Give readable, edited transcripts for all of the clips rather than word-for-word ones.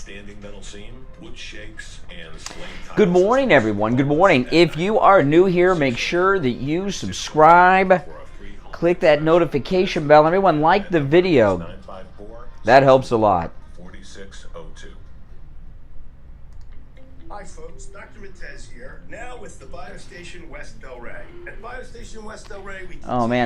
standing metal seam, wood shakes, and slate tile. Good morning, everyone. Good morning. If you are new here, make sure that you subscribe. Click that notification bell. Everyone, like the video. That helps a lot. 4602. Hi folks, Dr. Matez here, now with the Biostation West Delray. At Biostation West Delray, we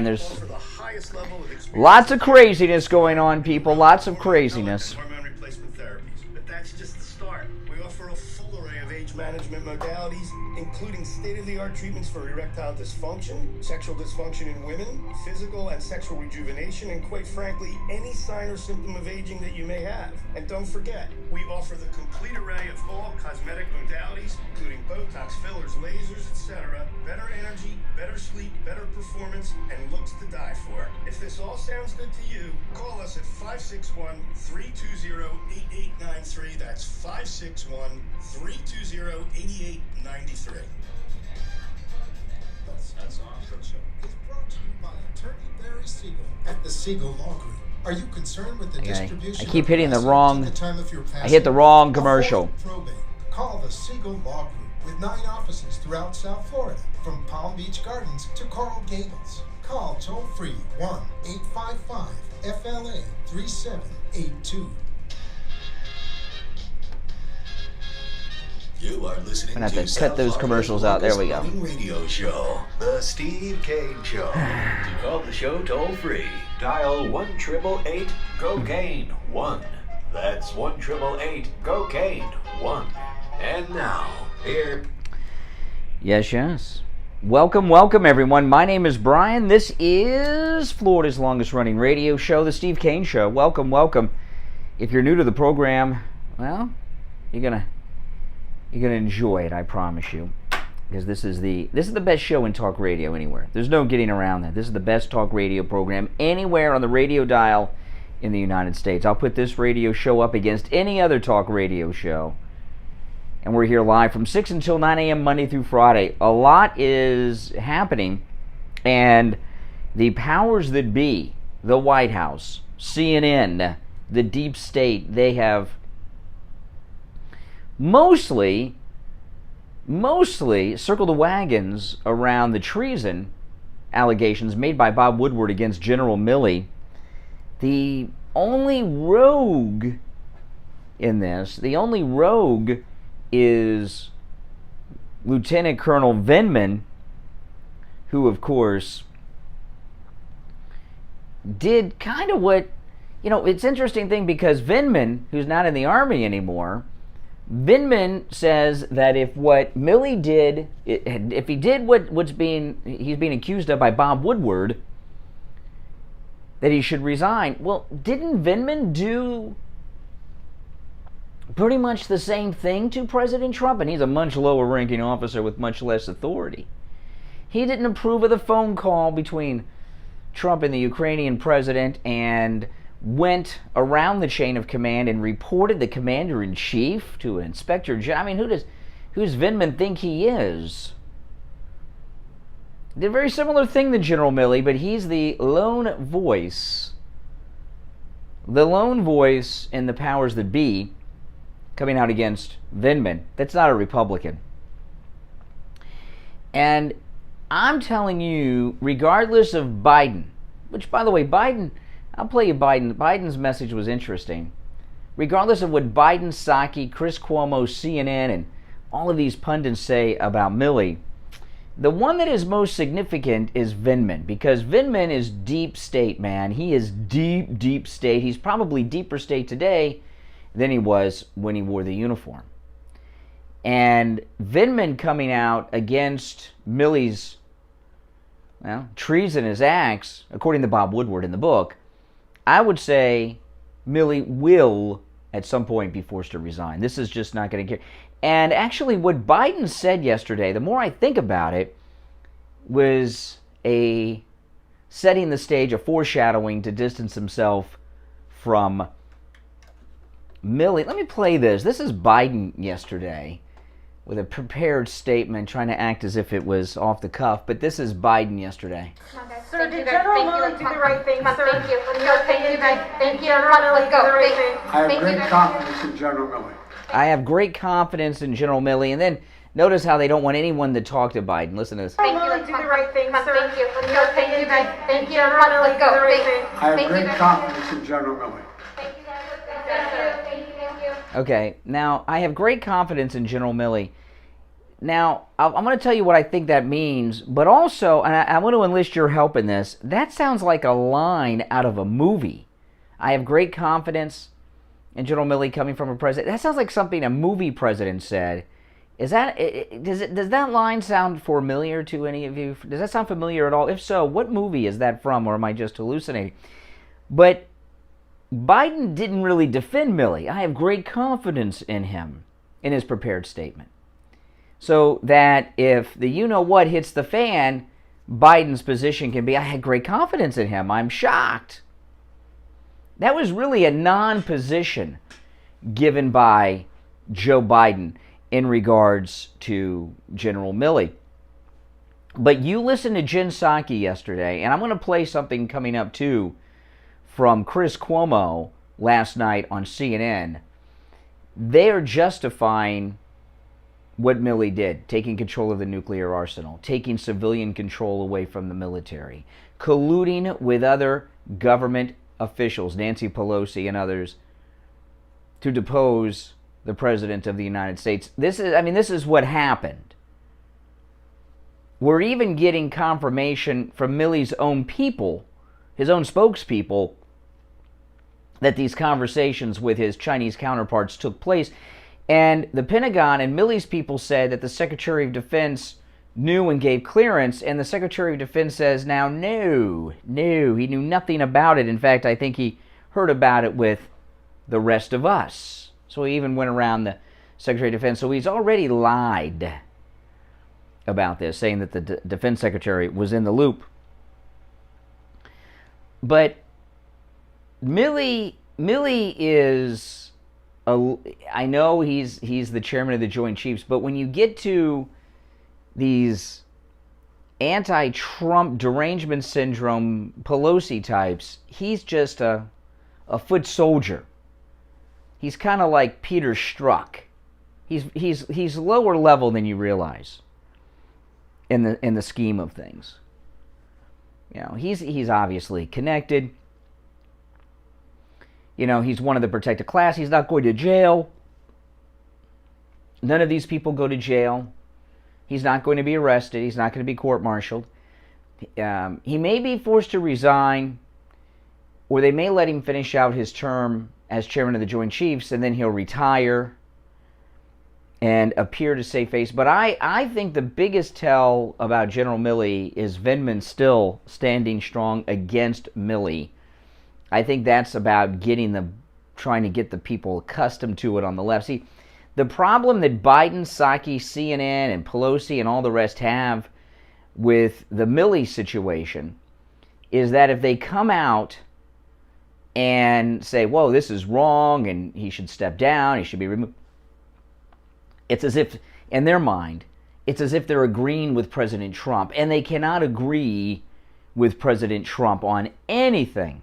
there's offer the highest level of experience. Lots of craziness going on, people. Lots of craziness. Hormone replacement therapies. But that's just the start. We offer a full array of age management modalities, including state-of-the-art treatments for erectile dysfunction, sexual dysfunction in women, physical and sexual rejuvenation, and quite frankly, any sign or symptom of aging that you may have. And don't forget, we offer the complete array of all cosmetic modalities, including Botox, fillers, lasers, etc. Better energy, better sleep, better performance, and looks to die for. If this all sounds good to you, call us at 561-320-8893. That's 561-320-8893. That's awesome. It's brought to you by Attorney Barry Siegel at the Siegel Law Group. Are you concerned with the distribution? I keep hitting the wrong. At the time of your passing? I hit the wrong commercial. Probate. Call the Siegel Law Group with 9 offices throughout South Florida, from Palm Beach Gardens to Coral Gables. Call toll free 1-855-FLA-3782. You are listening I'm gonna have to to cut those commercials out. There we go. Radio Show, the Steve Kane Show. To call the show toll free, dial 1-888-GO-GAIN-1. That's 1-888-GO-GAIN-1. And now, here. Yes. Welcome, everyone. My name is Brian. This is Florida's longest running radio show, the Steve Kane Show. Welcome. If you're new to the program, well, you're gonna enjoy it, I promise you, because this is the best show in talk radio anywhere. There's no getting around that. This is the best talk radio program anywhere on the radio dial in the United States. I'll put this radio show up against any other talk radio show. And we're here live from 6 until 9 a.m. Monday through Friday. A lot is happening, and the powers that be, the White House, CNN, the deep state, they have mostly circled the wagons around the treason allegations made by Bob Woodward against General Milley. The only rogue in this, is Lieutenant Colonel Vindman, who, of course, did kind of what, it's an interesting thing, because Vindman, who's not in the Army anymore, Vindman says that if what Milley did, if he did he's being accused of by Bob Woodward, that he should resign. Well, didn't Vindman do pretty much the same thing to President Trump? And he's a much lower ranking officer with much less authority. He didn't approve of the phone call between Trump and the Ukrainian president, and went around the chain of command and reported the commander-in-chief to an inspector general. I mean, who does Vindman think he is? Did a very similar thing to General Milley, but he's the lone voice in the powers that be, coming out against Vindman. That's not a Republican. And I'm telling you, regardless of Biden, which, by the way, I'll play you Biden's message was interesting. Regardless of what Biden, Psaki, Chris Cuomo, CNN, and all of these pundits say about Milley, the one that is most significant is Vindman, because Vindman is deep state, man. He is deep state. He's probably deeper state today than he was when he wore the uniform. And Vindman coming out against Milley's treasonous acts, according to Bob Woodward in the book, I would say Milley will at some point be forced to resign. This is just not going to get. And actually, what Biden said yesterday, the more I think about it, was a setting the stage, a foreshadowing to distance himself from Milley. Let me play this. This is Biden yesterday. with a prepared statement, trying to act as if it was off the cuff. But this is Biden yesterday. Sir, did General Milley do the right thing, sir? Thank you. Thank you, guys. Thank you. Let's go. I have great confidence in General Milley. I have great confidence in General Milley. And then notice how they don't want anyone to talk to Biden. Listen to this. Thank you. Do the right thing, sir. Thank you. Thank you, guys. Thank you. Let's go. I have great confidence in General Milley. Thank you, guys. Thank you. Okay, now I have great confidence in General Milley. Now, I'm going to tell you what I think that means, but also, and I want to enlist your help in this, that sounds like a line out of a movie. I have great confidence in General Milley coming from a president. That sounds like something a movie president said. Does that line sound familiar to any of you? Does that sound familiar at all? If so, what movie is that from, or am I just hallucinating? But Biden didn't really defend Milley. I have great confidence in him in his prepared statement. So that if the you-know-what hits the fan, Biden's position can be, I had great confidence in him. I'm shocked. That was really a non-position given by Joe Biden in regards to General Milley. But you listened to Jen Psaki yesterday, and I'm going to play something coming up too from Chris Cuomo last night on CNN. They are justifying what Milley did, taking control of the nuclear arsenal, taking civilian control away from the military, colluding with other government officials, Nancy Pelosi and others, to depose the President of the United States. This is what happened. We're even getting confirmation from Milley's own people, his own spokespeople, that these conversations with his Chinese counterparts took place. And the Pentagon and Milley's people said that the Secretary of Defense knew and gave clearance, and the Secretary of Defense says now, no, he knew nothing about it. In fact, I think he heard about it with the rest of us. So he even went around the Secretary of Defense. So he's already lied about this, saying that the Defense Secretary was in the loop. But Milley is... I know he's the chairman of the Joint Chiefs, but when you get to these anti-Trump derangement syndrome Pelosi types, he's just a foot soldier. He's kind of like Peter Strzok. He's lower level than you realize in the scheme of things. You know, he's obviously connected. You know, he's one of the protected class. He's not going to jail. None of these people go to jail. He's not going to be arrested. He's not going to be court-martialed. He may be forced to resign, or they may let him finish out his term as chairman of the Joint Chiefs, and then he'll retire and appear to save face. But I think the biggest tell about General Milley is Vindman still standing strong against Milley. I think that's about trying to get the people accustomed to it on the left. See, the problem that Biden, Psaki, CNN, and Pelosi and all the rest have with the Milley situation is that if they come out and say, whoa, this is wrong and he should step down, he should be removed, it's as if, in their mind, it's as if they're agreeing with President Trump, and they cannot agree with President Trump on anything.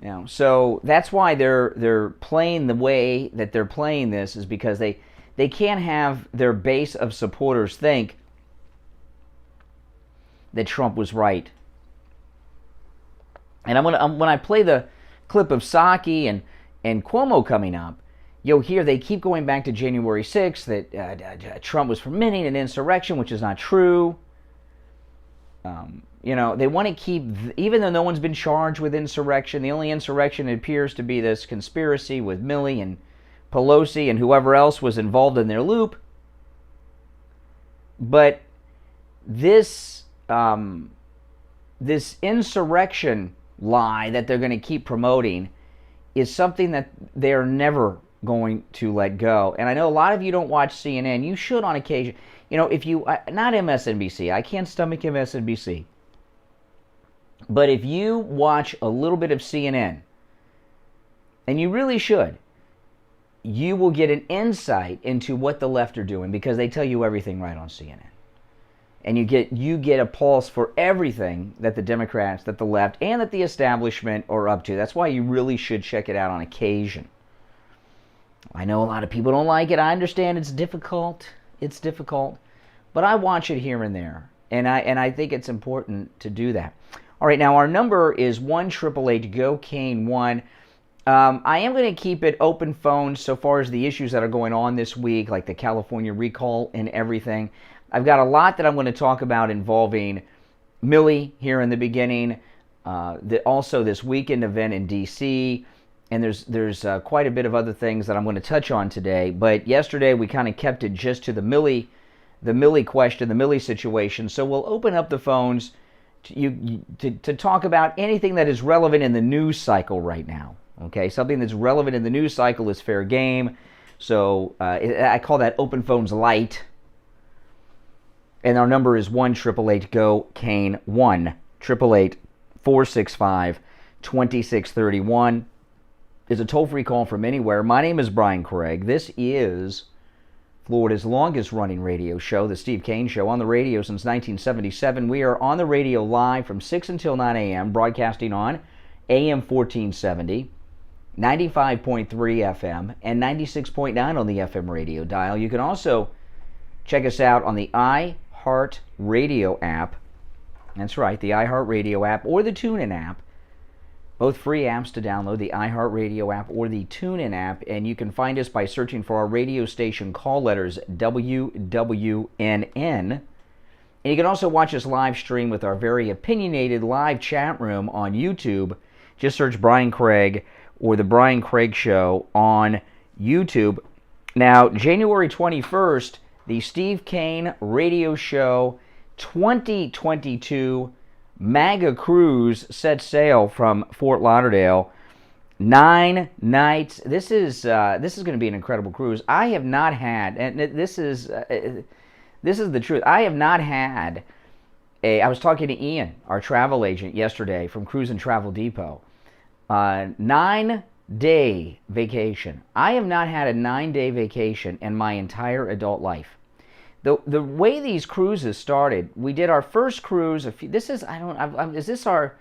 You know, so that's why they're playing the way that they're playing this, is because they can't have their base of supporters think that Trump was right. And when I play the clip of Psaki and Cuomo coming up, you'll hear they keep going back to January 6th, that Trump was fomenting an insurrection, which is not true. You know, they want to keep, even though no one's been charged with insurrection, the only insurrection appears to be this conspiracy with Milley and Pelosi and whoever else was involved in their loop. But this insurrection lie that they're going to keep promoting is something that they're never going to let go. And I know a lot of you don't watch CNN. You should on occasion. You know, if you, not MSNBC, I can't stomach MSNBC. But if you watch a little bit of CNN, and you really should, you will get an insight into what the left are doing, because they tell you everything right on CNN. And you get a pulse for everything that the Democrats, that the left, and that the establishment are up to. That's why you really should check it out on occasion. I know a lot of people don't like it. I understand it's difficult. It's difficult. But I watch it here and there. And I think it's important to do that. All right, now our number is 1-888-GO-CANE-1. I am going to keep it open phone so far as the issues that are going on this week, like the California recall and everything. I've got a lot that I'm going to talk about involving Milley here in the beginning, also this weekend event in D.C., and there's quite a bit of other things that I'm going to touch on today. But yesterday we kind of kept it just to the Milley question, the Milley situation. So we'll open up the phones to talk about anything that is relevant in the news cycle right now. Okay, something that's relevant in the news cycle is fair game. So I call that open phones light. And our number is 1-888-GO-CANE-1, 888-465-2631. It's a toll-free call from anywhere. My name is Brian Craig. This is Florida's longest-running radio show, The Steve Kane Show, on the radio since 1977. We are on the radio live from 6 until 9 a.m., broadcasting on AM 1470, 95.3 FM, and 96.9 on the FM radio dial. You can also check us out on the iHeartRadio app. That's right, the iHeartRadio app or the TuneIn app. Both free apps to download, the iHeartRadio app or the TuneIn app. And you can find us by searching for our radio station call letters WWNN. And you can also watch us live stream with our very opinionated live chat room on YouTube. Just search Brian Craig or The Brian Craig Show on YouTube. Now, January 21st, the Steve Kane Radio Show 2022 MAGA cruise set sail from Fort Lauderdale. 9 nights. This is going to be an incredible cruise. I have not had, and this is the truth. I have not had I was talking to Ian, our travel agent, yesterday from Cruise and Travel Depot. 9-day vacation. I have not had a 9-day vacation in my entire adult life. The way these cruises started, we did our first cruise. Is this our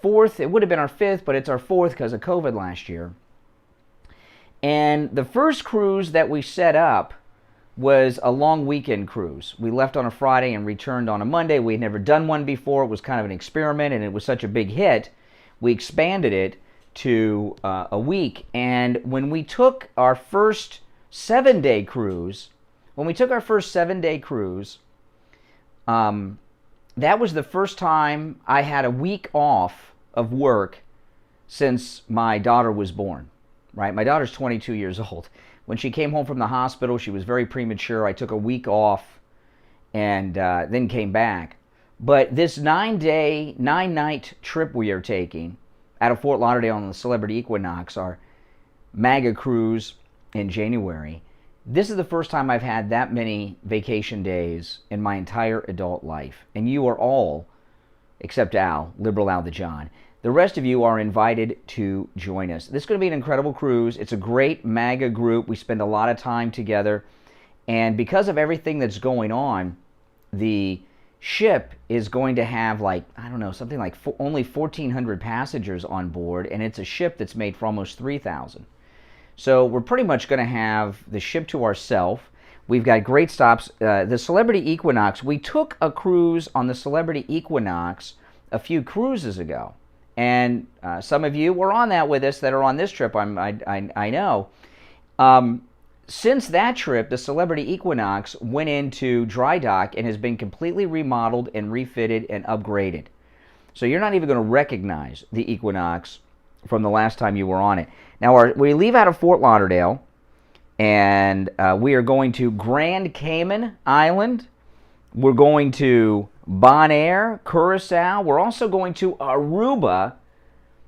fourth? It would have been our fifth, but it's our fourth because of COVID last year. And the first cruise that we set up was a long weekend cruise. We left on a Friday and returned on a Monday. We had never done one before. It was kind of an experiment, and it was such a big hit, we expanded it to a week. And when we took our first 7-day cruise, that was the first time I had a week off of work since my daughter was born, right? My daughter's 22 years old. When she came home from the hospital, she was very premature. I took a week off and then came back. But this 9-night trip we are taking out of Fort Lauderdale on the Celebrity Equinox, our MAGA cruise in January, this is the first time I've had that many vacation days in my entire adult life. And you are all, except Al, Liberal Al the John, the rest of you are invited to join us. This is going to be an incredible cruise. It's a great MAGA group. We spend a lot of time together. And because of everything that's going on, the ship is going to have something like only 1,400 passengers on board. And it's a ship that's made for almost 3,000. So we're pretty much going to have the ship to ourselves. We've got great stops. The Celebrity Equinox, we took a cruise on the Celebrity Equinox a few cruises ago. And some of you were on that with us that are on this trip, I know. Since that trip, the Celebrity Equinox went into dry dock and has been completely remodeled and refitted and upgraded. So you're not even going to recognize the Equinox from the last time you were on it. Now, we leave out of Fort Lauderdale, and we are going to Grand Cayman Island. We're going to Bonaire, Curacao. We're also going to Aruba,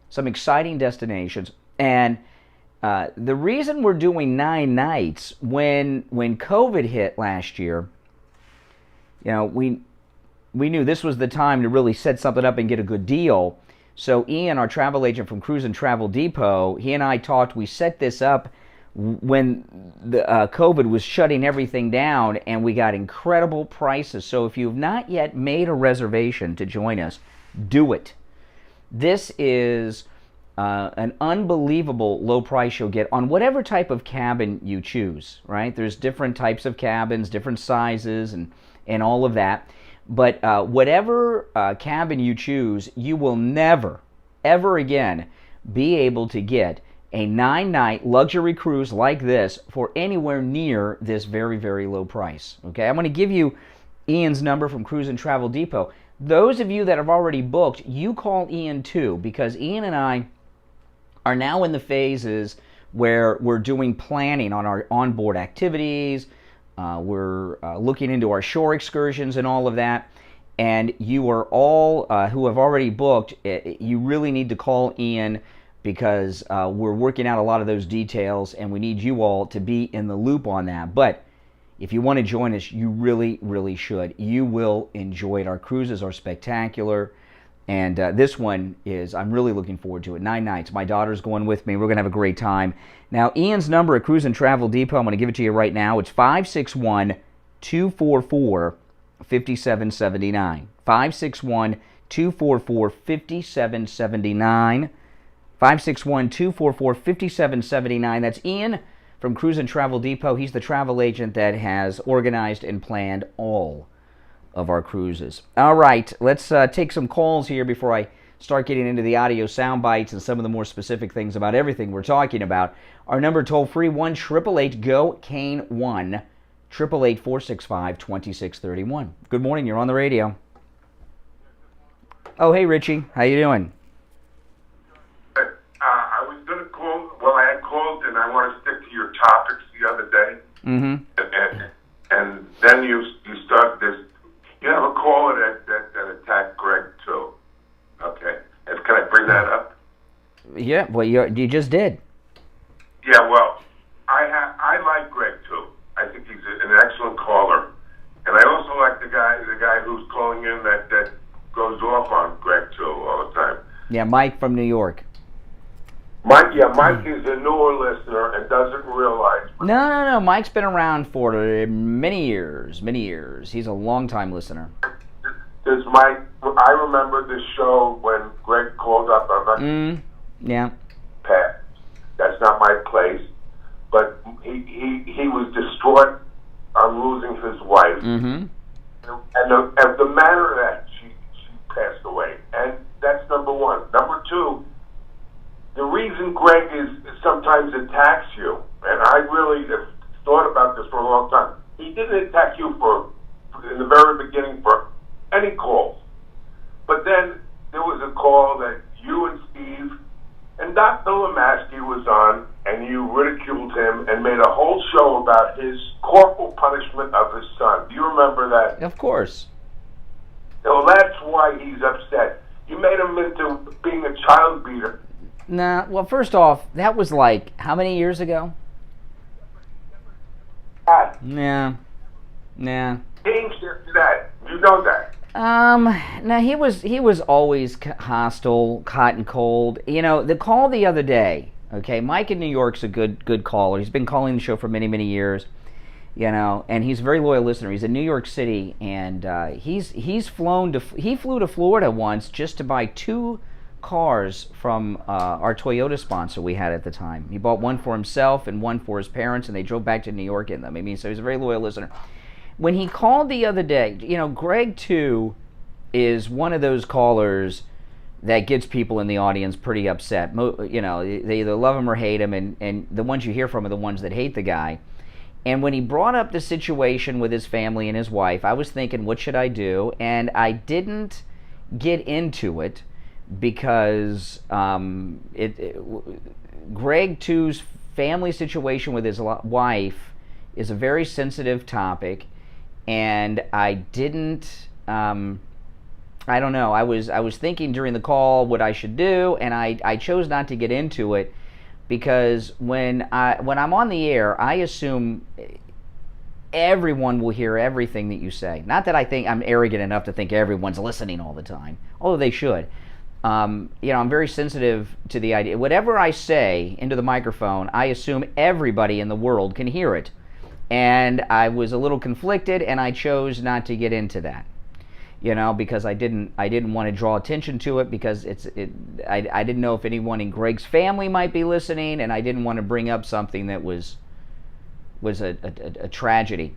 some exciting destinations. And the reason we're doing 9 nights, when COVID hit last year, we knew this was the time to really set something up and get a good deal. So Ian, our travel agent from Cruise and Travel Depot, he and I talked. We set this up when the COVID was shutting everything down, and we got incredible prices. So if you've not yet made a reservation to join us, do it. This is an unbelievable low price you'll get on whatever type of cabin you choose, right? There's different types of cabins, different sizes, and all of that. But whatever cabin you choose, you will never, ever again be able to get a 9-night luxury cruise like this for anywhere near this very, very low price. Okay, I'm going to give you Ian's number from Cruise and Travel Depot. Those of you that have already booked, you call Ian too, because Ian and I are now in the phases where we're doing planning on our onboard activities. We're looking into our shore excursions and all of that. And you are all who have already booked, you really need to call Ian, because we're working out a lot of those details, and we need you all to be in the loop on that. But if you want to join us, you really, really should. You will enjoy it. Our cruises are spectacular, and this one is, I'm really looking forward to it. 9 nights. My daughter's going with me. We're going to have a great time. Now, Ian's number at Cruise and Travel Depot, I'm going to give it to you right now. It's 561-244-5779. 561-244-5779. 561-244-5779. That's Ian from Cruise and Travel Depot. He's the travel agent that has organized and planned all of our cruises. All right, let's take some calls here before I start getting into the audio sound bites and some of the more specific things about everything we're talking about. Our number toll-free, 1-888-GO-CANE 1-888-465-2631. Good morning, you're on the radio. Oh, hey, Richie. How you doing? I was going to call, I had called, and I want to stick to your topics the other day. Mm-hmm. And then you start this, you have a caller that attacked Greg, too. Okay. Can I bring that up? Yeah, well, you just did. Yeah, well, I like Greg, too. I think he's an excellent caller. And I also like the guy who's calling in that goes off on Greg, too, all the time. Yeah, Mike from New York. Mike is a newer listener and doesn't realize. No. Mike's been around for many years. He's a long-time listener. Does Mike? I remember this show when Greg called up. Yeah. Pat, that's not my place. But he was distraught on losing his wife, and the manner that she passed away, and that's number one. Number two. The reason Greg sometimes attacks you, and I really have thought about this for a long time, he didn't attack you in the very beginning for any calls. But then there was a call that you and Steve and Dr. Lemaski was on, and you ridiculed him and made a whole show about his corporal punishment of his son. Do you remember that? Of course. Well, that's why he's upset. You made him into being a child beater. Nah, well, first off, that was like, how many years ago? Nah. Changed after that. You know that. No, he was always hostile, hot and cold. You know, the call the other day, okay, Mike in New York's a good caller. He's been calling the show for many, many years, you know, and he's a very loyal listener. He's in New York City, and he flew to Florida once just to buy 2 cars from our Toyota sponsor we had at the time. He bought one for himself and one for his parents, and they drove back to New York in them. I mean, so he's a very loyal listener. When he called the other day, you know, Greg, too, is one of those callers that gets people in the audience pretty upset. You know, they either love him or hate him, and the ones you hear from are the ones that hate the guy. And when he brought up the situation with his family and his wife, I was thinking, what should I do? And I didn't get into it, because Greg too's family situation with his wife is a very sensitive topic, and I didn't. I don't know. I was thinking during the call what I should do, and I chose not to get into it, because when I'm on the air, I assume everyone will hear everything that you say. Not that I think I'm arrogant enough to think everyone's listening all the time, although they should. I'm very sensitive to the idea. Whatever I say into the microphone, I assume everybody in the world can hear it. And I was a little conflicted, and I chose not to get into that. Because I didn't want to draw attention to it, because I didn't know if anyone in Greg's family might be listening, and I didn't want to bring up something that was a tragedy,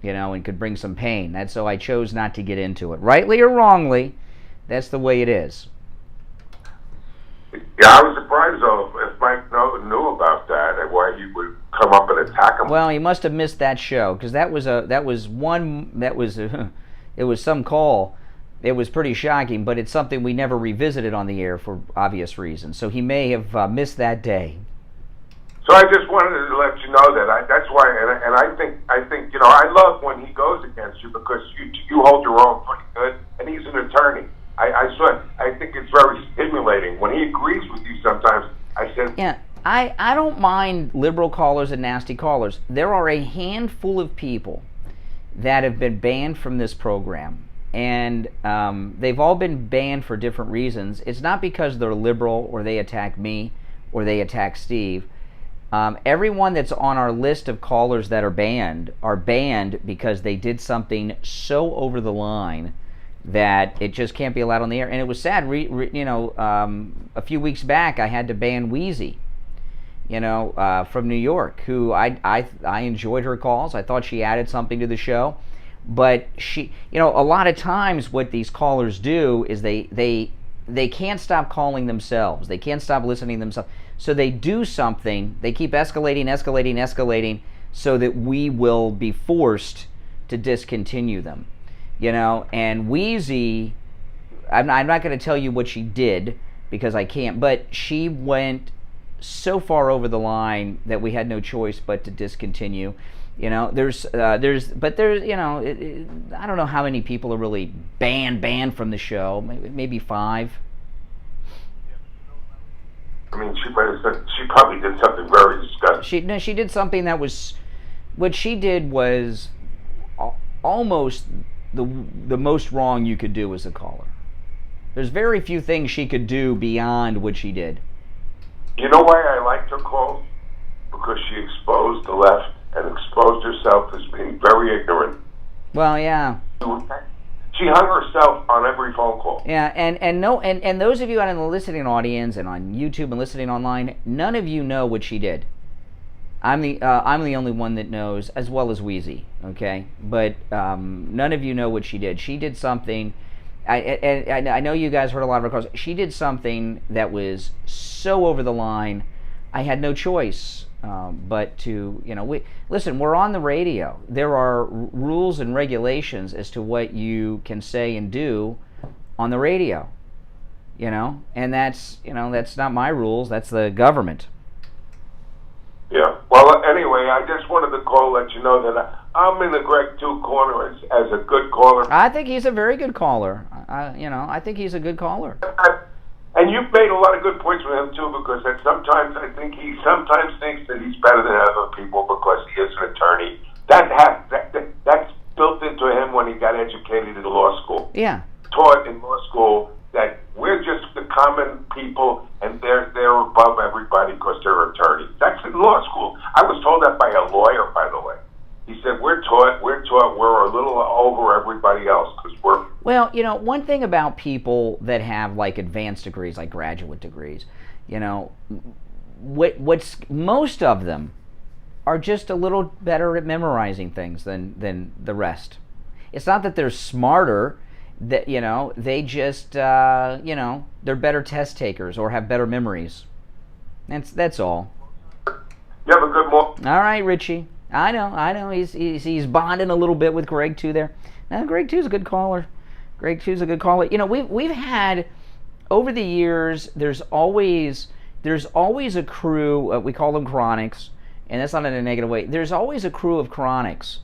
and could bring some pain. And so I chose not to get into it. Rightly or wrongly, that's the way it is. Yeah, I was surprised though if Mike knew about that and why he would come up and attack him. Well, he must have missed that show, because it was some call. It was pretty shocking, but it's something we never revisited on the air for obvious reasons. So he may have missed that day. So I just wanted to let you know that that's why, and I think I love when he goes against you, because you hold your own pretty good, and he's an attorney. I think it's very stimulating when he agrees with you. Sometimes I said, yeah, I don't mind liberal callers and nasty callers. There are a handful of people that have been banned from this program, and they've all been banned for different reasons. It's not because they're liberal or they attack me or they attack Steve. Everyone that's on our list of callers that are banned because they did something so over the line that it just can't be allowed on the air. And it was sad. A few weeks back, I had to ban Wheezy, from New York, who I enjoyed her calls. I thought she added something to the show, but she, a lot of times what these callers do is they can't stop calling themselves. They can't stop listening themselves. So they do something. They keep escalating, so that we will be forced to discontinue them. And Wheezy, I'm not going to tell you what she did because I can't, but she went so far over the line that we had no choice but to discontinue. I don't know how many people are really banned from the show. Maybe 5. I mean, she probably did something very disgusting. She did something that was, what she did was almost the most wrong you could do as a caller. There's very few things she could do beyond what she did. You know why I liked her calls? Because she exposed the left and exposed herself as being very ignorant. Well, yeah. She hung herself on every phone call. Yeah, and those of you out in the listening audience and on YouTube and listening online, none of you know what she did. I'm the only one that knows, as well as Wheezy, okay? But none of you know what she did. She did something. I know you guys heard a lot of her calls. She did something that was so over the line. I had no choice but to, listen, we're on the radio. There are rules and regulations as to what you can say and do on the radio, and that's not my rules. That's the government. Yeah. Well, anyway, I just wanted to call, let you know that I'm in the Greg 2 corner as a good caller. I think he's a very good caller. I think he's a good caller. And you've made a lot of good points with him too, because sometimes I think he sometimes thinks that he's better than other people because he is an attorney. That's built into him when he got educated in law school. Yeah. Taught in law school that we're just the common people and they're above everybody because they're attorneys. That's in law school. I was told that by a lawyer, by the way. He said we're taught we're a little over everybody else because we're... Well, one thing about people that have like advanced degrees, like graduate degrees, what's most of them are just a little better at memorizing things than the rest. It's not that they're smarter, that they just they're better test takers or have better memories. That's all. You have a good morning. All right, Richie. I know. He's bonding a little bit with Greg 2 there. Now, Greg 2's a good caller. We've had over the years. There's always a crew. We call them chronics, and that's not in a negative way. There's always a crew of chronics,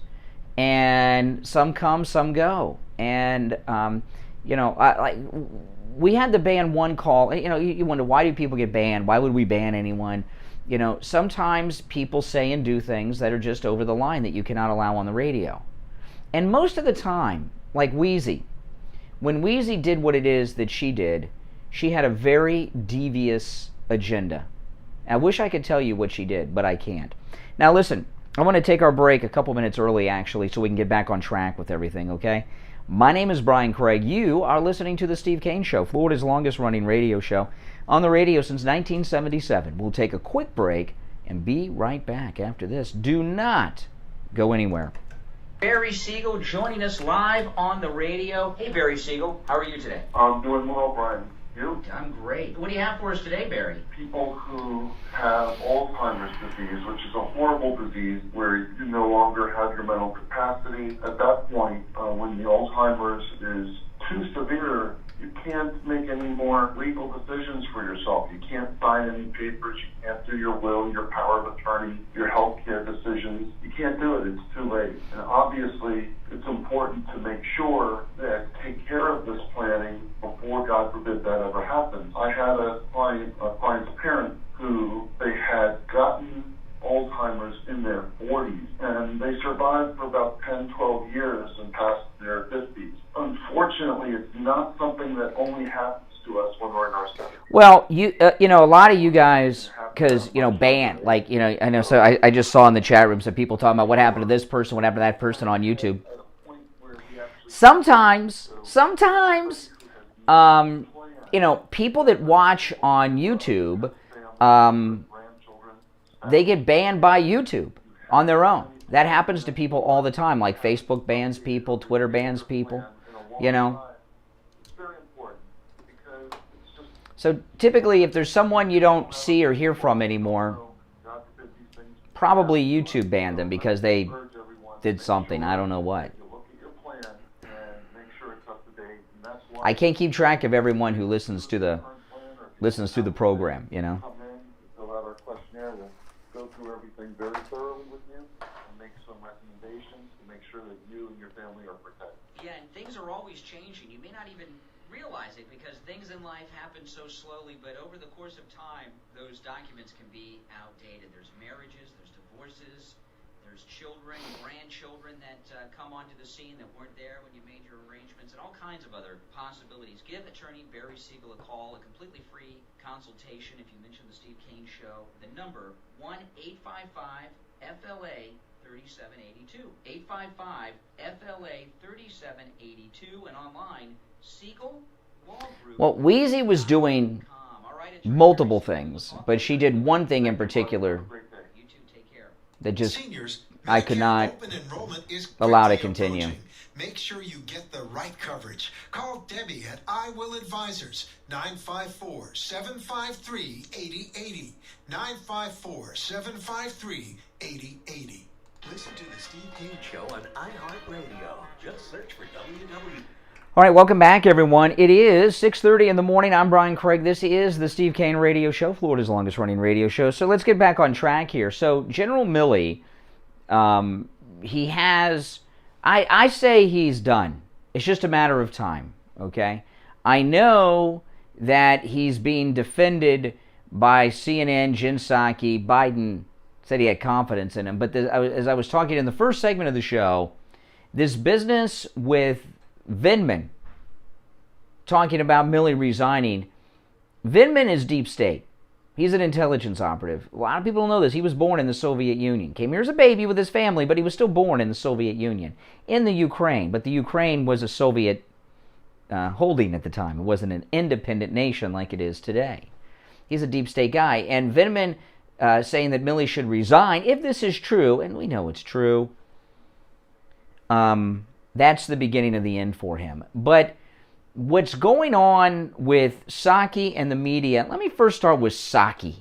and some come, some go. And we had to ban one call. You wonder, why do people get banned? Why would we ban anyone? Sometimes people say and do things that are just over the line that you cannot allow on the radio. And most of the time, like Wheezy, when Wheezy did what it is that she did, she had a very devious agenda. I wish I could tell you what she did, but I can't. Now listen, I want to take our break a couple minutes early, actually, so we can get back on track with everything, okay? My name is Brian Craig. You are listening to The Steve Kane Show, Florida's longest-running radio show, on the radio since 1977. We'll take a quick break and be right back after this. Do not go anywhere. Barry Siegel joining us live on the radio. Hey, Barry Siegel, how are you today? I'm doing well, Brian. You? I'm great. What do you have for us today, Barry? People who have Alzheimer's disease, which is a horrible disease where you no longer have your mental capacity. At that point, when the Alzheimer's is too severe, you can't make any more legal decisions for yourself. You can't sign any papers. You can't do your will, your power of attorney, your health care decisions. You can't do it. It's too late. And obviously, it's important to make sure that take care of this planning before, God forbid, that ever happens. I had a client's parent who they had gotten Alzheimer's in their 40s, and they survived for about 10, 12 years and past their 50s. Unfortunately, it's not something that only happens to us when we're in our 70s. Well, you know, a lot of you guys, because, you know, banned, like, you know, I know, so I just saw in the chat room some people talking about what happened to this person, what happened to that person on YouTube. Sometimes, you know, people that watch on YouTube, they get banned by YouTube on their own. That happens to people all the time, like Facebook bans people, Twitter bans people, you know. So typically, if there's someone you don't see or hear from anymore, probably YouTube banned them because they did something. I don't know what. I can't keep track of everyone who listens to the program, you know. Fill out our questionnaire. We'll go through everything very thoroughly with you and make some recommendations to make sure that you and your family are protected. Yeah, and things are always changing. You may not even realize it because things in life happen so slowly, but over the course of time, those documents can be outdated. There's marriages, there's divorces, there's children, grandchildren that come onto the scene that weren't there when you made your arrangements, and all kinds of other possibilities. Give attorney Barry Siegel a call, a completely free consultation if you mention the Steve Kane Show. The number, 1-855-FLA-3782. 855-FLA-3782, and online, Siegel Law Group. Well, Wheezy was doing multiple things, but she did one thing in particular that just I could not allow to continue. Make sure you get the right coverage. Call Debbie at I Will Advisors, 954-753-8080. 954-753-8080. Listen to the Steve Kane Show on iHeartRadio. Just search for WW. All right, welcome back, everyone. It is 6:30 in the morning. I'm Brian Craig. This is the Steve Kane Radio Show, Florida's longest-running radio show. So let's get back on track here. So General Milley, he has... I say he's done. It's just a matter of time, okay? I know that he's being defended by CNN, Jen Psaki. Biden said he had confidence in him. But as I was talking in the first segment of the show, this business with Vindman, talking about Milley resigning, Vindman is deep state. He's an intelligence operative. A lot of people don't know this. He was born in the Soviet Union. Came here as a baby with his family, but he was still born in the Soviet Union. In the Ukraine, but the Ukraine was a Soviet holding at the time. It wasn't an independent nation like it is today. He's a deep state guy. And Vindman saying that Milley should resign, if this is true, and we know it's true, that's the beginning of the end for him. But what's going on with Psaki and the media, let me first start with Psaki.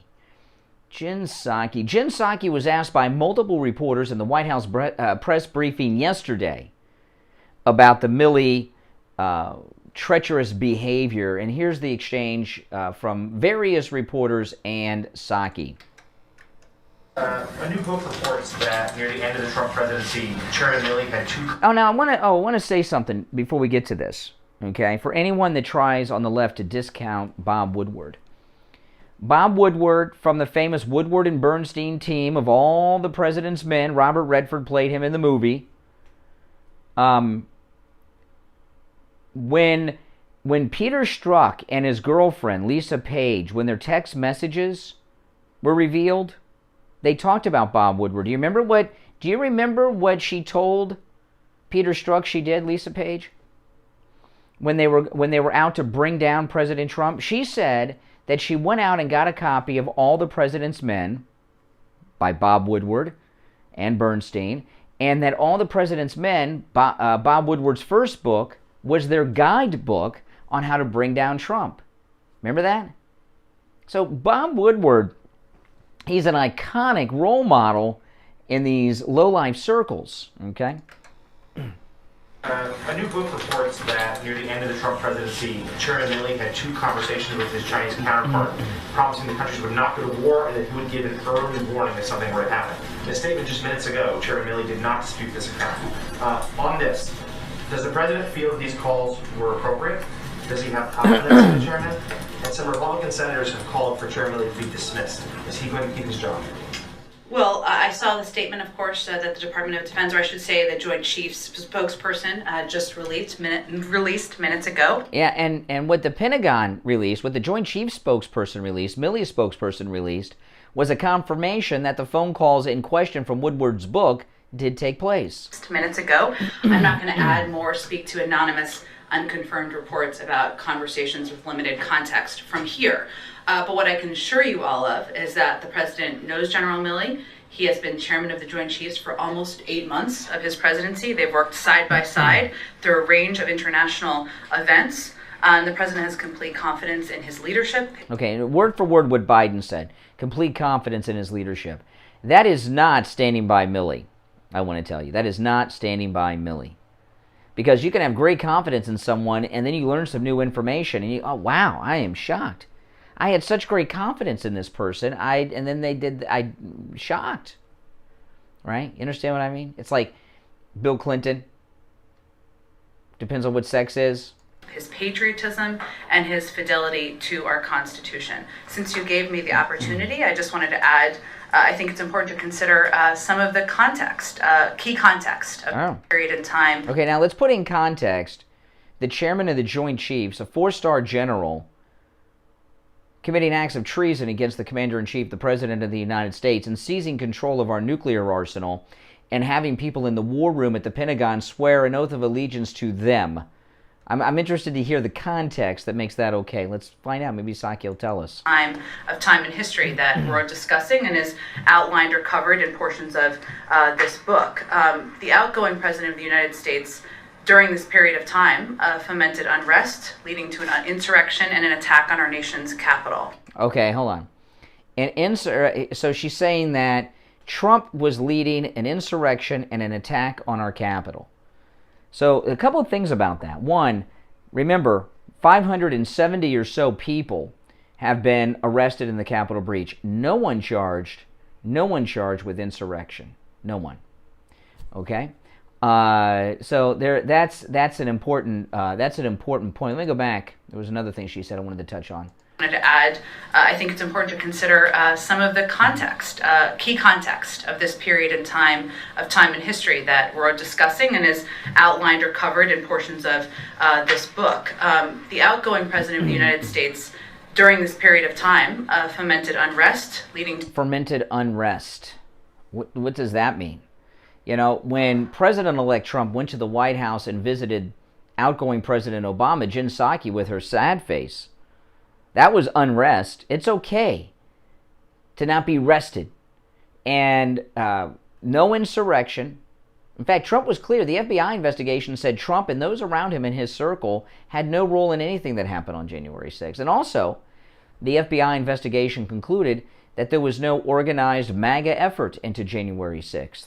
Jen Psaki. Jen Psaki was asked by multiple reporters in the White House press briefing yesterday about the Milley treacherous behavior. And here's the exchange from various reporters and Psaki. A new book reports that near the end of the Trump presidency, Chairman Milley had two... Oh, now I want to say something before we get to this. Okay, for anyone that tries on the left to discount Bob Woodward. Bob Woodward, from the famous Woodward and Bernstein team of All the President's Men, Robert Redford played him in the movie. When when Peter Strzok and his girlfriend, Lisa Page, when their text messages were revealed, they talked about Bob Woodward. Do you remember what she told Peter Strzok she did, Lisa Page? When they were out to bring down President Trump, she said that she went out and got a copy of All the President's Men by Bob Woodward and Bernstein, and that All the President's Men, Bob Woodward's first book, was their guidebook on how to bring down Trump. Remember that? So Bob Woodward, he's an iconic role model in these low-life circles, okay? A new book reports that near the end of the Trump presidency, Chairman Milley had 2 conversations with his Chinese counterpart, promising the countries would not go to war and that he would give an early warning if something were to happen. In a statement just minutes ago, Chairman Milley did not dispute this account. On this, does the president feel that these calls were appropriate? Does he have confidence in the chairman? And some Republican senators have called for Chairman Milley to be dismissed. Is he going to keep his job? Well, I saw the statement, of course, that the Department of Defense, or I should say the Joint Chiefs spokesperson, just released minutes ago. Yeah, and what the Pentagon released, what the Joint Chiefs spokesperson released, Milley's spokesperson released, was a confirmation that the phone calls in question from Woodward's book did take place. Minutes ago. I'm not going to add more, speak to anonymous, unconfirmed reports about conversations with limited context from here. But what I can assure you all of is that the president knows General Milley. He has been chairman of the Joint Chiefs for almost 8 months of his presidency. They've worked side by side through a range of international events. The president has complete confidence in his leadership. Okay, word for word what Biden said. Complete confidence in his leadership. That is not standing by Milley, I want to tell you. That is not standing by Milley. Because you can have great confidence in someone and then you learn some new information and oh wow, I am shocked. I had such great confidence in this person, I'm shocked. Right? You understand what I mean? It's like Bill Clinton. Depends on what sex is. His patriotism and his fidelity to our Constitution. Since you gave me the opportunity, I just wanted to add, I think it's important to consider some of the context, key context of the period in time. Okay, now let's put in context the chairman of the Joint Chiefs, a 4-star general, committing acts of treason against the Commander-in-Chief, the President of the United States, and seizing control of our nuclear arsenal and having people in the war room at the Pentagon swear an oath of allegiance to them. I'm interested to hear the context that makes that okay. Let's find out. Maybe Psaki will tell us. Time in history that we're discussing and is outlined or covered in portions of this book. The outgoing President of the United States during this period of time fomented unrest, leading to an insurrection and an attack on our nation's capital. Okay, hold on. So she's saying that Trump was leading an insurrection and an attack on our capital. So a couple of things about that. One, remember, 570 or so people have been arrested in the Capitol breach. No one charged with insurrection. No one. Okay? So that's an important point. Let me go back. There was another thing she said I wanted to touch on. I wanted to add, I think it's important to consider some of the context, key context of this period in time in history that we're discussing and is outlined or covered in portions of this book. The outgoing President of the United States during this period of time fomented unrest, leading to... Fermented unrest. What does that mean? You know, when President-elect Trump went to the White House and visited outgoing President Obama, Jen Psaki with her sad face, that was unrest. It's okay to not be rested. And no insurrection. In fact, Trump was clear. The FBI investigation said Trump and those around him in his circle had no role in anything that happened on January 6th. And also, the FBI investigation concluded that there was no organized MAGA effort into January 6th.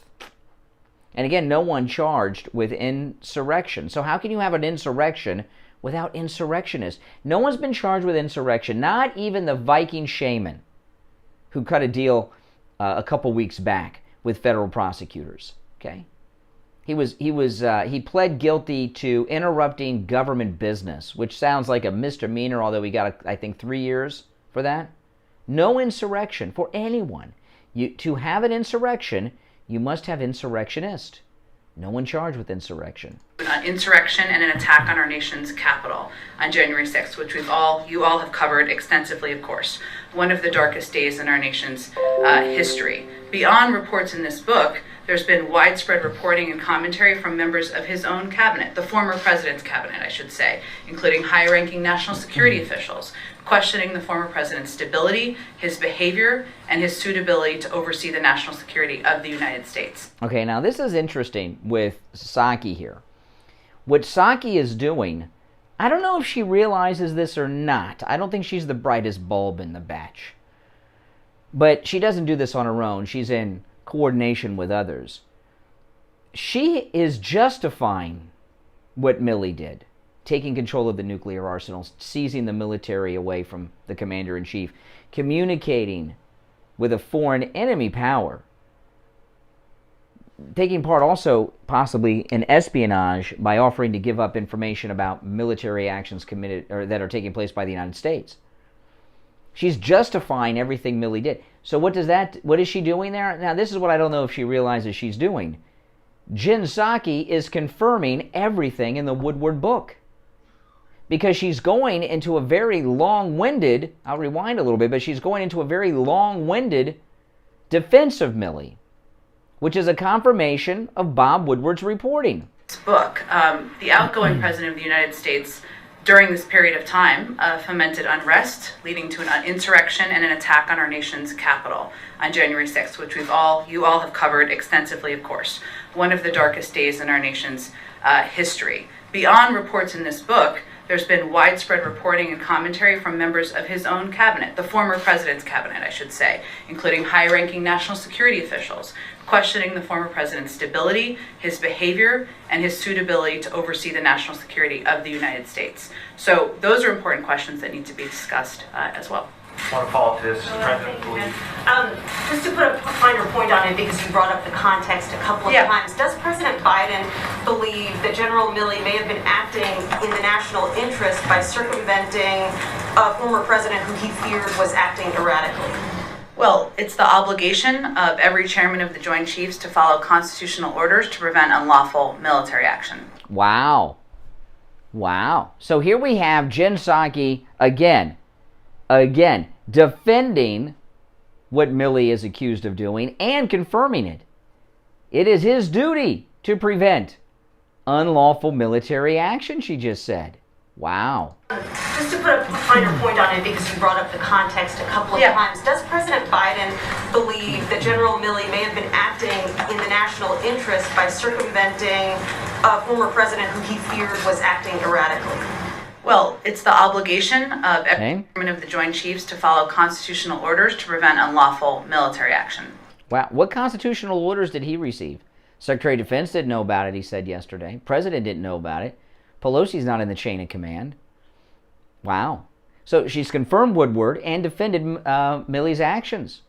And again, no one charged with insurrection. So how can you have an insurrection without insurrectionists? No one's been charged with insurrection, not even the Viking shaman who cut a deal a couple weeks back with federal prosecutors. Okay, he pled guilty to interrupting government business, which sounds like a misdemeanor, although he got I think 3 years for that. No insurrection for anyone. To have an insurrection, you must have insurrectionists. No one charged with insurrection. An insurrection and an attack on our nation's capital on January 6th, which you all have covered extensively, of course. One of the darkest days in our nation's history. Beyond reports in this book, there's been widespread reporting and commentary from members of his own cabinet, the former president's cabinet, I should say, including high-ranking national security officials, questioning the former president's stability, his behavior, and his suitability to oversee the national security of the United States. Okay, now this is interesting with Psaki here. What Psaki is doing, I don't know if she realizes this or not. I don't think she's the brightest bulb in the batch. But she doesn't do this on her own. She's in coordination with others. She is justifying what Milley did, taking control of the nuclear arsenals, seizing the military away from the commander-in-chief, communicating with a foreign enemy power, taking part also possibly in espionage by offering to give up information about military actions committed or that are taking place by the United States. She's justifying everything Milley did. So what is she doing there? Now, this is what I don't know if she realizes she's doing. Jen Psaki is confirming everything in the Woodward book. Because she's going into a very long-winded, I'll rewind a little bit, but she's going into a very long-winded defense of Milley, which is a confirmation of Bob Woodward's reporting. This book, the outgoing president of the United States during this period of time fomented unrest, leading to an insurrection and an attack on our nation's capital on January 6th, which you all have covered extensively, of course. One of the darkest days in our nation's history. Beyond reports in this book, there's been widespread reporting and commentary from members of his own cabinet, the former president's cabinet, I should say, including high-ranking national security officials, questioning the former president's stability, his behavior, and his suitability to oversee the national security of the United States. So those are important questions that need to be discussed as well. I want to follow up to this. President believes. Just to put a finer point on it, because you brought up the context a couple of times, does President Biden believe that General Milley may have been acting in the national interest by circumventing a former president who he feared was acting erratically? Well, it's the obligation of every chairman of the Joint Chiefs to follow constitutional orders to prevent unlawful military action. Wow. Wow. So here we have Jen Psaki again, defending what Milley is accused of doing and confirming it. It is his duty to prevent unlawful military action, she just said. Wow. Just to put a finer point on it, because you brought up the context a couple of times, does President Biden believe that General Milley may have been acting in the national interest by circumventing a former president who he feared was acting erratically? Well, it's the obligation of every chairman of the Joint Chiefs to follow constitutional orders to prevent unlawful military action. Wow. What constitutional orders did he receive? Secretary of Defense didn't know about it, he said yesterday. President didn't know about it. Pelosi's not in the chain of command. Wow. So she's confirmed Woodward and defended Milley's actions.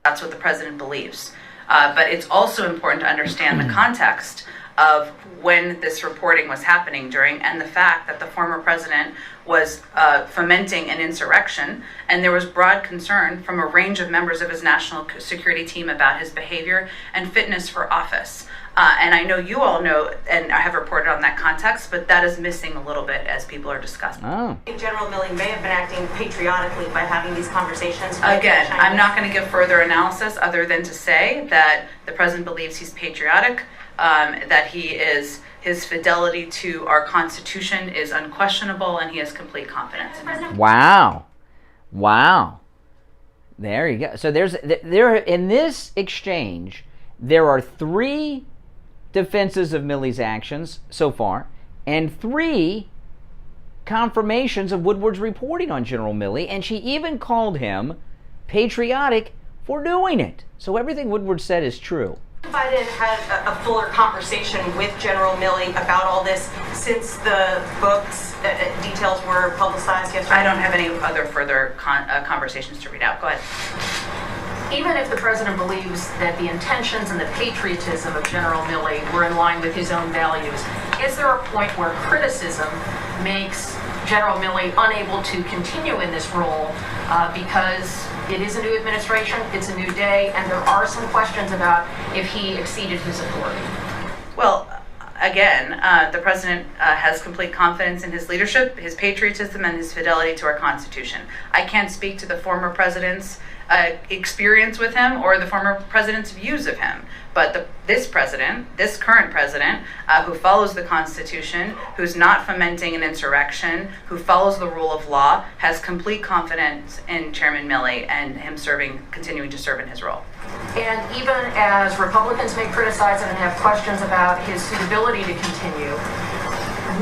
That's what the president believes. But it's also important to understand the context of when this reporting was happening during, and the fact that the former president was fomenting an insurrection, and there was broad concern from a range of members of his national security team about his behavior and fitness for office. And I know you all know, and I have reported on that context, but that is missing a little bit as people are discussing. Oh. General Milley may have been acting patriotically by having these conversations. Again, I'm not going to give further analysis other than to say that the president believes he's patriotic, that his fidelity to our Constitution is unquestionable, and he has complete confidence in it. Wow. Wow. There you go. So there in this exchange, there are 3 defenses of Milley's actions so far, and 3 confirmations of Woodward's reporting on General Milley, and she even called him patriotic for doing it. So everything Woodward said is true. Biden had a fuller conversation with General Milley about all this since the book's details were publicized yesterday? I don't have any other further conversations to read out. Go ahead. Even if the president believes that the intentions and the patriotism of General Milley were in line with his own values, is there a point where criticism makes General Milley unable to continue in this role because it is a new administration, it's a new day, and there are some questions about if he exceeded his authority? Well, again, the president has complete confidence in his leadership, his patriotism, and his fidelity to our Constitution. I can't speak to the former president's experience with him or the former president's views of him. But this current president, who follows the Constitution, who's not fomenting an insurrection, who follows the rule of law, has complete confidence in Chairman Milley and him continuing to serve in his role. And even as Republicans may criticize him and have questions about his suitability to continue,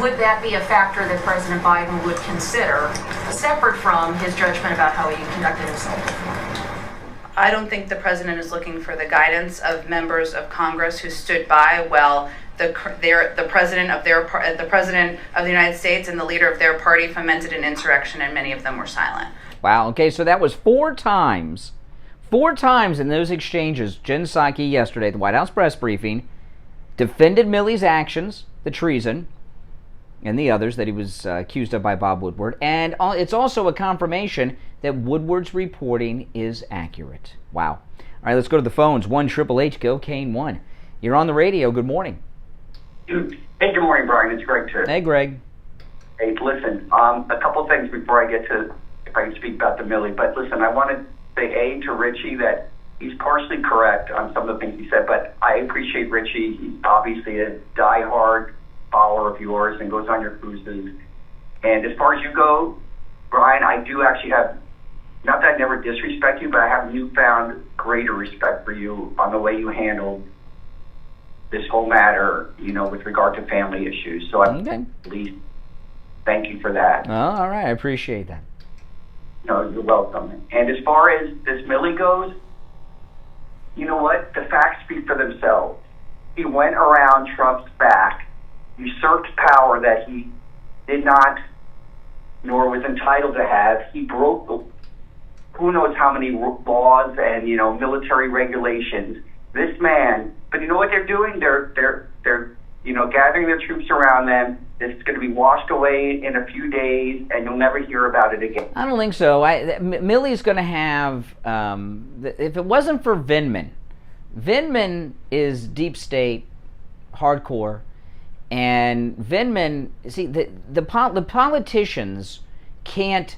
would that be a factor that President Biden would consider, separate from his judgment about how he conducted himself before? I don't think the president is looking for the guidance of members of Congress who stood by while the president of the United States and the leader of their party fomented an insurrection, and many of them were silent. Wow. Okay, so that was 4 times in those exchanges. Jen Psaki yesterday at the White House press briefing defended Milley's actions, the treason, and the others that he was accused of by Bob Woodward. And it's also a confirmation that Woodward's reporting is accurate. Wow. All right, let's go to the phones. 1-888-GO-CANE-1. You're on the radio. Good morning. Hey, good morning, Brian. It's Greg, too. Hey, Greg. Hey, listen, a couple things before I get to, if I can speak about the Milley. But listen, I want to say, to Richie, that he's partially correct on some of the things he said, but I appreciate Richie. He's obviously a diehard follower of yours and goes on your cruises. And as far as you go, Brian, I do actually have, not that I never disrespect you, but I have newfound greater respect for you on the way you handled this whole matter, with regard to family issues. So at least thank you for that. Oh, all right. I appreciate that. No, you're welcome. And as far as this Milley goes, you know what? The facts speak for themselves. He went around Trump's back, usurped power that he did not nor was entitled to have. He broke who knows how many laws and military regulations. This man, but you know what they're doing? They're gathering their troops around them. This is going to be washed away in a few days, and you'll never hear about it again. I don't think so. Milley's going to have, if it wasn't for Vindman is deep state, hardcore, and Vindman, see, the politicians can't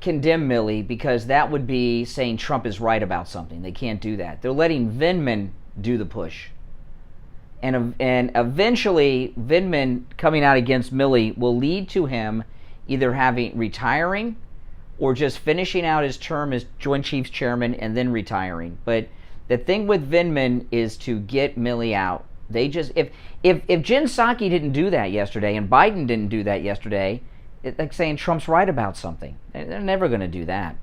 condemn Milley because that would be saying Trump is right about something. They can't do that. They're letting Vindman do the push. And eventually, Vindman coming out against Milley will lead to him either retiring or just finishing out his term as Joint Chiefs Chairman and then retiring. But the thing with Vindman is to get Milley out. They just if Jen Psaki didn't do that yesterday and Biden didn't do that yesterday, it's like saying Trump's right about something. They're never going to do that.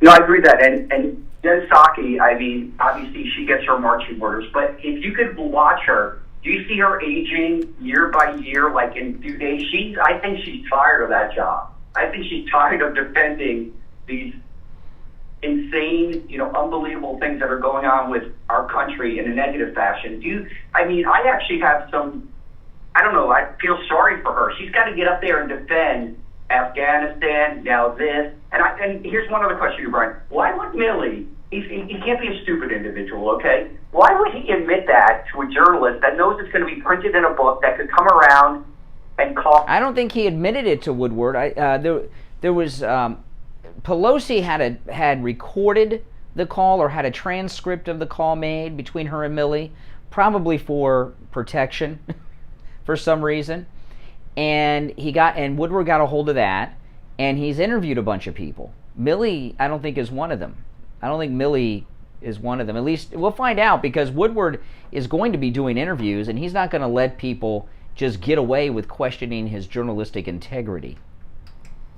No, I agree with that. And Jen Psaki, I mean, obviously she gets her marching orders, but if you could watch her, do you see her aging year by year, like in 2 days? I think she's tired of that job. I think she's tired of defending these insane, unbelievable things that are going on with our country in a negative fashion. I actually have I feel sorry for her. She's got to get up there and defend Afghanistan, now this. And here's one other question, Brian. Why would Milley, he can't be a stupid individual, okay? Why would he admit that to a journalist that knows it's going to be printed in a book that could come around and call? I don't think he admitted it to Woodward. There was Pelosi had recorded the call or had a transcript of the call made between her and Milley, probably for protection for some reason. And Woodward got a hold of that, and he's interviewed a bunch of people. Milley, I don't think, is one of them. I don't think Milley is one of them. At least we'll find out, because Woodward is going to be doing interviews, and he's not going to let people just get away with questioning his journalistic integrity.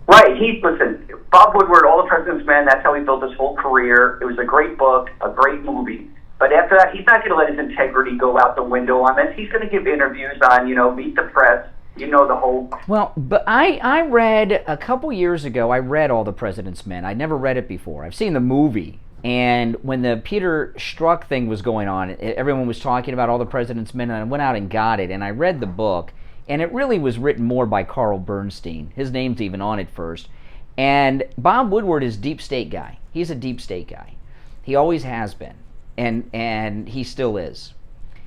Right. Listen, Bob Woodward, All the President's Men, that's how he built his whole career. It was a great book, a great movie. But after that, he's not going to let his integrity go out the window on this. He's going to give interviews on, Meet the Press, the whole... Well, but I read, a couple years ago, I read All the President's Men. I'd never read it before. I've seen the movie. And when the Peter Strzok thing was going on, everyone was talking about All the President's Men, and I went out and got it, and I read the book. And it really was written more by Carl Bernstein. His name's even on it first. And Bob Woodward is a deep state guy. He's a deep state guy. He always has been. And he still is.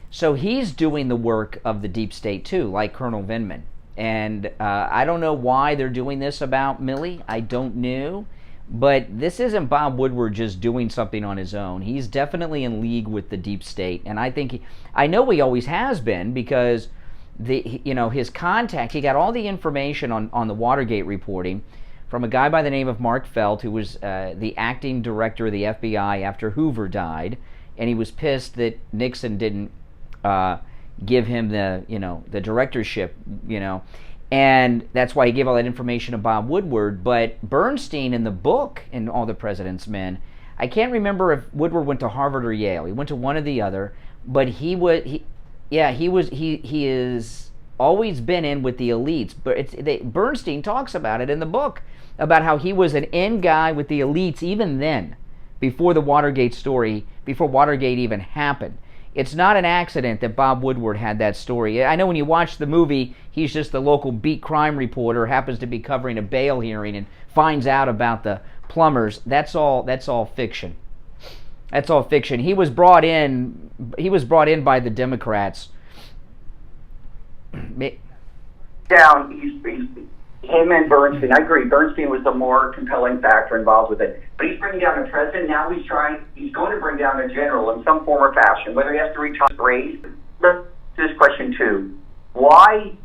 So he's doing the work of the deep state too, like Colonel Vindman. And I don't know why they're doing this about Milley. I don't know. But this isn't Bob Woodward just doing something on his own. He's definitely in league with the deep state. And I think I know he always has been, because his contact, he got all the information on the Watergate reporting from a guy by the name of Mark Felt, who was the acting director of the FBI after Hoover died, and he was pissed that Nixon didn't give him the directorship, and that's why he gave all that information to Bob Woodward. But Bernstein in the book, in All the President's Men, I can't remember if Woodward went to Harvard or Yale. He went to one or the other, but he is always been in with the elites. But Bernstein talks about it in the book, about how he was an in guy with the elites even then, before the Watergate story, before Watergate even happened. It's not an accident that Bob Woodward had that story. I know when you watch the movie, he's just the local beat crime reporter, happens to be covering a bail hearing and finds out about the plumbers. That's all fiction. That's all fiction. He was brought in by the Democrats. Him and Bernstein, I agree. Bernstein was the more compelling factor involved with it. But he's bringing down the president. Now he's going to bring down a general in some form or fashion, whether he has to retire his raise. This question too: what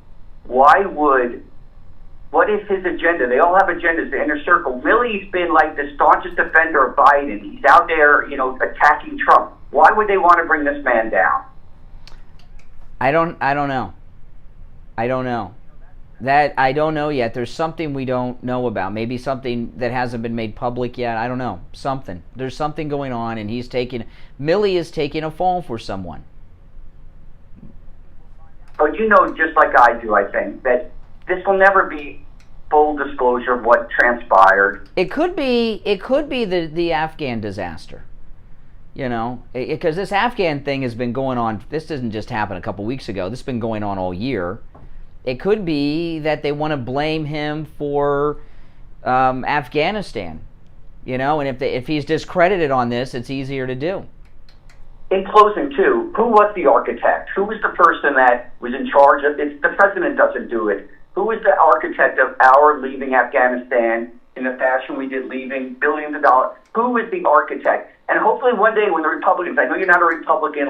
is his agenda? They all have agendas. The inner circle. Milley's been like the staunchest defender of Biden. He's out there, attacking Trump. Why would they want to bring this man down? I don't know. That I don't know yet. There's something we don't know about. Maybe something that hasn't been made public yet. I don't know. Something. There's something going on, and Milley is taking a fall for someone. But just like I do, I think that this will never be full disclosure of what transpired. It could be the Afghan disaster. Because this Afghan thing has been going on. This didn't just happen a couple weeks ago. This has been going on all year. It could be that they want to blame him for Afghanistan, and if he's discredited on this, it's easier to do. In closing, too, who was the architect? Who was the person that was in charge of it? The president doesn't do it. Who was the architect of our leaving Afghanistan in the fashion we did, leaving billions of dollars? Who was the architect? And hopefully one day when the Republicans, I know you're not a Republican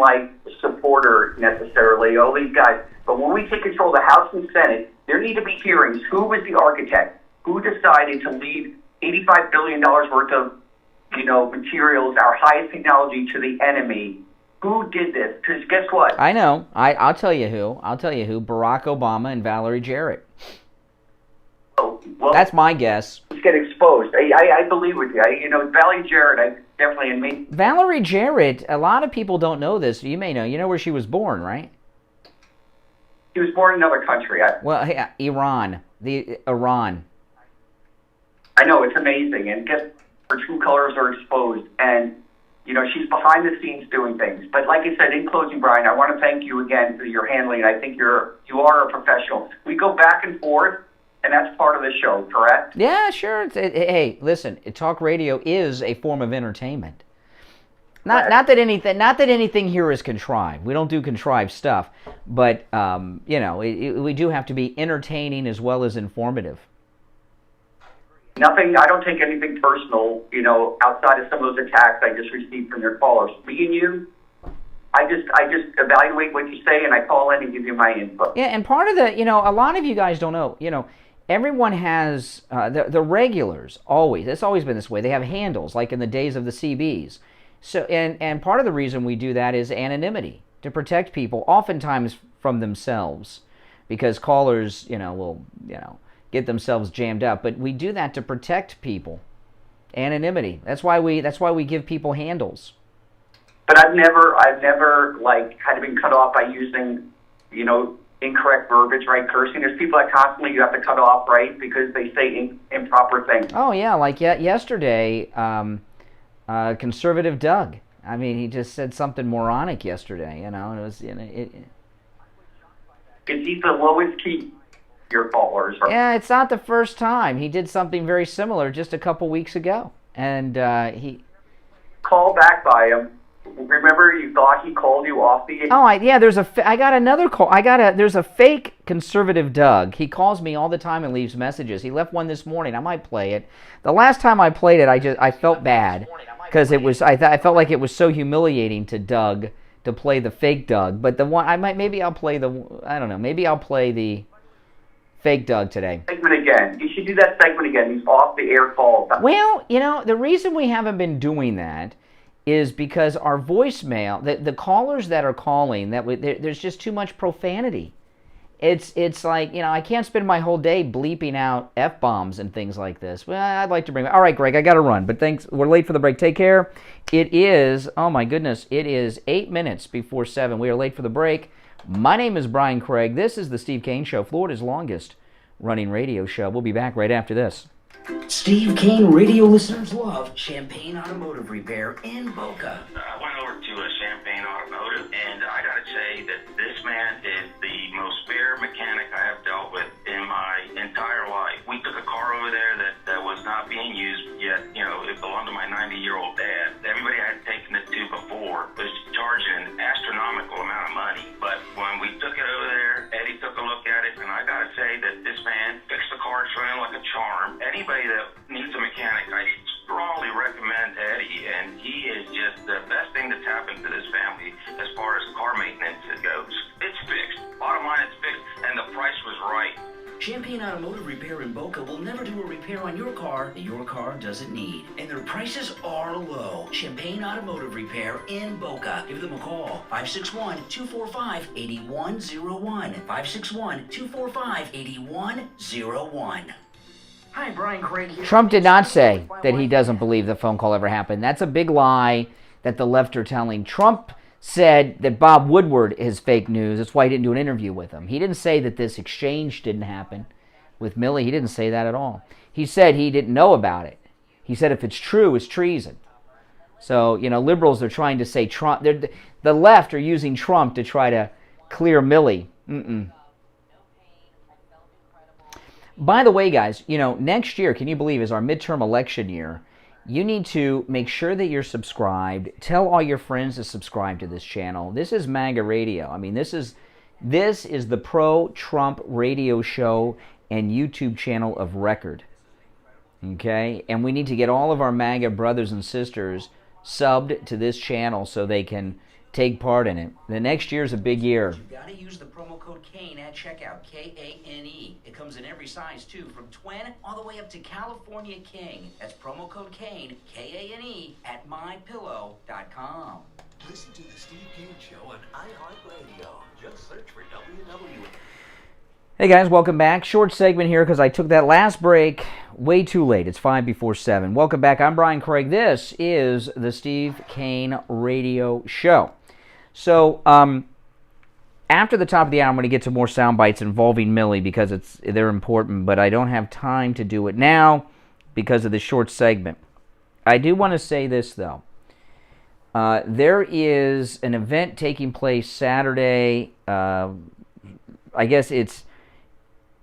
supporter necessarily, all these guys, but when we take control of the House and Senate, there need to be hearings. Who was the architect? Who decided to leave $85 billion worth of, materials, our highest technology, to the enemy? Who did this? Because guess what? I know. I'll tell you who. Barack Obama and Valerie Jarrett. Well, that's my guess. Let's get exposed. I believe with you. Valerie Jarrett, I definitely in me. Valerie Jarrett, a lot of people don't know this. You may know. You know where she was born, right? She was born in another country. Iran. Iran. I know, it's amazing. And guess her true colors are exposed. And, she's behind the scenes doing things. But like I said, in closing, Brian, I want to thank you again for your handling. I think you are a professional. We go back and forth, and that's part of the show, correct? Yeah, sure. Hey, listen, talk radio is a form of entertainment. Not that anything here is contrived. We don't do contrived stuff, but we do have to be entertaining as well as informative. Nothing. I don't take anything personal. Outside of some of those attacks I just received from your callers. Me and you, I just evaluate what you say, and I call in and give you my input. Yeah, and part of a lot of you guys don't know. Everyone has the regulars always. It's always been this way. They have handles, like in the days of the CBs. So, and part of the reason we do that is anonymity, to protect people, oftentimes from themselves, because callers, will, get themselves jammed up. But we do that to protect people. Anonymity. That's why we give people handles. But I've never kind of been cut off by using, incorrect verbiage, right? Cursing. There's people that constantly you have to cut off, right, because they say improper things. Oh yeah, like yesterday. Conservative Doug. I mean, he just said something moronic yesterday, and it was, Because he's the lowest key, your callers. Yeah, it's not the first time. He did something very similar just a couple weeks ago, and he... Call back by him, Remember, you thought he called you off the... Oh, yeah, I got another call. There's a fake conservative Doug. He calls me all the time and leaves messages. He left one this morning. I might play it. The last time I played it, I felt bad because I felt like it was so humiliating to Doug to play the fake Doug. But maybe I'll play the fake Doug today. Segment again. You should do that segment again. These off-the-air calls. Well, the reason we haven't been doing that is because our voicemail, the callers that are calling, there's just too much profanity. It's like, I can't spend my whole day bleeping out F-bombs and things like this. Well, I'd like to bring... All right, Greg, I got to run, but thanks. We're late for the break. Take care. It is, oh my goodness, it is 8 minutes before 7. We are late for the break. My name is Brian Craig. This is the Steve Kane Show, Florida's longest running radio show. We'll be back right after this. Steve Kane radio listeners love Champagne Automotive Repair in Boca. I went over to a Champagne Automotive, and I gotta say that this man is the most fair mechanic I have dealt with in my entire life. We took a car over there that was not being used yet. It belonged to my 90-year-old dad. Everybody I had taken it to before was charging an astronomical amount of money. But when we took it over there, Eddie took a look at it, and I gotta say that this man fixed the car. It's running like a charm. Anybody that needs a mechanic, I strongly recommend Eddie, and he is just the best thing that's happened to this family as far as car maintenance goes. It's fixed. Bottom line, it's fixed, and the price was right. Champagne Automotive Repair in Boca will never do a repair on your car that your car doesn't need. And their prices are low. Champagne Automotive Repair in Boca. Give them a call. 561-245-8101. 561-245-8101. Hi, Brian Craig here. Trump did not say that he doesn't believe the phone call ever happened. That's a big lie that the left are telling. Trump said that Bob Woodward is fake news. That's why he didn't do an interview with him. He didn't say that this exchange didn't happen with Milley. He didn't say that at all. He said he didn't know about it. He said if it's true, it's treason. So, liberals are trying to say Trump. The left are using Trump to try to clear Milley. By the way, guys, next year, can you believe, is our midterm election year. You need to make sure that you're subscribed. Tell all your friends to subscribe to this channel. This is MAGA Radio. I mean, this is the pro-Trump radio show and YouTube channel of record. Okay? And we need to get all of our MAGA brothers and sisters subbed to this channel so they can take part in it. The next year's a big year. You gotta use the promo code KANE at checkout, K-A-N-E. It comes in every size too, from twin all the way up to California King. That's promo code KANE, K-A-N-E, at mypillow.com. Listen to the Steve Kane Show on iHeartRadio. Just search for WW. Hey guys, welcome back. Short segment here because I took that last break way too late. It's 5 before 7. Welcome back. I'm Brian Craig. This is the Steve Kane Radio Show. So, after the top of the hour, I'm going to get to more sound bites involving Milley because they're important, but I don't have time to do it now because of the short segment. I do want to say this, though. There is an event taking place Saturday. I guess it's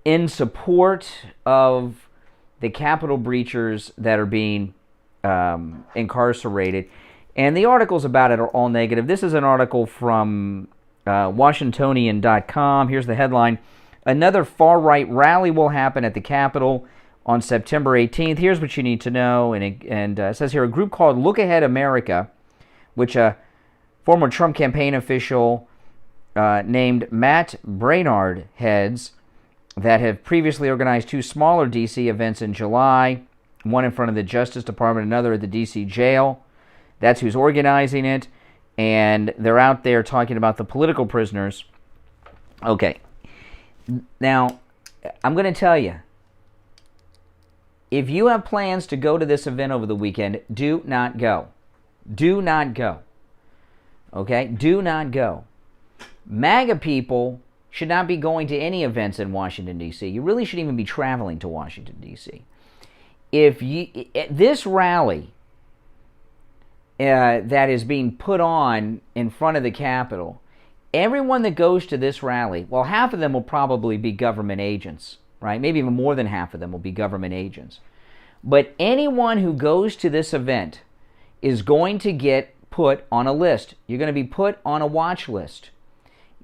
in support of the Capitol breachers that are being incarcerated. And the articles about it are all negative. This is an article from Washingtonian.com. Here's the headline. Another far-right rally will happen at the Capitol on September 18th. Here's what you need to know. And it says here, a group called Look Ahead America, which a former Trump campaign official named Matt Brainard heads, that have previously organized two smaller D.C. events in July, one in front of the Justice Department, another at the D.C. jail. That's who's organizing it, and they're out there talking about the political prisoners. Okay. Now, I'm going to tell you, if you have plans to go to this event over the weekend, do not go. Do not go. Okay? Do not go. MAGA people should not be going to any events in Washington, D.C. You really shouldn't even be traveling to Washington, D.C. This rally that is being put on in front of the Capitol, everyone that goes to this rally, well, half of them will probably be government agents, right? Maybe even more than half of them will be government agents. But anyone who goes to this event is going to get put on a list. You're going to be put on a watch list.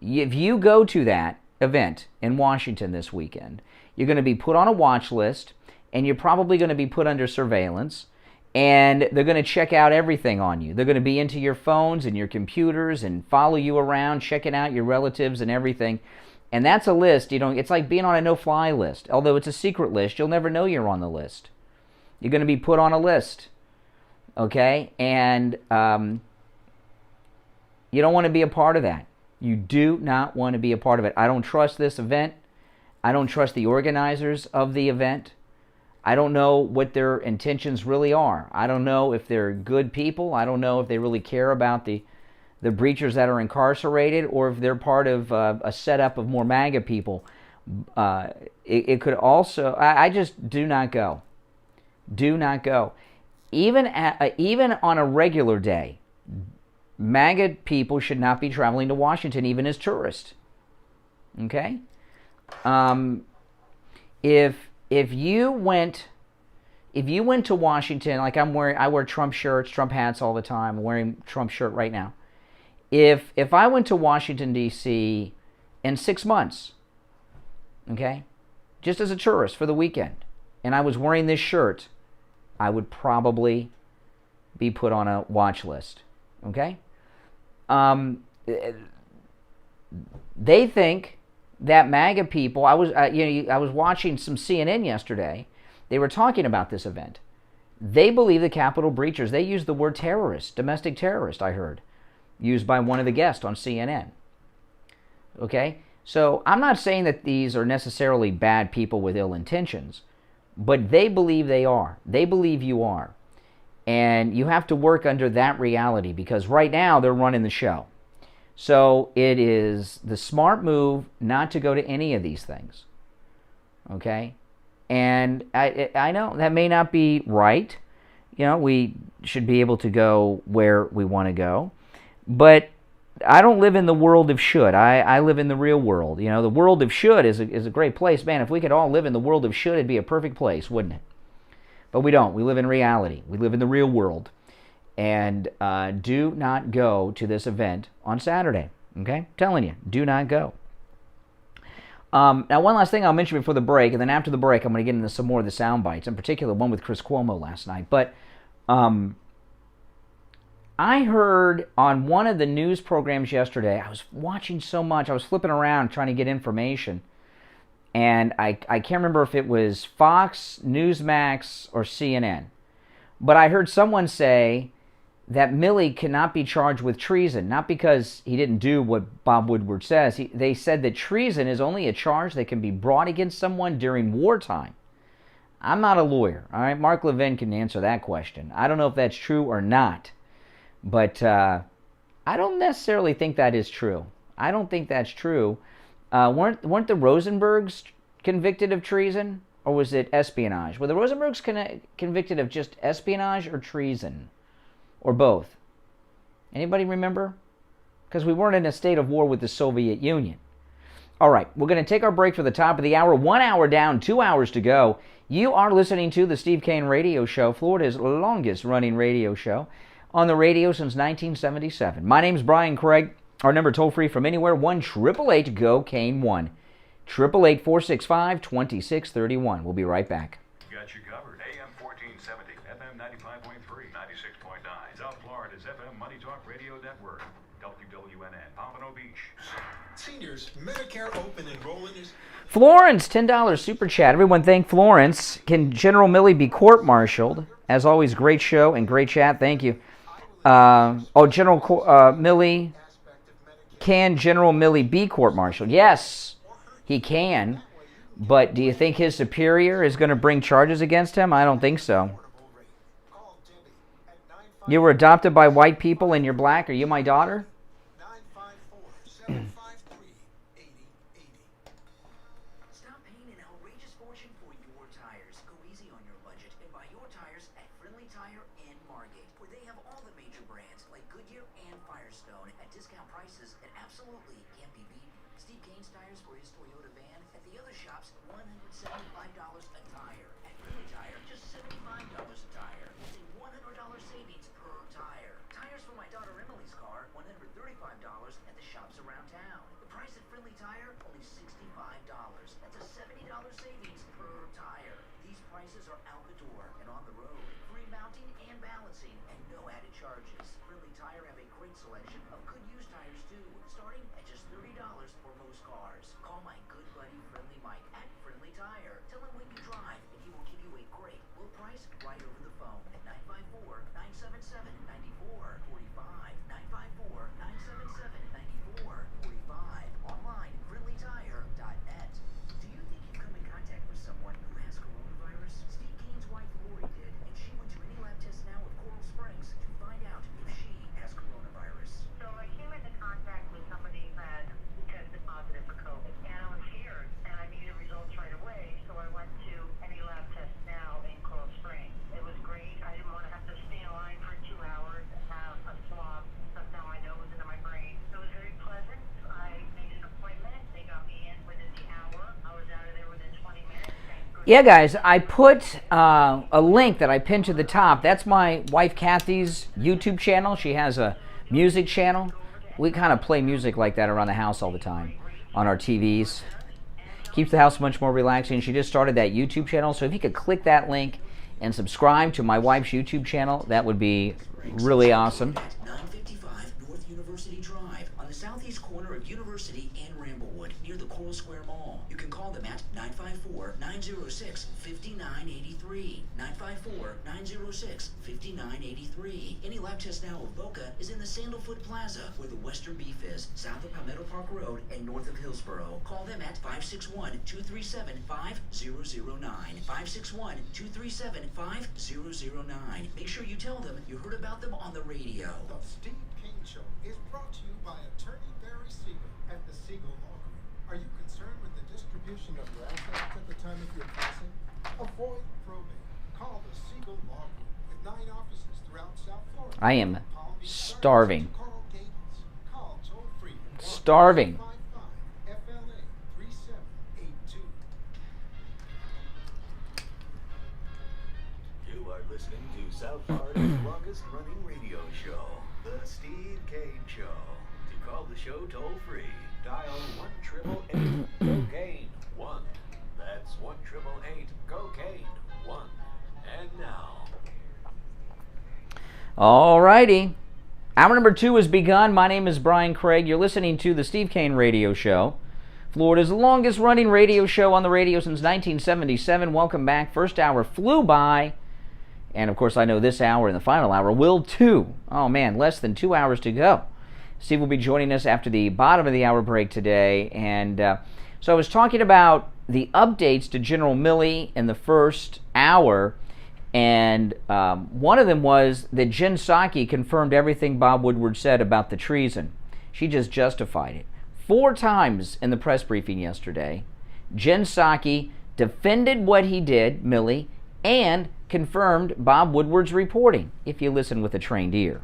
If you go to that event in Washington this weekend, you're going to be put on a watch list, and you're probably going to be put under surveillance, and they're going to check out everything on you. They're going to be into your phones and your computers and follow you around, checking out your relatives and everything. And that's a list. It's like being on a no-fly list. Although it's a secret list, you'll never know you're on the list. You're going to be put on a list, okay? And you don't want to be a part of that. You do not want to be a part of it. I don't trust this event. I don't trust the organizers of the event. I don't know what their intentions really are. I don't know if they're good people. I don't know if they really care about the breachers that are incarcerated, or if they're part of a setup of more MAGA people. It could also... I just do not go. Do not go. Even on a regular day, MAGA people should not be traveling to Washington, even as tourists. Okay? If you went to Washington, like I wear Trump shirts, Trump hats all the time. I'm wearing a Trump shirt right now. If I went to Washington, D.C. in 6 months, okay, just as a tourist for the weekend, and I was wearing this shirt, I would probably be put on a watch list, okay? They think that MAGA people... I was watching some CNN yesterday. They were talking about this event. They believe the Capitol breachers... They used the word terrorist, domestic terrorist, I heard, used by one of the guests on CNN. Okay? So I'm not saying that these are necessarily bad people with ill intentions, but they believe they are. They believe you are. And you have to work under that reality, because right now they're running the show. So it is the smart move not to go to any of these things. Okay? And I know that may not be right. We should be able to go where we want to go. But I don't live in the world of should. I live in the real world. The world of should is a great place. Man, if we could all live in the world of should, it'd be a perfect place, wouldn't it? But we don't. We live in reality. We live in the real world. And do not go to this event on Saturday. Okay? I'm telling you, do not go. Now, one last thing I'll mention before the break, and then after the break, I'm going to get into some more of the sound bites, in particular one with Chris Cuomo last night. But I heard on one of the news programs yesterday, I was watching so much, I was flipping around trying to get information, and I can't remember if it was Fox, Newsmax, or CNN, but I heard someone say that Milley cannot be charged with treason, not because he didn't do what Bob Woodward says. They said that treason is only a charge that can be brought against someone during wartime. I'm not a lawyer, all right? Mark Levin can answer that question. I don't know if that's true or not. But I don't necessarily think that is true. I don't think that's true. Weren't the Rosenbergs convicted of treason, or was it espionage? Were the Rosenbergs convicted of just espionage or treason, or both? Anybody remember? Because we weren't in a state of war with the Soviet Union. All right, we're going to take our break for the top of the hour. 1 hour down, 2 hours to go. You are listening to the Steve Kane Radio Show, Florida's longest-running radio show. On the radio since 1977. My name's Brian Craig. Our number toll-free from anywhere, 1-888-GO-KANE-1. 888-465-2631. We'll be right back. Got you covered. AM 1470, FM 95.3, 96.9. South Florida's FM Money Talk Radio Network. WWNN, Pompano Beach. Seniors, Medicare open enrollment is... Florence, $10 super chat. Everyone thank Florence. Can General Milley be court-martialed? As always, great show and great chat. Thank you. General Milley, can General Milley be court-martialed? Yes, he can. But do you think his superior is going to bring charges against him? I don't think so. You were adopted by white people and you're black. Are you my daughter? Stop paying an outrageous fortune for your tires. Go easy on your budget and buy your tires at Friendly Tire and Margate, where they have all the major brands like Goodyear and Firestone at discount prices that absolutely can't be beat. Steve Kane's tires for his Toyota van at the other shops, $175 a tire. At Friendly Tire, just $75 a tire. It's a $100 savings per tire. Tires for my daughter savings per tire. These prices are out the door and on the road. Free mounting and balancing and no added charges. Friendly Tire have a great selection of good used tires too, starting at just $30 for most cars. Call my good buddy Friendly Mike at Friendly Tire. Tell him when you drive and he will give you a great low price right over the phone at 954-977-9445. 954-977-9445. Online, friendlytire.net. Do you think you've come in contact with someone who has coronavirus? Steve Kane's wife Lori did, and she went to any lab test now with Coral Springs to find out if she has coronavirus. So I came into contact with somebody that tested positive for COVID, and I was scared, and I needed results right away, so I went to any lab test now in Coral Springs. It was great. I didn't want to have to stay in line for 2 hours and have a swab stuck down my nose into my brain. It was very pleasant. I made an appointment. They got me in within the hour. I was out of there within 20 minutes. Yeah, guys, I put a link that I pinned to the top. That's my wife Kathy's YouTube channel. She has a music channel. We kind of play music like that around the house all the time on our TVs. Keeps the house much more relaxing. She just started that YouTube channel. So if you could click that link and subscribe to my wife's YouTube channel, that would be really awesome. 955 North University Drive on the southeast corner of University and Ramblewood near the Coral Square Mall. You can call them at 954-906-5983. 954-906-5983. Any lab test now of Boca is in the Sandalfoot Plaza where the Western Beef is, south of Palmetto Park Road and north of Hillsboro. Call them at 561-237-5009. 561-237-5009. Make sure you tell them you heard about them on the radio. The Steve Kane Show is brought to you by Attorney Barry Siegel at the Siegel Law Group. Are you concerned with the distribution of your assets at the time of your passing? Avoid probate. Call the Siegel Law Group with 9 offices throughout South Florida. I am starving. Coral Gables. Call toll free. Starving. FLA 3782. You are listening to South Florida's longest running radio show, The Steve Kane Show. To call the show toll free, dial 1-888-COCAINE 1. That's 1-888-COCAINE 1. And now. Alrighty. Hour number 2 has begun. My name is Brian Craig. You're listening to the Steve Kane Radio Show, Florida's longest running radio show on the radio since 1977. Welcome back. First hour flew by. And of course, I know this hour and the final hour will too. Oh man, less than 2 hours to go. Steve will be joining us after the bottom of the hour break today. And so I was talking about the updates to General Milley in the first hour. And one of them was that Jen Psaki confirmed everything Bob Woodward said about the treason. She just justified it. 4 times in the press briefing yesterday, Jen Psaki defended what he did, Milley, and confirmed Bob Woodward's reporting, if you listen with a trained ear.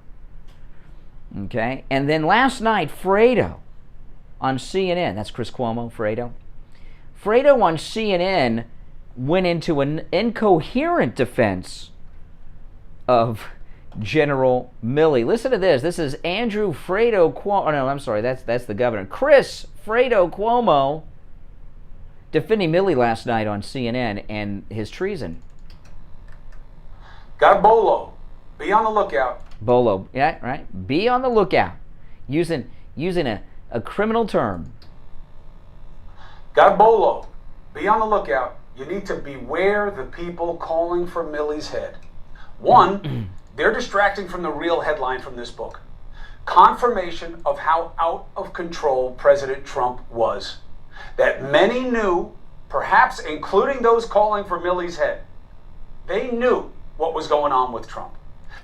Okay? And then last night, Fredo on CNN, that's Chris Cuomo, Fredo. Fredo on CNN went into an incoherent defense of General Milley. Listen to this. This is Andrew Fredo Cuomo. Oh, no, I'm sorry. That's the governor. Chris Fredo Cuomo defending Milley last night on CNN and his treason. Got Bolo. Be on the lookout. Bolo. Yeah, right. Be on the lookout. Using a criminal term. Got Bolo. Be on the lookout. You need to beware the people calling for Milley's head. One, they're distracting from the real headline from this book. Confirmation of how out of control President Trump was. That many knew, perhaps including those calling for Milley's head. They knew what was going on with Trump.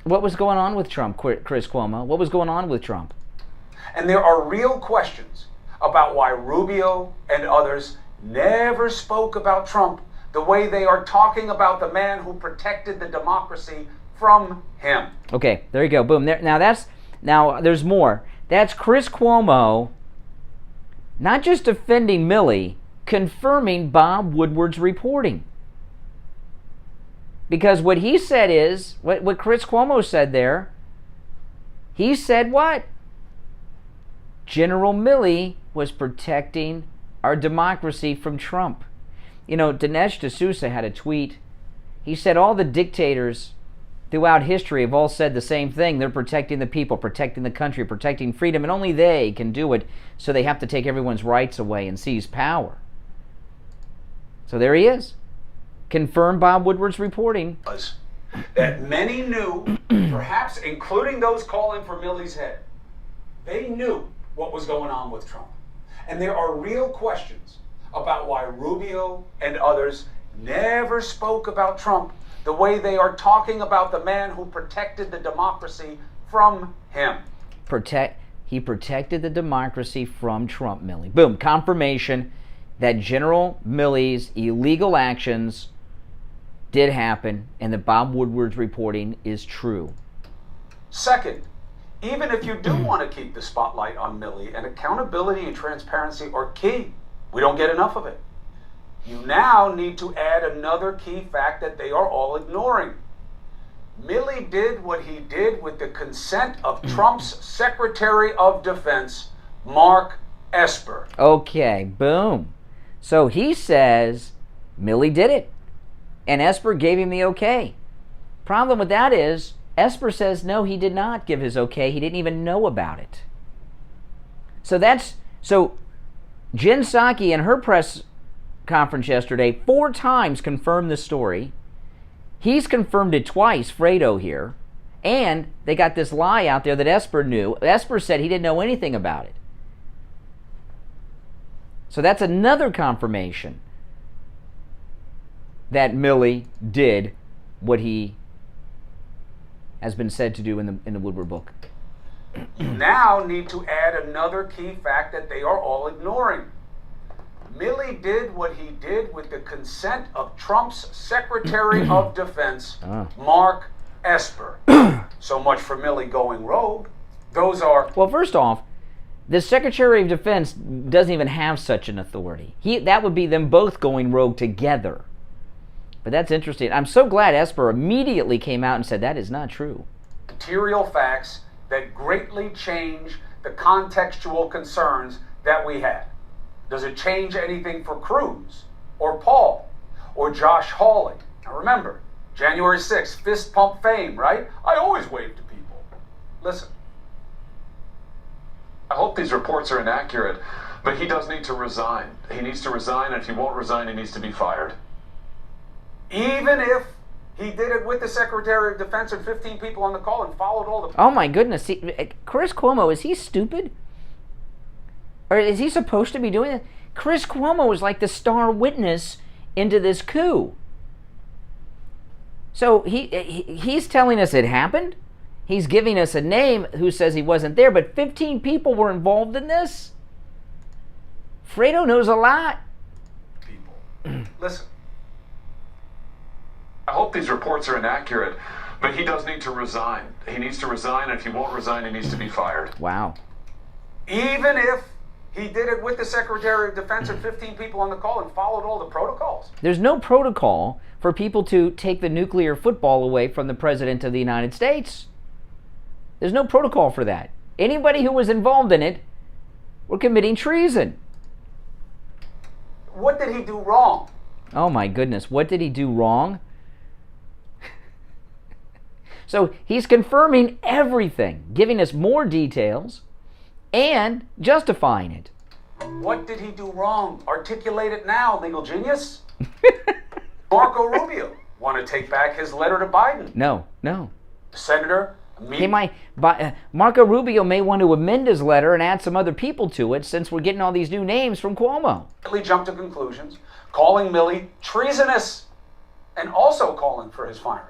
What was going on with Trump, Chris Cuomo? What was going on with Trump? And there are real questions about why Rubio and others never spoke about Trump the way they are talking about the man who protected the democracy from him. Okay, there you go. Boom. Now there's more. That's Chris Cuomo not just defending Milley, confirming Bob Woodward's reporting. Because what he said is, what Chris Cuomo said there, he said what? General Milley was protecting our democracy from Trump. You know, Dinesh D'Souza had a tweet. He said all the dictators throughout history have all said the same thing. They're protecting the people, protecting the country, protecting freedom, and only they can do it, so they have to take everyone's rights away and seize power. So there he is. Confirmed Bob Woodward's reporting. That many knew, perhaps including those calling for Milley's head, they knew what was going on with Trump. And there are real questions about why Rubio and others never spoke about Trump the way they are talking about the man who protected the democracy from him. He protected the democracy from Trump, Milley. Boom, confirmation that General Milley's illegal actions did happen and that Bob Woodward's reporting is true. Second, even if you do want to keep the spotlight on Milley, and accountability and transparency are key, we don't get enough of it. You now need to add another key fact that they are all ignoring. Milley did what he did with the consent of Trump's Secretary of Defense, Mark Esper. Okay, boom. So he says Milley did it, and Esper gave him the okay. Problem with that is, Esper says no, he did not give his okay. He didn't even know about it. So Jen Psaki in her press conference yesterday 4 times confirmed this story. He's confirmed it twice, Fredo here. And they got this lie out there that Esper knew. Esper said he didn't know anything about it. So that's another confirmation that Milley did what he has been said to do in the Woodward book. You now need to add another key fact that they are all ignoring. Milley did what he did with the consent of Trump's Secretary of Defense, Mark Esper. So much for Milley going rogue. Those are... Well, first off, the Secretary of Defense doesn't even have such an authority. That would be them both going rogue together. But that's interesting. I'm so glad Esper immediately came out and said that is not true. Material facts that greatly change the contextual concerns that we had. Does it change anything for Cruz or Paul or Josh Hawley? Now remember, January 6th, fist pump fame, right? I always wave to people. Listen. I hope these reports are inaccurate, but he does need to resign. He needs to resign, and if he won't resign, he needs to be fired. Even if he did it with the Secretary of Defense and 15 people on the call and followed all the... Oh my goodness. Chris Cuomo, is he stupid? Or is he supposed to be doing it? Chris Cuomo was like the star witness into this coup. So he's telling us it happened. He's giving us a name who says he wasn't there, but 15 people were involved in this. Fredo knows a lot. People. Listen. I hope these reports are inaccurate, but he does need to resign. He needs to resign, and if he won't resign, he needs to be fired. Wow. Even if he did it with the Secretary of Defense and 15 people on the call and followed all the protocols. There's no protocol for people to take the nuclear football away from the President of the United States. There's no protocol for that. Anybody who was involved in it were committing treason. What did he do wrong? Oh my goodness, what did he do wrong? So he's confirming everything, giving us more details, and justifying it. What did he do wrong? Articulate it now, legal genius. Marco Rubio want to take back his letter to Biden. No. Senator, Marco Rubio may want to amend his letter and add some other people to it, since we're getting all these new names from Cuomo. Jumped to conclusions, calling Milley treasonous, and also calling for his firing.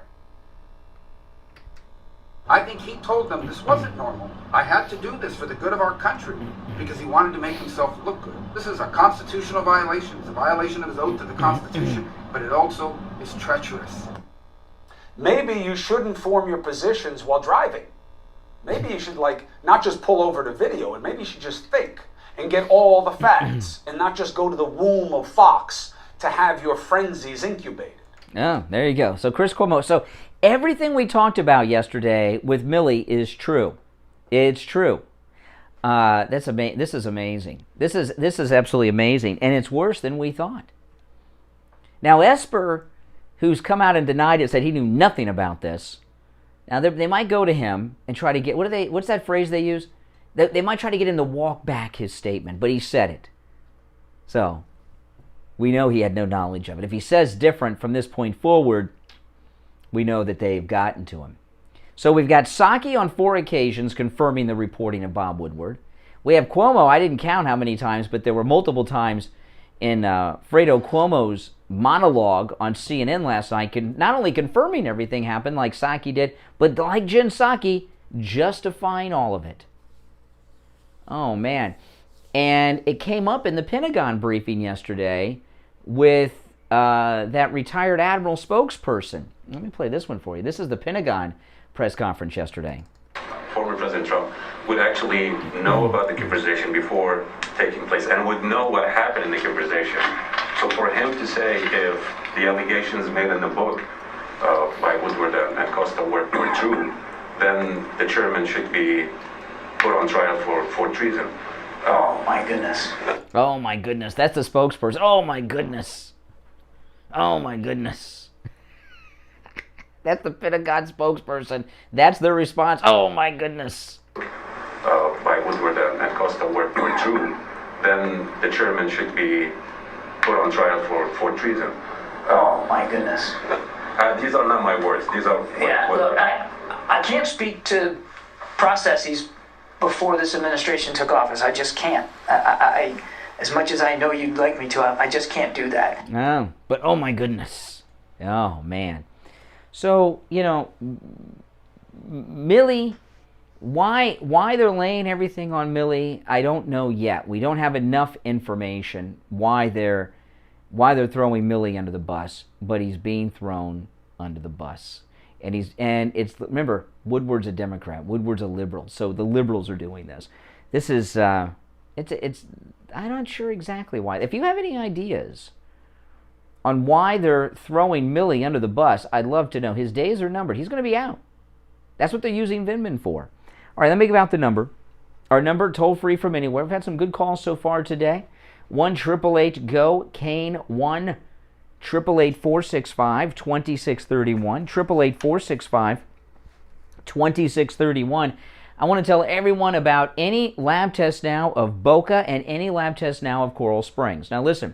I think he told them this wasn't normal. I had to do this for the good of our country because he wanted to make himself look good. This is a constitutional violation. It's a violation of his oath to the Constitution, but it also is treacherous. Maybe you shouldn't form your positions while driving. Maybe you should, not just pull over to video, and maybe you should just think and get all the facts and not just go to the womb of Fox to have your frenzies incubated. Oh, there you go. So Chris Cuomo. So everything we talked about yesterday with Milley is true. It's true. This is amazing. This is absolutely amazing, and it's worse than we thought. Now, Esper, who's come out and denied it, said he knew nothing about this. Now, they might go to him and try to get, what's that phrase they use? They might try to get him to walk back his statement, but he said it. So, we know he had no knowledge of it. If he says different from this point forward, we know that they've gotten to him. So we've got Psaki on 4 occasions confirming the reporting of Bob Woodward. We have Cuomo, I didn't count how many times, but there were multiple times in Fredo Cuomo's monologue on CNN last night, not only confirming everything happened like Psaki did, but like Jen Psaki, justifying all of it. Oh, man. And it came up in the Pentagon briefing yesterday with that retired Admiral spokesperson. Let me play this one for you. This is the Pentagon press conference yesterday. Former President Trump would actually know about the conversation before taking place and would know what happened in the conversation. So for him to say if the allegations made in the book by Woodward and Costa were true, then the chairman should be put on trial for treason. Oh, my goodness. Oh, my goodness. That's the spokesperson. Oh, my goodness. Oh, my goodness. That's the Pentagon spokesperson. That's their response. Oh, my goodness. By Woodward and Costa were true, then the chairman should be put on trial for treason. Oh, my goodness. These are not my words. These are... Look, I can't speak to processes before this administration took office. I just can't. I as much as I know you'd like me to, I just can't do that. No, but oh my goodness. Oh, man. So, you know, Milley, why they're laying everything on Milley, I don't know yet. We don't have enough information why they're throwing Milley under the bus, but he's being thrown under the bus. And remember, Woodward's a Democrat. Woodward's a liberal. So the liberals are doing this. This is I'm not sure exactly why. If you have any ideas on why they're throwing Milley under the bus, I'd love to know. His days are numbered. He's going to be out. That's what they're using Vindman for. All right, let me give out the number. Our number, toll-free from anywhere. We've had some good calls so far today. 1-888-GO-CANE, 1-888-465-2631, 888-465-2631. I want to tell everyone about any lab test now of Boca and any lab test now of Coral Springs. Now listen,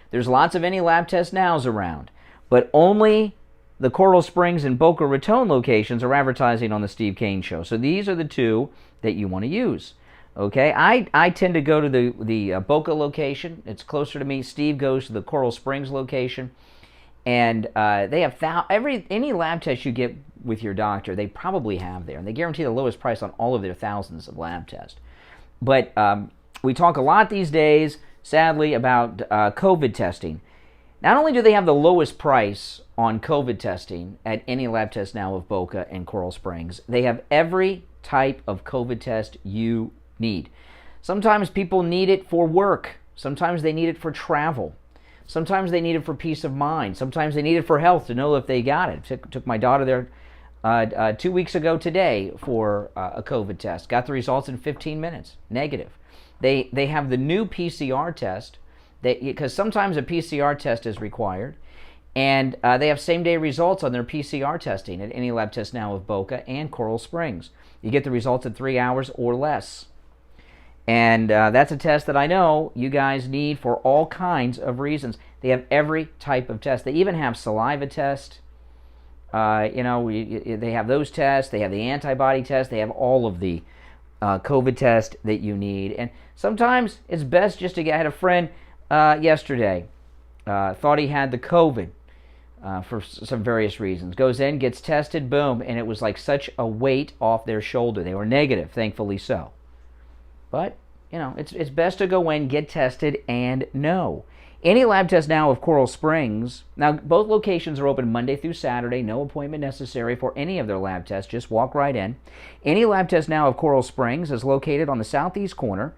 there's lots of any lab test nows around, but only the Coral Springs and Boca Raton locations are advertising on the Steve Kane Show. So these are the two that you want to use. Okay, I tend to go to the Boca location. It's closer to me. Steve goes to the Coral Springs location, and they have any lab test you get with your doctor, they probably have there, and they guarantee the lowest price on all of their thousands of lab tests. But we talk a lot these days, sadly, about COVID testing. Not only do they have the lowest price on COVID testing at any lab test now of Boca and Coral Springs, they have every type of COVID test you need. Sometimes people need it for work. Sometimes they need it for travel. Sometimes they need it for peace of mind. Sometimes they need it for health to know if they got it. Took my daughter there 2 weeks ago today for a COVID test. Got the results in 15 minutes. Negative. They have the new PCR test, because sometimes a PCR test is required, and they have same-day results on their PCR testing at any lab test now of Boca and Coral Springs. You get the results in 3 hours or less. And that's a test that I know you guys need for all kinds of reasons. They have every type of test. They even have saliva test. They have those tests. They have the antibody test. They have all of the COVID test that you need. And sometimes it's best just to get. I had a friend yesterday, thought he had the COVID for some various reasons. Goes in, gets tested, boom, and it was like such a weight off their shoulder. They were negative, thankfully so. But, it's best to go in, get tested, and know. Any lab test now of Coral Springs. Now, both locations are open Monday through Saturday. No appointment necessary for any of their lab tests. Just walk right in. Any lab test now of Coral Springs is located on the southeast corner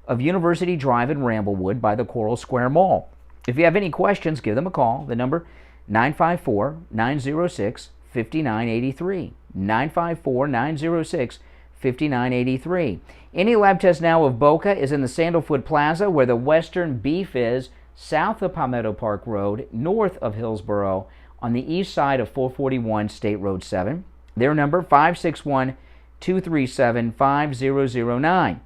of University Drive in Ramblewood by the Coral Square Mall. If you have any questions, give them a call. The number, 954-906-5983. 954-906-5983. Any lab test now of Boca is in the Sandalfoot Plaza where the Western Beef is, south of Palmetto Park Road, north of Hillsborough, on the east side of 441 State Road 7. Their number, 561-237-5009.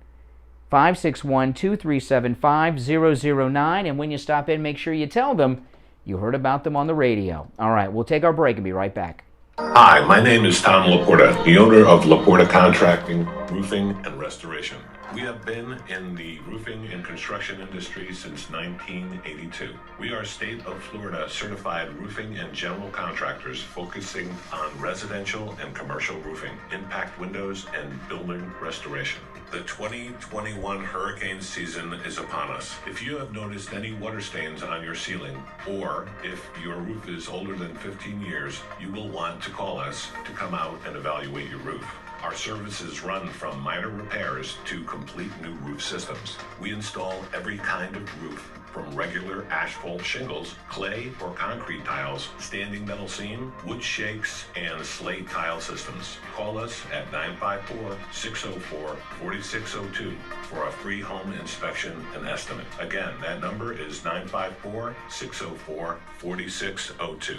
561-237-5009. And when you stop in, make sure you tell them you heard about them on the radio. All right, we'll take our break and be right back. Hi, my name is Tom Laporta, the owner of Laporta Contracting, Roofing, and Restoration. We have been in the roofing and construction industry since 1982. We are state of Florida certified roofing and general contractors focusing on residential and commercial roofing, impact windows, and building restoration. The 2021 hurricane season is upon us. If you have noticed any water stains on your ceiling, or if your roof is older than 15 years, you will want to call us to come out and evaluate your roof. Our services run from minor repairs to complete new roof systems. We install every kind of roof, from regular asphalt shingles, clay or concrete tiles, standing metal seam, wood shakes, and slate tile systems. Call us at 954-604-4602 for a free home inspection and estimate. Again, that number is 954-604-4602.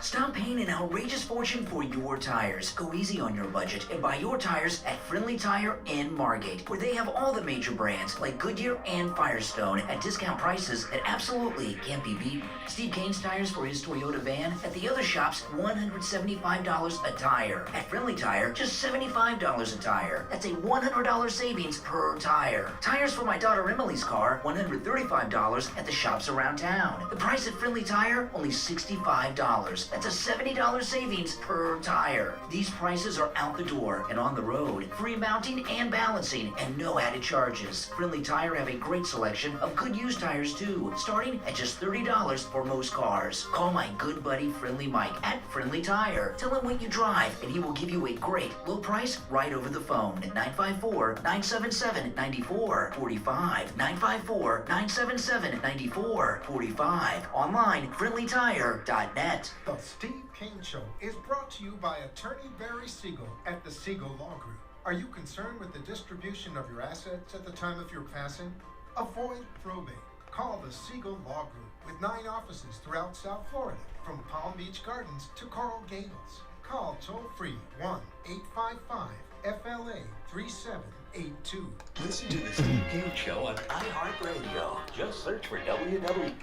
Stop paying an outrageous fortune for your tires. Go easy on your budget and buy your tires at Friendly Tire in Margate, where they have all the major brands like Goodyear and Firestone at discount prices that absolutely can't be beaten. Steve Kane's tires for his Toyota van at the other shops, $175 a tire. At Friendly Tire, just $75 a tire. That's a $100 savings per tire. Tires for my daughter Emily's car, $135 at the shops around town. The price at Friendly Tire, only $65. That's a $70 savings per tire. These prices are out the door and on the road. Free mounting and balancing and no added charges. Friendly Tire have a great selection of good used tires too, starting at just $30 for most cars. Call my good buddy Friendly Mike at Friendly Tire. Tell him what you drive and he will give you a great low price right over the phone at 954-977-9445. 954-977-9445. Online, friendlytire.net. The Steve Kane Show is brought to you by Attorney Barry Siegel at the Siegel Law Group. Are you concerned with the distribution of your assets at the time of your passing? Avoid probate. Call the Siegel Law Group with 9 offices throughout South Florida, from Palm Beach Gardens to Coral Gables. Call toll-free 1-855-FLA-3782. Listen to the Steve Kane Show on iHeartRadio. Just search for WW.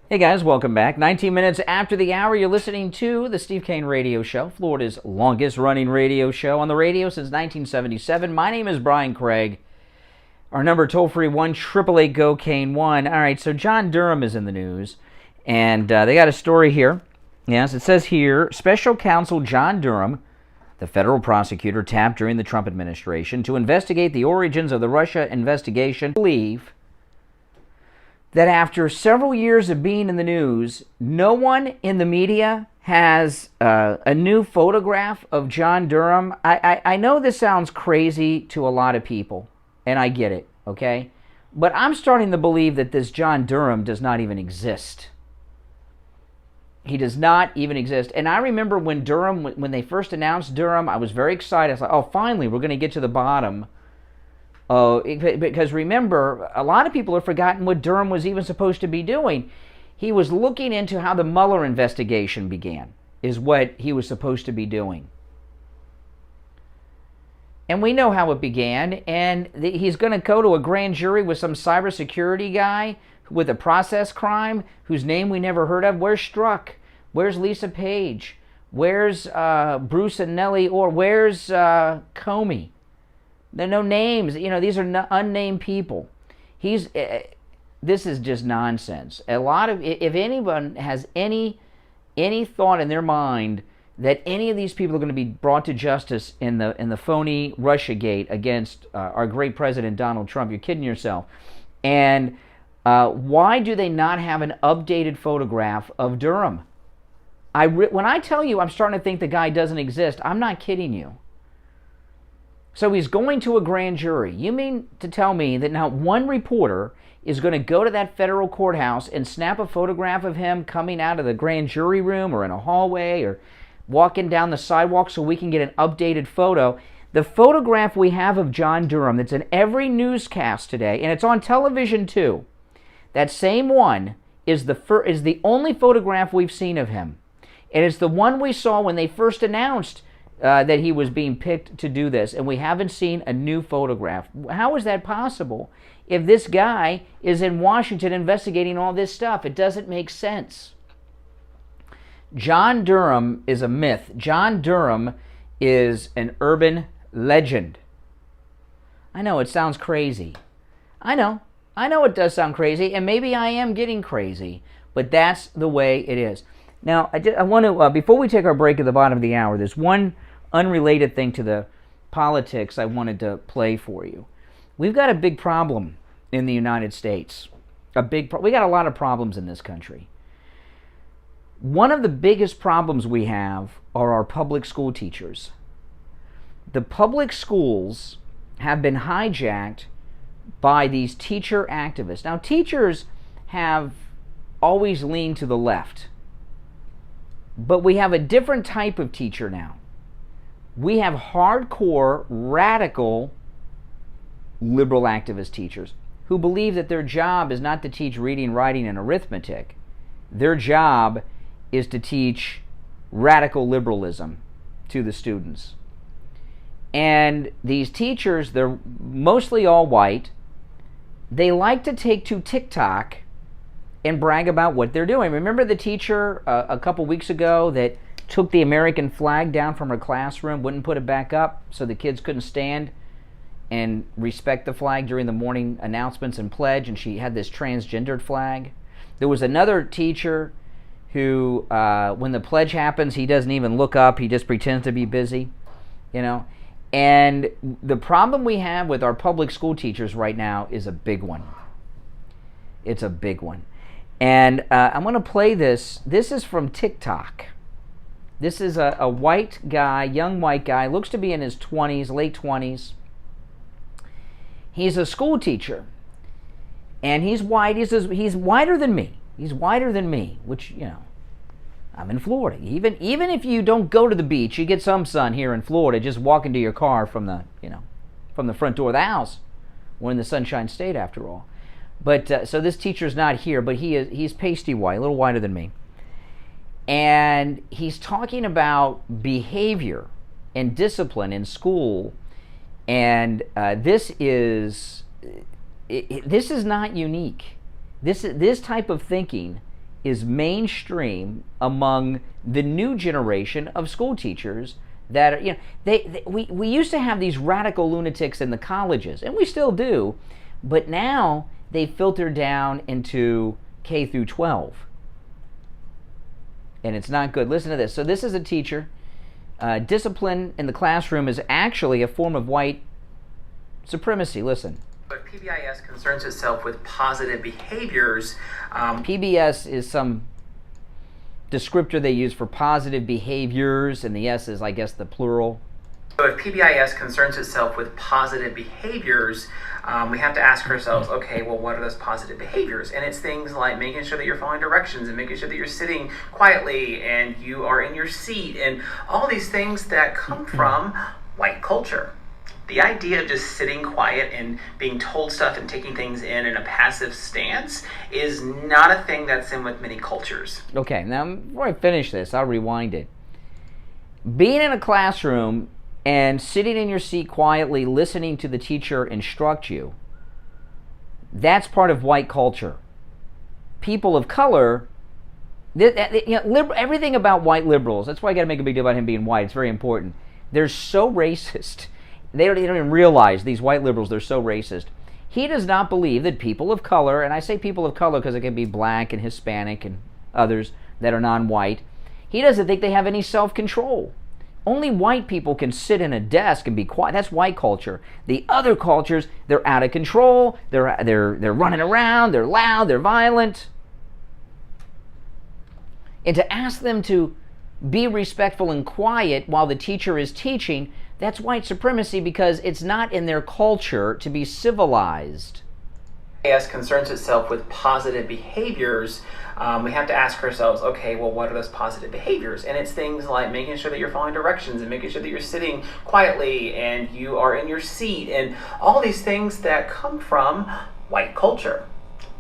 Hey guys, welcome back. 19 minutes after the hour, you're listening to the Steve Kane Radio Show, Florida's longest running radio show on the radio since 1977. My name is Brian Craig. Our number toll-free 1-888-GO-KANE-1. All right, so John Durham is in the news, and they got a story here. Yes, it says here, Special Counsel John Durham, the federal prosecutor tapped during the Trump administration to investigate the origins of the Russia investigation, believe that after several years of being in the news, no one in the media has a new photograph of John Durham. I know this sounds crazy to a lot of people, and I get it, okay? But I'm starting to believe that this John Durham does not even exist. He does not even exist. And I remember when Durham, when they first announced Durham, I was very excited. I was like, oh, finally, we're going to get to the bottom. Because remember, a lot of people have forgotten what Durham was even supposed to be doing. He was looking into how the Mueller investigation began, is what he was supposed to be doing. And we know how it began, and he's going to go to a grand jury with some cybersecurity guy with a process crime whose name we never heard of. Where's Strzok? Where's Lisa Page? Where's Bruce and Nellie? Or where's Comey? There are no names. You know, these are unnamed people. This is just nonsense. A lot of, if anyone has any thought in their mind that any of these people are going to be brought to justice in the phony Russiagate against our great president Donald Trump, you're kidding yourself. And why do they not have an updated photograph of Durham? When I tell you I'm starting to think the guy doesn't exist, I'm not kidding you. So he's going to a grand jury. You mean to tell me that now one reporter is going to go to that federal courthouse and snap a photograph of him coming out of the grand jury room or in a hallway or walking down the sidewalk so we can get an updated photo? The photograph we have of John Durham that's in every newscast today, and it's on television too, That same one is the only photograph we've seen of him. And it's the one we saw when they first announced that he was being picked to do this, and we haven't seen a new photograph. How is that possible if this guy is in Washington investigating all this stuff? It doesn't make sense. John Durham is a myth. John Durham is an urban legend. I know it sounds crazy. I know it does sound crazy, and maybe I am getting crazy, but that's the way it is. Now, I want to, before we take our break at the bottom of the hour, there's one unrelated thing to the politics I wanted to play for you. We've got a big problem in the United States. We got a lot of problems in this country. One of the biggest problems we have are our public school teachers. The public schools have been hijacked by these teacher activists. Now, teachers have always leaned to the left, but we have a different type of teacher now. We have hardcore, radical, liberal activist teachers who believe that their job is not to teach reading, writing, and arithmetic. Their job is to teach radical liberalism to the students. And these teachers, they're mostly all white. They like to take to TikTok and brag about what they're doing. Remember the teacher a couple weeks ago that took the American flag down from her classroom, wouldn't put it back up so the kids couldn't stand and respect the flag during the morning announcements and pledge, and she had this transgendered flag? There was another teacher who, when the pledge happens, he doesn't even look up, he just pretends to be busy, you know? And the problem we have with our public school teachers right now is a big one. It's a big one. And I'm going to play this. This is from TikTok. This is a white guy, young white guy, looks to be in his 20s, late 20s. He's a school teacher. And he's white. He's whiter than me. He's whiter than me, which, you know, I'm in Florida. Even if you don't go to the beach, you get some sun here in Florida, just walking to your car from the front door of the house. We're in the Sunshine State after all. But so this teacher's not here, but he's pasty white, a little whiter than me. And he's talking about behavior and discipline in school. And this is not unique. This type of thinking is mainstream among the new generation of school teachers that are, you know, we used to have these radical lunatics in the colleges, and we still do, but now they filter down into K through 12. And it's not good. Listen to this. So this is a teacher. Discipline in the classroom is actually a form of white supremacy. Listen. But PBIS concerns itself with positive behaviors. PBS is some descriptor they use for positive behaviors, and the S is, I guess, the plural. So if PBIS concerns itself with positive behaviors, we have to ask ourselves, okay, well, what are those positive behaviors? And it's things like making sure that you're following directions and making sure that you're sitting quietly and you are in your seat and all these things that come from white culture. The idea of just sitting quiet and being told stuff and taking things in a passive stance is not a thing that's in with many cultures. Okay, now before I finish this, I'll rewind it. Being in a classroom and sitting in your seat quietly, listening to the teacher instruct you, that's part of white culture. People of color, everything about white liberals, that's why I got to make a big deal about him being white. It's very important. They're so racist. They don't even realize, these white liberals, they're so racist. He does not believe that people of color, and I say people of color because it can be black and Hispanic and others that are non-white, he doesn't think they have any self-control. Only white people can sit in a desk and be quiet. That's white culture. The other cultures, they're out of control, they're running around, they're loud, they're violent. And to ask them to be respectful and quiet while the teacher is teaching, that's white supremacy because it's not in their culture to be civilized. PBIS concerns itself with positive behaviors. We have to ask ourselves, okay, well, what are those positive behaviors? And it's things like making sure that you're following directions and making sure that you're sitting quietly and you are in your seat and all these things that come from white culture.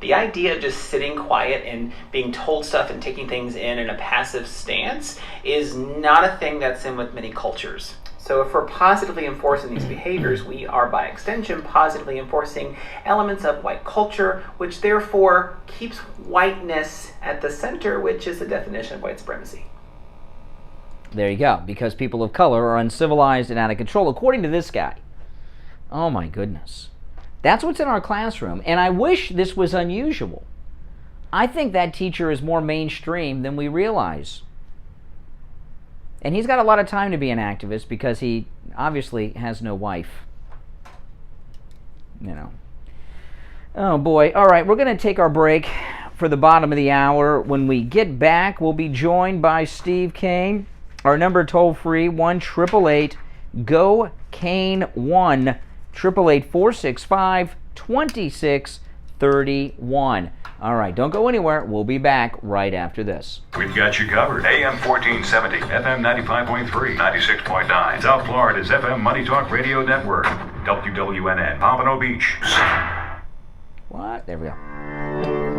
The idea of just sitting quiet and being told stuff and taking things in a passive stance is not a thing that's in with many cultures. So if we're positively enforcing these behaviors, we are by extension positively enforcing elements of white culture, which therefore keeps whiteness at the center, which is the definition of white supremacy. There you go, because people of color are uncivilized and out of control, according to this guy. Oh my goodness. That's what's in our classroom, and I wish this was unusual. I think that teacher is more mainstream than we realize. And he's got a lot of time to be an activist because he obviously has no wife. You know. Oh boy. All right, we're going to take our break for the bottom of the hour. When we get back, we'll be joined by Steve Kane. Our number toll-free, 1-888-GO-KANE-1, 888-465-2631. All right, don't go anywhere. We'll be back right after this. We've got you covered. AM 1470, FM 95.3, 96.9. South Florida's FM Money Talk Radio Network. WWNN, Pompano Beach. What? There we go.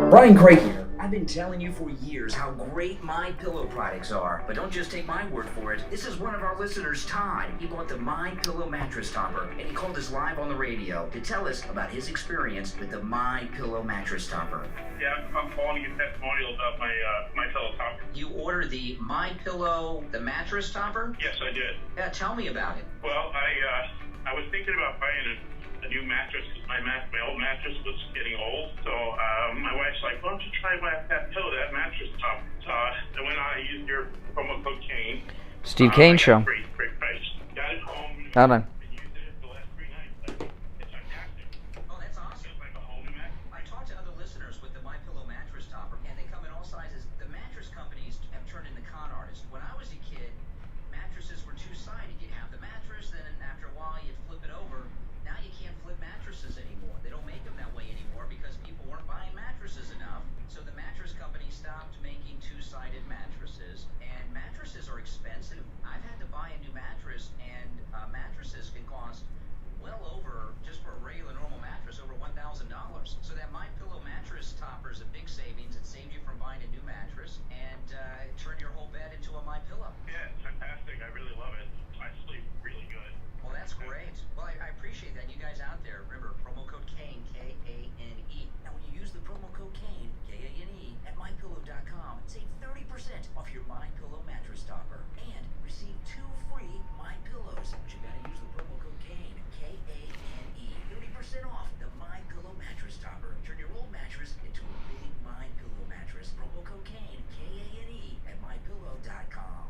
Brian Craig here. I've been telling you for years how great MyPillow products are, but don't just take my word for it. This is one of our listeners, Todd. He bought the MyPillow mattress topper, and he called us live on the radio to tell us about his experience with the MyPillow mattress topper. Yeah, I'm calling to get testimonials of my pillow topper. You ordered the MyPillow, the mattress topper? Yes, I did. Yeah, tell me about it. Well, I was thinking about buying a new mattress because my old mattress was getting old. So my wife's like, why don't you try that pillow, that mattress top? So I went on and used your promo code Kane. Steve Kane Show. Great price. Got it home. Hold on. Been using it the last 3 nights. It's fantastic. Oh, that's awesome. It's like a home mattress. I talked to other listeners with the MyPillow mattress topper, and they come in all sizes. The mattress companies have turned into con artists. When I was a kid, mattresses were two-sided. You'd have the mattress, then after a while you'd flip it over. Now you can't flip mattresses anymore. They don't make them that way anymore because people weren't buying mattresses enough. So the mattress company stopped making two-sided mattresses, and mattresses are expensive. I've had to buy a new mattress, and mattresses can cost well over, just for a regular normal mattress, over $1,000. So that MyPillow mattress topper is a big savings. It saved you from buying a new mattress and turn your whole bed into a MyPillow. Yeah, it's fantastic. I really love it. I sleep really good. Well, that's great. Well, I appreciate that. You guys out there, remember, promo code Kane, K-A-N-E. Now, when you use the promo code Kane, K-A-N-E, at MyPillow.com, save 30% off your MyPillow mattress topper and receive 2 free MyPillows. But you gotta use the promo code Kane, K-A-N-E. 30% off the MyPillow mattress topper. Turn your old mattress into a big MyPillow mattress. Promo code Kane, K-A-N-E, at MyPillow.com.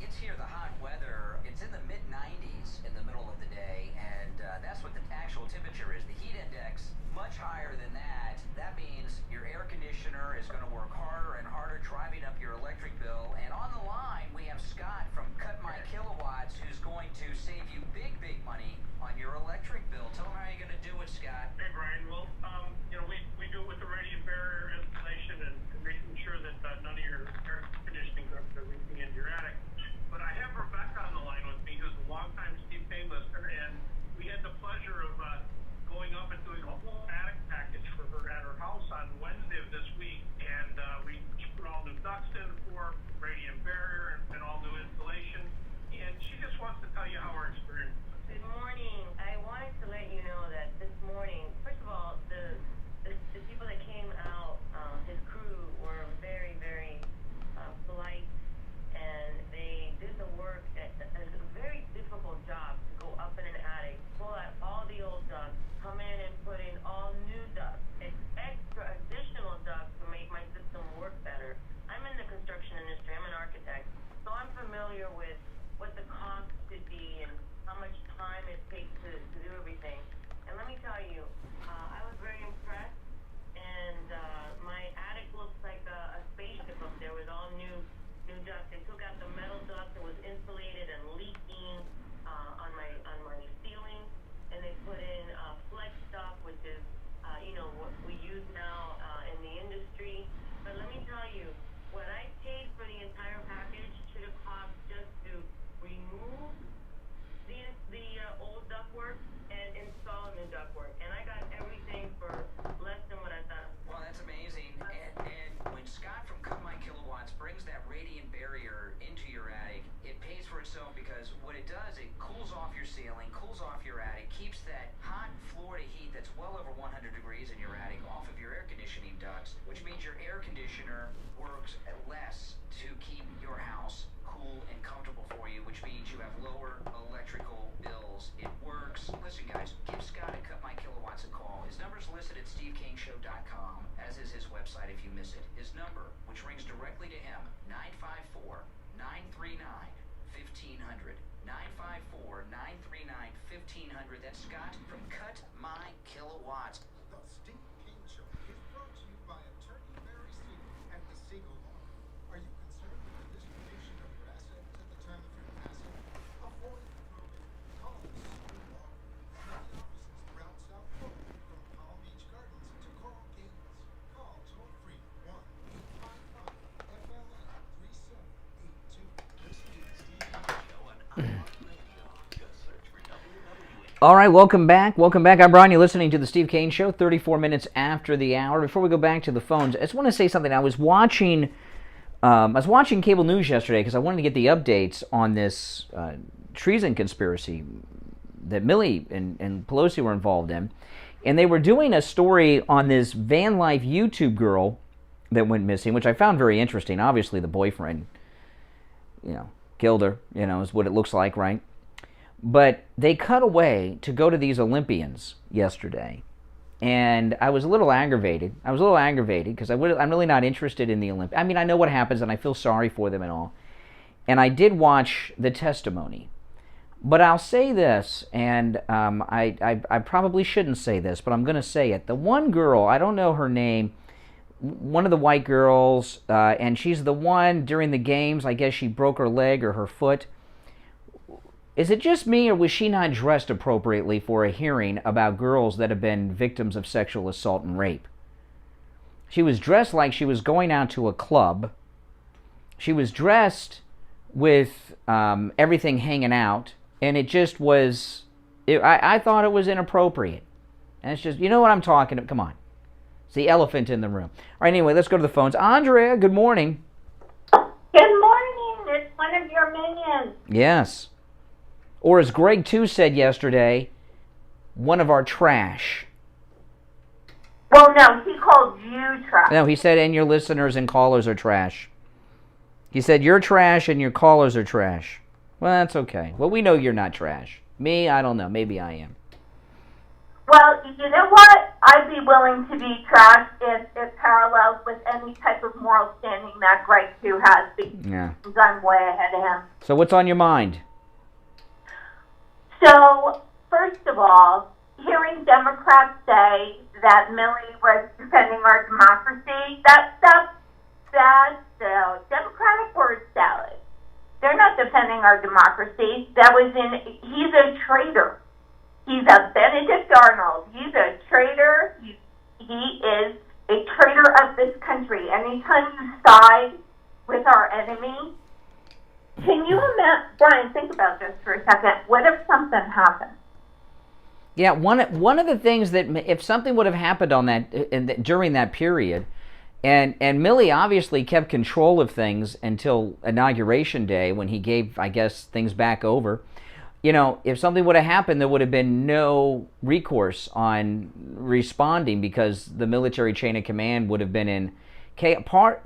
It's here, the hot weather. It's in the mid-90s in the middle of the day, and that's what the actual temperature is. The heat index, much higher than that. That means your air conditioner is going to work harder and harder, driving up your electric bill. And on the line, we have Scott from Cut My Kilowatts, who's going to save you big, big money on your electric bill. Tell them how you're going to do it, Scott. Hey, Brian. Well, we do it with the radiant barrier installation and making sure that none of your air conditioning are leaking into your attic. But I have Rebecca on the line with me, who's a longtime Steve Kane listener, and we had the pleasure of going up and doing a whole attic package for her at her house on Wednesday of this week, and we put all new ducts in for radiant barrier and all new installation, and she just wants to tell you how her experience was. Good morning. I wanted to let you know that this morning, pretty SteveKaneShow.com, as is his website if you miss it. His number, which rings directly to him, 954-939-1500. 954-939-1500. That's Scott from Cut My Kilowatts. The Steve Kane Show is brought to you by attorney Barry Siegel at the Siegel Law. Are you concerned with the distribution of your assets at the time of your passing? Avoid probate. Call the Siegel Law. Many offices throughout South Florida, from Palm Beach Gardens to Coral Gables. Call toll-free 1-855-FLA-3782. Listen to the Steve Kane Show on iHeartRadio. Just search for WWE. All right, welcome back. Welcome back. I'm Brian. You're listening to the Steve Kane Show, 34 minutes after the hour. Before we go back to the phones, I just want to say something. I was watching cable news yesterday because I wanted to get the updates on this treason conspiracy that Milley and Pelosi were involved in. And they were doing a story on this van life YouTube girl that went missing, which I found very interesting. Obviously, the boyfriend, killed her, is what it looks like, right? But they cut away to go to these Olympians yesterday. And I was a little aggravated. Because I'm really not interested in the Olympics. I mean, I know what happens, and I feel sorry for them and all. And I did watch the testimony. But I'll say this, and I probably shouldn't say this, but I'm going to say it. The one girl, I don't know her name, one of the white girls, and she's the one during the games, I guess she broke her leg or her foot. Is it just me, or was she not dressed appropriately for a hearing about girls that have been victims of sexual assault and rape? She was dressed like she was going out to a club. She was dressed with everything hanging out, and it just was, I thought it was inappropriate. And it's just, you know what I'm talking about? Come on. It's the elephant in the room. All right, anyway, let's go to the phones. Andrea, good morning. Good morning. It's one of your minions. Yes. Or as Greg, too, said yesterday, one of our trash. Well, no, he called you trash. No, he said, and your listeners and callers are trash. He said, you're trash and your callers are trash. Well, that's okay. Well, we know you're not trash. Me, I don't know. Maybe I am. Well, you know what? I'd be willing to be trash if it parallels with any type of moral standing that Greg, too, has. Yeah. I'm way ahead of him. So what's on your mind? So, first of all, hearing Democrats say that Milley was defending our democracy, that's Democratic word salad. They're not defending our democracy. He's a traitor. He's a Benedict Arnold. He's a traitor. He is a traitor of this country. Anytime you side with our enemy, can you imagine, Brian, think about this for a second. What if something happened? Yeah, one of the things that, if something would have happened on that during that period, and Milley obviously kept control of things until Inauguration Day when he gave, I guess, things back over. If something would have happened, there would have been no recourse on responding because the military chain of command would have been in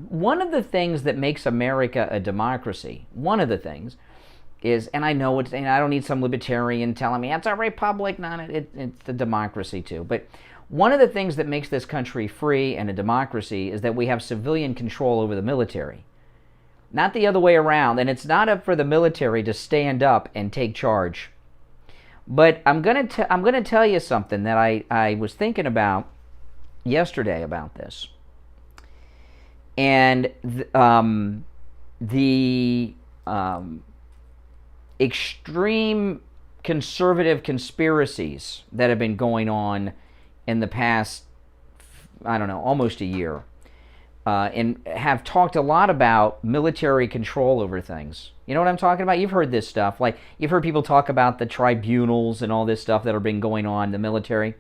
one of the things that makes America a democracy, one of the things is, and I know it's, and I don't need some libertarian telling me it's a republic, it's a democracy too, but one of the things that makes this country free and a democracy is that we have civilian control over the military. Not the other way around, and it's not up for the military to stand up and take charge. But I'm gonna tell you something that I was thinking about yesterday about this. And the extreme conservative conspiracies that have been going on in the past, I don't know, almost a year, and have talked a lot about military control over things. You know what I'm talking about? You've heard this stuff. Like, you've heard people talk about the tribunals and all this stuff that have been going on in the military.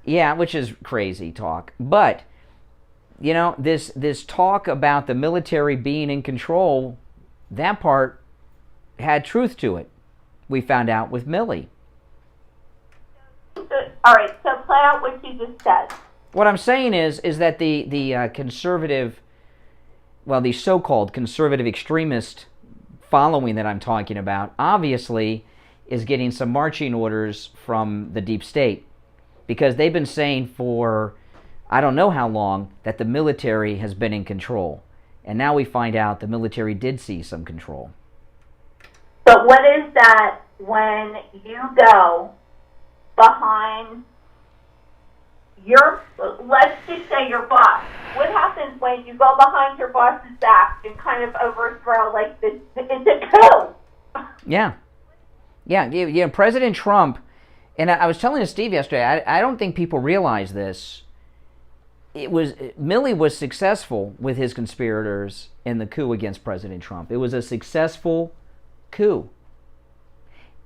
Yeah, which is crazy talk. But this talk about the military being in control, that part had truth to it. We found out with Milley. All right, so play out what you just said. What I'm saying is that the conservative, well, the so-called conservative extremist following that I'm talking about, obviously is getting some marching orders from the deep state, because they've been saying for I don't know how long, that the military has been in control. And now we find out the military did seize some control. But what is that when you go behind let's just say your boss? What happens when you go behind your boss's back and kind of overthrow, like, it's a coup? Yeah, President Trump, and I was telling Steve yesterday, I don't think people realize this. Milley was successful with his conspirators in the coup against President Trump. It was a successful coup.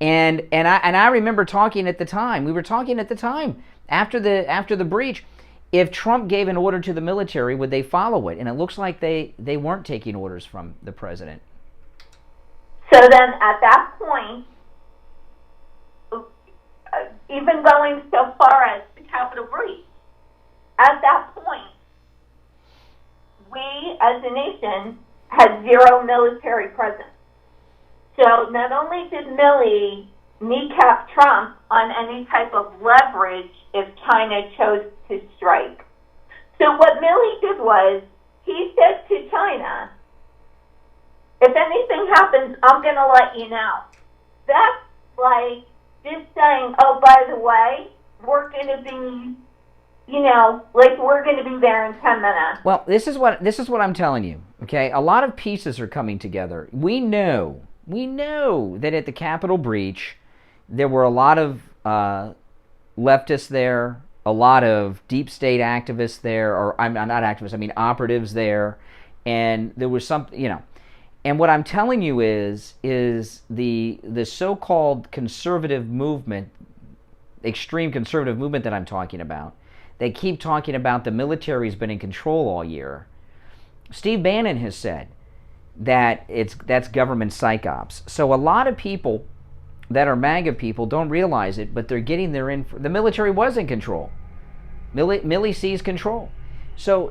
And I remember talking at the time. We were talking at the time after the breach. If Trump gave an order to the military, would they follow it? And it looks like they weren't taking orders from the president. So then, at that point, even going so far as the Capitol breach, at that point, we as a nation had zero military presence. So not only did Milley kneecap Trump on any type of leverage if China chose to strike. So what Milley did was, he said to China, if anything happens, I'm going to let you know. That's like just saying, oh, by the way, we're going to be, we're going to be there in 10 minutes. Well, this is what I'm telling you, okay? A lot of pieces are coming together. We know that at the Capitol breach, there were a lot of leftists there, a lot of deep state activists there, or I'm not activists, I mean operatives there, and there was and what I'm telling you is the so-called conservative movement, extreme conservative movement that I'm talking about, they keep talking about the military's been in control all year. Steve Bannon has said that that's government psyops. So a lot of people that are MAGA people don't realize it, but they're getting their the military was in control. Milley seized control. So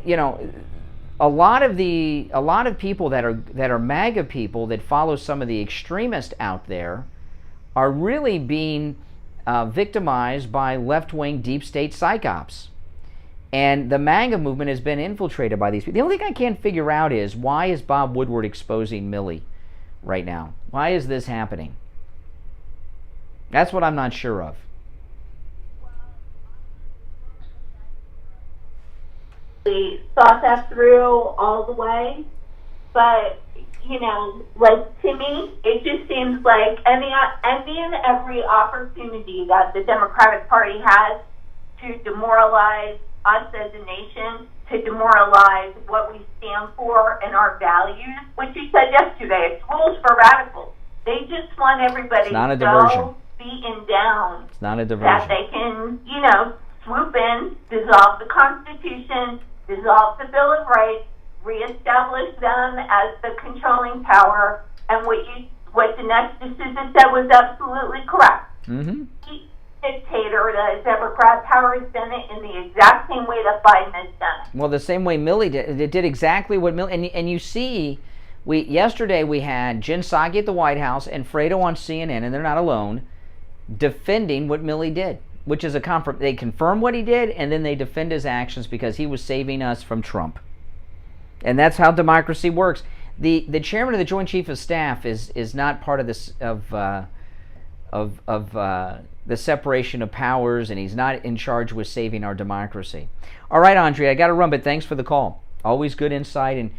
a lot of people that are MAGA people that follow some of the extremists out there are really being victimized by left-wing deep state psyops. And the MAGA movement has been infiltrated by these people. The only thing I can't figure out is, why is Bob Woodward exposing Milley right now? Why is this happening? That's what I'm not sure of. We thought that through all the way, but to me, it just seems like any and every opportunity that the Democratic Party has to demoralize us as a nation, to demoralize what we stand for and our values, which you said yesterday, it's rules for radicals. They just want everybody so beaten down that they can, swoop in, dissolve the Constitution, dissolve the Bill of Rights, reestablish them as the controlling power, and what the next decision said was absolutely correct. Mm-hmm. Each dictator that has ever grabbed power has done it in the exact same way that Biden has done it. Well, the same way Milley did. It did exactly what Milley... And you see, yesterday we had Jen Psaki at the White House and Fredo on CNN, and they're not alone, defending what Milley did, which is they confirm what he did, and then they defend his actions because he was saving us from Trump. And that's how democracy works. The chairman of the Joint Chief of Staff is not part of this of the separation of powers, and he's not in charge with saving our democracy. All right, Andrea, I got to run, but thanks for the call. Always good insight and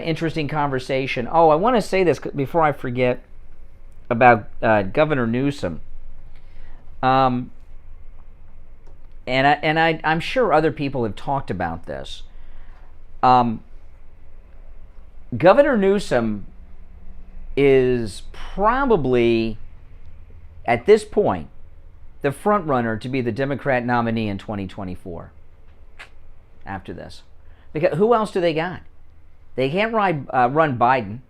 interesting conversation. Oh, I want to say this before I forget about Governor Newsom. And I'm sure other people have talked about this. Governor Newsom is probably, at this point, the front runner to be the Democrat nominee in 2024. After this, because who else do they got? They can't run Biden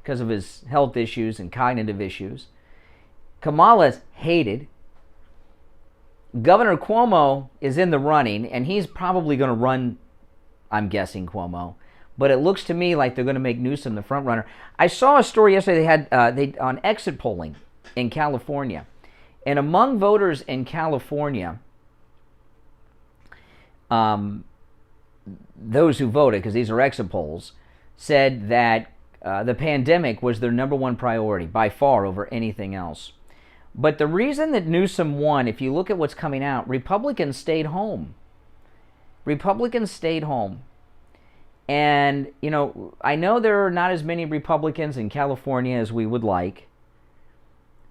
because of his health issues and cognitive issues. Kamala's hated. Governor Cuomo is in the running, and he's probably going to run, I'm guessing, Cuomo. But it looks to me like they're going to make Newsom the front runner. I saw a story yesterday they had on exit polling in California. And among voters in California, those who voted, because these are exit polls, said that the pandemic was their number one priority by far over anything else. But the reason that Newsom won, if you look at what's coming out, Republicans stayed home. Republicans stayed home. And, you know, I know there are not as many Republicans in California as we would like,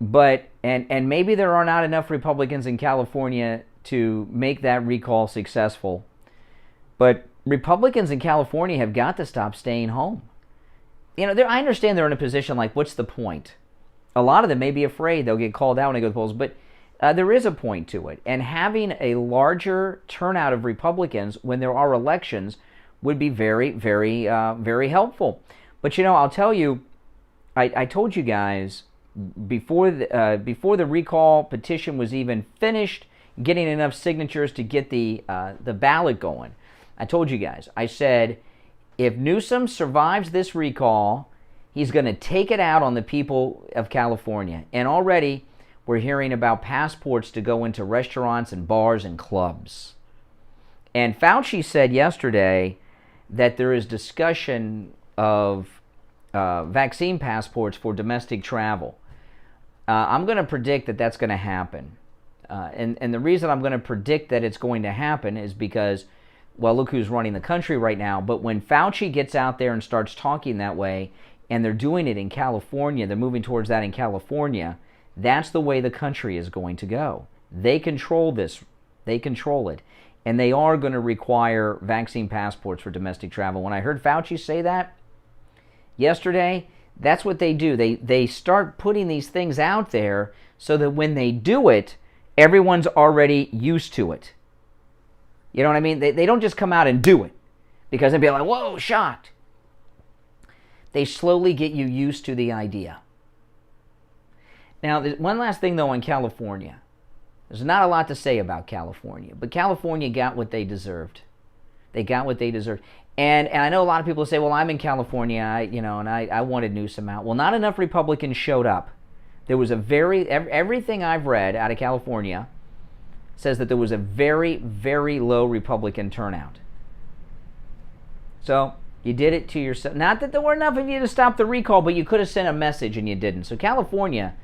but, and maybe there are not enough Republicans in California to make that recall successful, but Republicans in California have got to stop staying home. You know, I understand they're in a position like, what's the point? A lot of them may be afraid they'll get called out when they go to the polls, but there is a point to it. And having a larger turnout of Republicans when there are elections would be very, very, very helpful. But, you know, I'll tell you, I told you guys before the recall petition was even finished, getting enough signatures to get the ballot going, I told you guys, I said, if Newsom survives this recall, he's going to take it out on the people of California. And already we're hearing about passports to go into restaurants and bars and clubs. And Fauci said yesterday that there is discussion of vaccine passports for domestic travel. I'm going to predict that that's going to happen. And the reason I'm going to predict that it's going to happen is because, well, look who's running the country right now. But when Fauci gets out there and starts talking that way, and they're doing it in California, they're moving towards that in California, that's the way the country is going to go. They control this. They control it. And they are going to require vaccine passports for domestic travel. When I heard Fauci say that yesterday, that's what they do. They start putting these things out there so that when they do it, everyone's already used to it. You know what I mean? They don't just come out and do it because they'd be like, whoa, shocked. They slowly get you used to the idea. Now, one last thing, though, on California. There's not a lot to say about California, but California got what they deserved. They got what they deserved. And I know a lot of people say, well, I'm in California, I wanted Newsom out. Well, not enough Republicans showed up. There was everything I've read out of California says that there was a very, very low Republican turnout. So you did it to yourself. Not that there were enough of you to stop the recall, but you could have sent a message and you didn't. So California,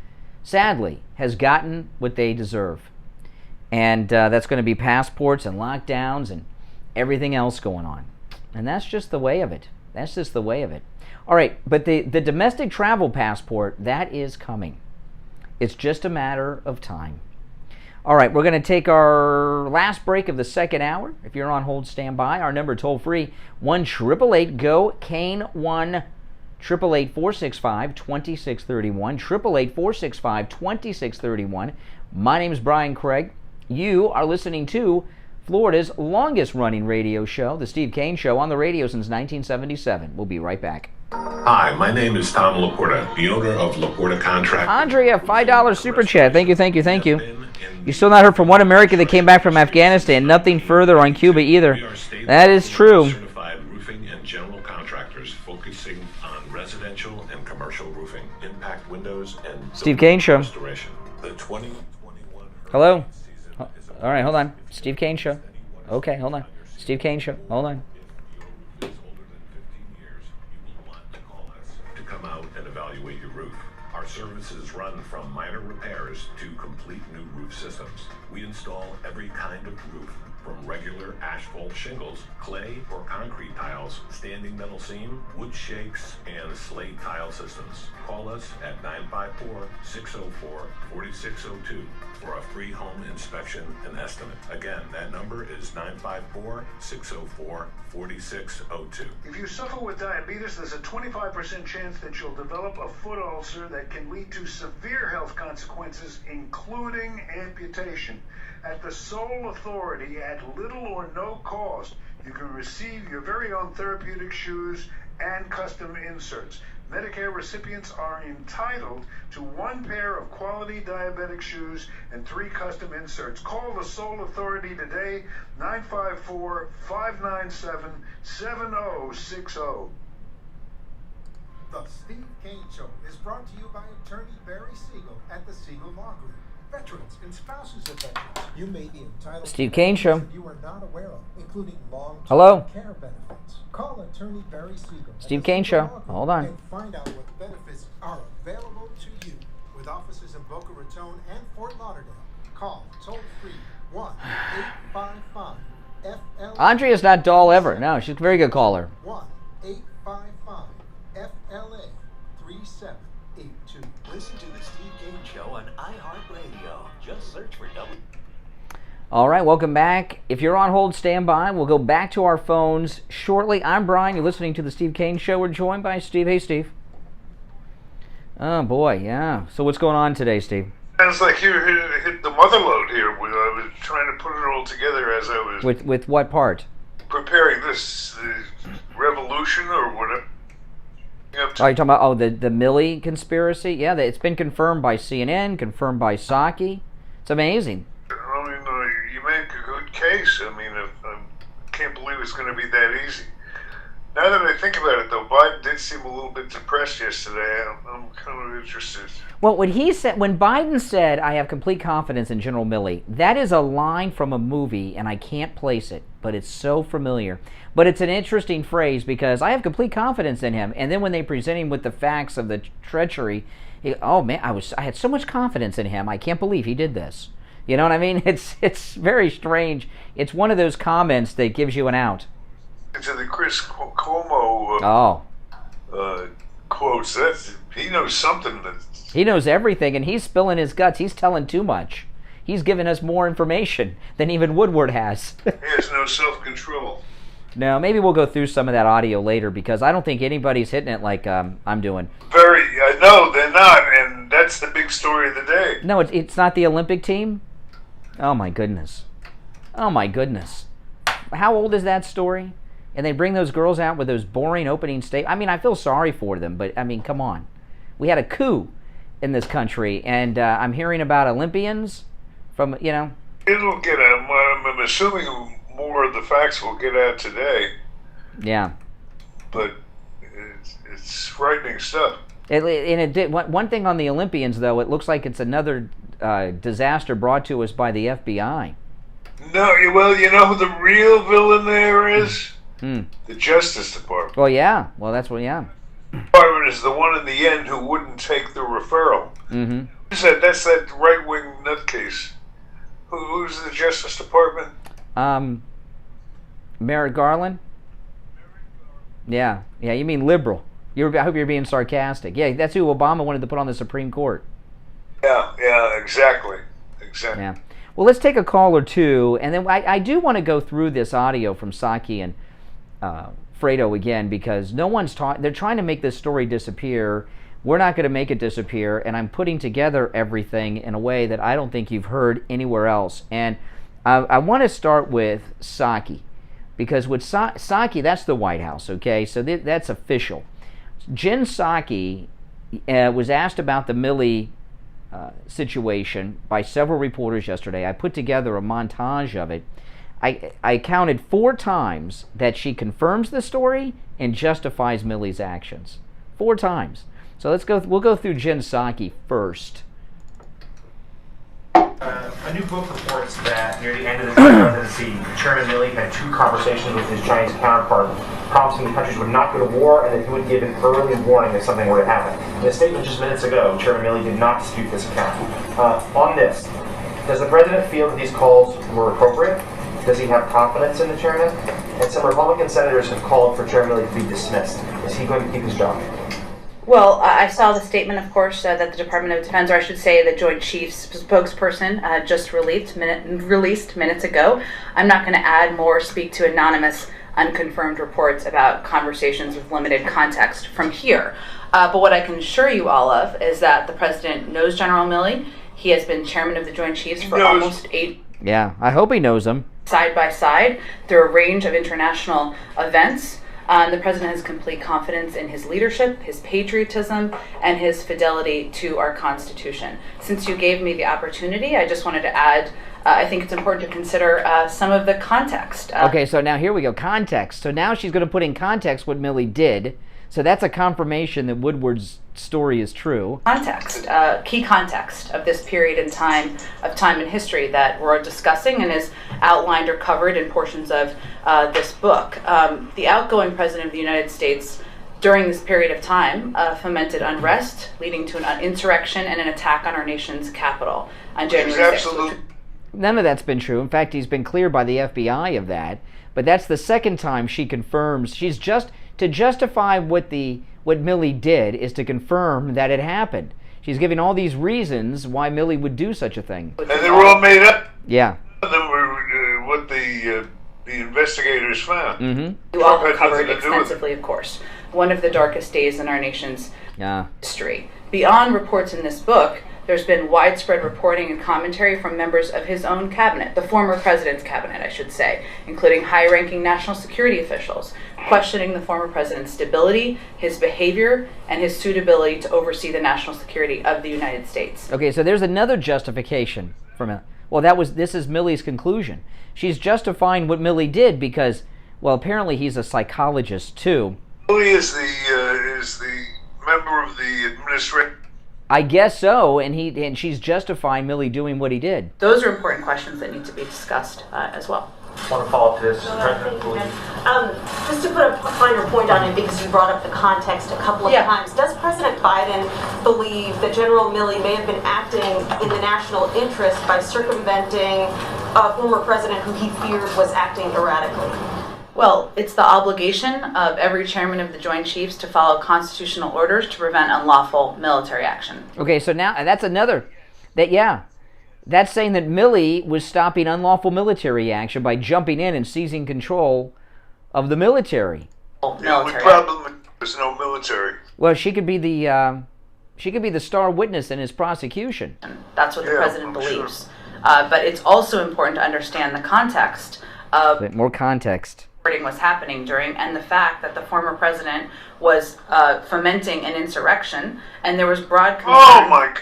sadly, has gotten what they deserve. And that's going to be passports and lockdowns and everything else going on. And that's just the way of it. That's just the way of it. All right, but the domestic travel passport, that is coming. It's just a matter of time. All right, we're going to take our last break of the second hour. If you're on hold, stand by. Our number toll free, 1-888-GO-CANE 1-888-465-2631. 888-465-2631. My name is Brian Craig. You are listening to Florida's longest running radio show, The Steve Kane Show, on the radio since 1977. We'll be right back. Hi, my name is Tom Laporta, the owner of Laporta Contract. Andrea, $5 super chat. Thank you, thank you, thank you. You still not heard from one American that came back from Afghanistan. Nothing further on Cuba either. That is true. Certified roofing and general contractors focusing on residential and commercial roofing, impact windows, and Steve Kane Show. Restoration. The 2021 Hello. All right, hold on. Steve Kane Show. Okay, hold on. Steve Kane Show. Hold on. To come out and evaluate your roof. Our services run from minor repairs to complete new roof systems. We install every kind of roof, from regular asphalt shingles, clay or concrete tiles, standing metal seam, wood shakes, and slate tile systems. Call us at 954-604-4602 for a free home inspection and estimate. Again, that number is 954-604-4602. If you suffer with diabetes, there's a 25% chance that you'll develop a foot ulcer that can lead to severe health consequences, including amputation. At the sole authority, at little or no cost, you can receive your very own therapeutic shoes and custom inserts. Medicare recipients are entitled to 1 pair of quality diabetic shoes and 3 custom inserts. Call the sole authority today, 954-597-7060. The Steve Kane Show is brought to you by attorney Barry Siegel at the Siegel Law Group. veterans and spouses of veterans. You may be entitled Steve to Kane Show. benefits you are not aware of, including long-term Hello. care benefits. Call attorney Barry Siegel. Steve Kane Show. Hold on. And find out what benefits are available to you. With offices in Boca Raton and Fort Lauderdale, call toll-free 1-855-FLA. Andrea's not dull ever. No, she's a very good caller. 1-855-FLA-3782. Listen to the Steve Kane Show on iHeartRadio. Just search for W. All right, welcome back. If you're on hold, stand by. We'll go back to our phones shortly. I'm Brian. You're listening to the Steve Kane Show. We're joined by Steve. Hey, Steve. Oh, boy, yeah. So what's going on today, Steve? Sounds like you hit the mother load here. I was trying to put it all together as I was With what part? preparing this revolution or whatever. Oh, you're talking about the Milley conspiracy? Yeah, it's been confirmed by CNN, confirmed by Psaki. It's amazing. I mean, you make a good case. I mean, I can't believe it's going to be that easy. Now that I think about it, though, Biden did seem a little bit depressed yesterday. I'm kind of interested. Well, when Biden said, "I have complete confidence in General Milley," that is a line from a movie, and I can't place it, but it's so familiar. But it's an interesting phrase because I have complete confidence in him. And then when they present him with the facts of the treachery, oh man, I had so much confidence in him. I can't believe he did this. You know what I mean? It's very strange. It's one of those comments that gives you an out. To the Chris Cuomo quotes, he knows something. He knows everything, and he's spilling his guts. He's telling too much. He's giving us more information than even Woodward has. He has no self-control. Now, maybe we'll go through some of that audio later because I don't think anybody's hitting it like I'm doing. No, they're not, and that's the big story of the day. No, it's not the Olympic team? Oh, my goodness. Oh, my goodness. How old is that story? And they bring those girls out with those boring opening statements. I mean, I feel sorry for them, but, I mean, come on. We had a coup in this country, and I'm hearing about Olympians from, It'll get out. I'm assuming more of the facts will get out today. Yeah. But it's frightening stuff. One thing on the Olympians, though, it looks like it's another disaster brought to us by the FBI. No, well, you know who the real villain there is? The Justice Department. Well, yeah. Well, that's what, yeah. The department is the one in the end who wouldn't take the referral. Mm-hmm. That's that right-wing nutcase. Who's the Justice Department? Merrick Garland? Yeah, you mean liberal. I hope you're being sarcastic. Yeah, that's who Obama wanted to put on the Supreme Court. Yeah, exactly. Yeah. Well, let's take a call or two, and then I do want to go through this audio from Psaki and Fredo again because no one's they're trying to make this story disappear. We're not going to make it disappear, and I'm putting together everything in a way that I don't think you've heard anywhere else. And I want to start with Psaki because with Psaki, that's the White House, okay? So that's official. Jen Psaki was asked about the Milley situation by several reporters yesterday. I put together a montage of it. I counted 4 times that she confirms the story and justifies Milley's actions. 4 times. So we'll go through Jen Psaki first. A new book reports that near the end of the presidency, Chairman Milley had 2 conversations with his Chinese counterpart, promising the countries would not go to war and that he would give an early warning if something were to happen. In a statement just minutes ago, Chairman Milley did not dispute this account. On this, does the president feel that these calls were appropriate? Does he have confidence in the chairman? And some Republican senators have called for Chairman Milley to be dismissed. Is he going to keep his job? Well, I saw the statement, of course, that the Department of Defense, or I should say the Joint Chiefs spokesperson, just released minutes ago. I'm not going to add more, speak to anonymous, unconfirmed reports about conversations with limited context from here. But what I can assure you all of is that the president knows General Milley. He has been chairman of the Joint Chiefs for almost 8 Yeah, I hope he knows him. Side by side through a range of international events. The president has complete confidence in his leadership, his patriotism, and his fidelity to our Constitution. Since you gave me the opportunity, I just wanted to add, I think it's important to consider some of the context. Okay, so now here we go, context. So now she's going to put in context what Milley did. So that's a confirmation that Woodward's story is true. Context, key context of this period in time in history that we're discussing and is outlined or covered in portions of this book. The outgoing president of the United States during this period of time fomented unrest, leading to an insurrection and an attack on our nation's capital on January 6th. None of that's been true. In fact, he's been cleared by the FBI of that. But that's the second time she confirms. She's just to justify what Milley did is to confirm that it happened. She's giving all these reasons why Milley would do such a thing. And they were all made up. Yeah. Them were what the investigators found. Mm-hmm. You all covered extensively, of course. One of the darkest days in our nation's history. Beyond reports in this book, there's been widespread reporting and commentary from members of his own cabinet, the former president's cabinet, I should say, including high-ranking national security officials, questioning the former president's stability, his behavior, and his suitability to oversee the national security of the United States. Okay, so there's another justification from it. Well, this is Milley's conclusion. She's justifying what Milley did because, well, apparently he's a psychologist too. Milley is the member of the administration. I guess so, and she's justifying Milley doing what he did. Those are important questions that need to be discussed as well. I want to follow up to this. Just to put a finer point on it, because you brought up the context a couple of times, does President Biden believe that General Milley may have been acting in the national interest by circumventing a former president who he feared was acting erratically? Well, it's the obligation of every chairman of the Joint Chiefs to follow constitutional orders to prevent unlawful military action. Okay, so now that's another, that's saying that Milley was stopping unlawful military action by jumping in and seizing control of the military. The only problem is no military. Well, she could be the star witness in his prosecution. That's what the president believes. Sure. But it's also important to understand the context of more context. Was happening during, and the fact that the former president was fomenting an insurrection, and there was broad concern. Oh my!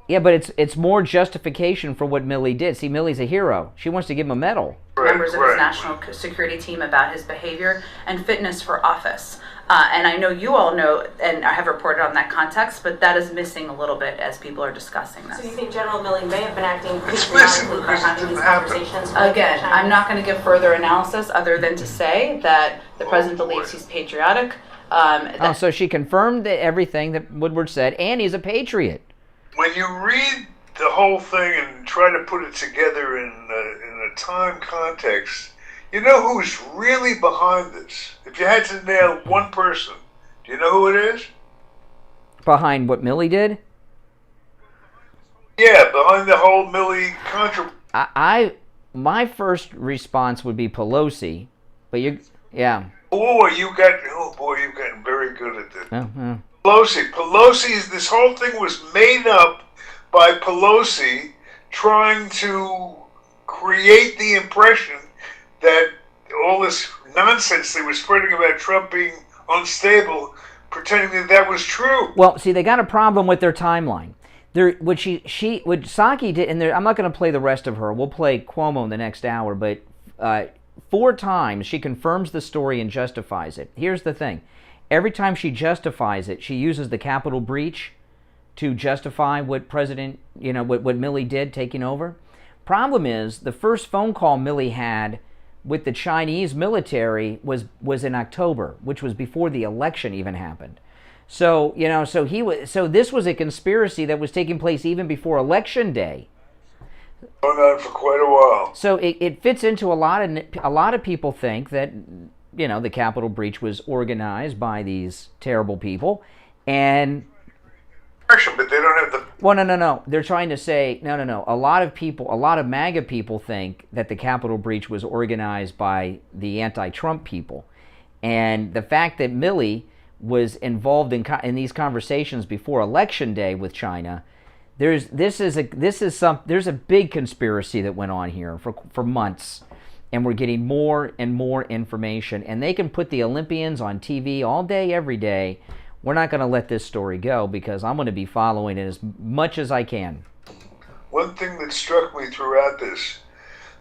Yeah, but it's more justification for what Milley did. See, Milley's a hero. She wants to give him a medal. Members of his national security team about his behavior and fitness for office. And I know you all know, and I have reported on that context, but that is missing a little bit as people are discussing this. So you think General Milley may have been acting patriotically by having these conversations? Again, I'm not going to give further analysis other than to say that the president believes he's patriotic. So she confirmed everything that Woodward said, and he's a patriot. When you read the whole thing and try to put it together in a time context, you know who's really behind this? If you had to nail one person, do you know who it is? Behind what Milley did? Yeah, behind the whole Milley controversy. My first response would be Pelosi, but you've gotten very good at this. Pelosi, this whole thing was made up by Pelosi trying to create the impression that all this nonsense they were spreading about Trump being unstable, pretending that was true. Well, see, they got a problem with their timeline. What Psaki did, and I'm not going to play the rest of her. We'll play Cuomo in the next hour, but 4 times she confirms the story and justifies it. Here's the thing. Every time she justifies it, she uses the Capitol breach to justify what what Milley did taking over. Problem is, the first phone call Milley had with the Chinese military was in October, which was before the election even happened. So, so this was a conspiracy that was taking place even before Election Day. Going on for quite a while. So it fits into a lot of people think that the Capitol breach was organized by these terrible people, and but they don't have the. Well, no. They're trying to say no. A lot of MAGA people think that the Capitol breach was organized by the anti-Trump people, and the fact that Milley was involved in these conversations before Election Day with China, there's a big conspiracy that went on here for months. And we're getting more and more information. And they can put the Olympians on TV all day, every day. We're not going to let this story go because I'm going to be following it as much as I can. One thing that struck me throughout this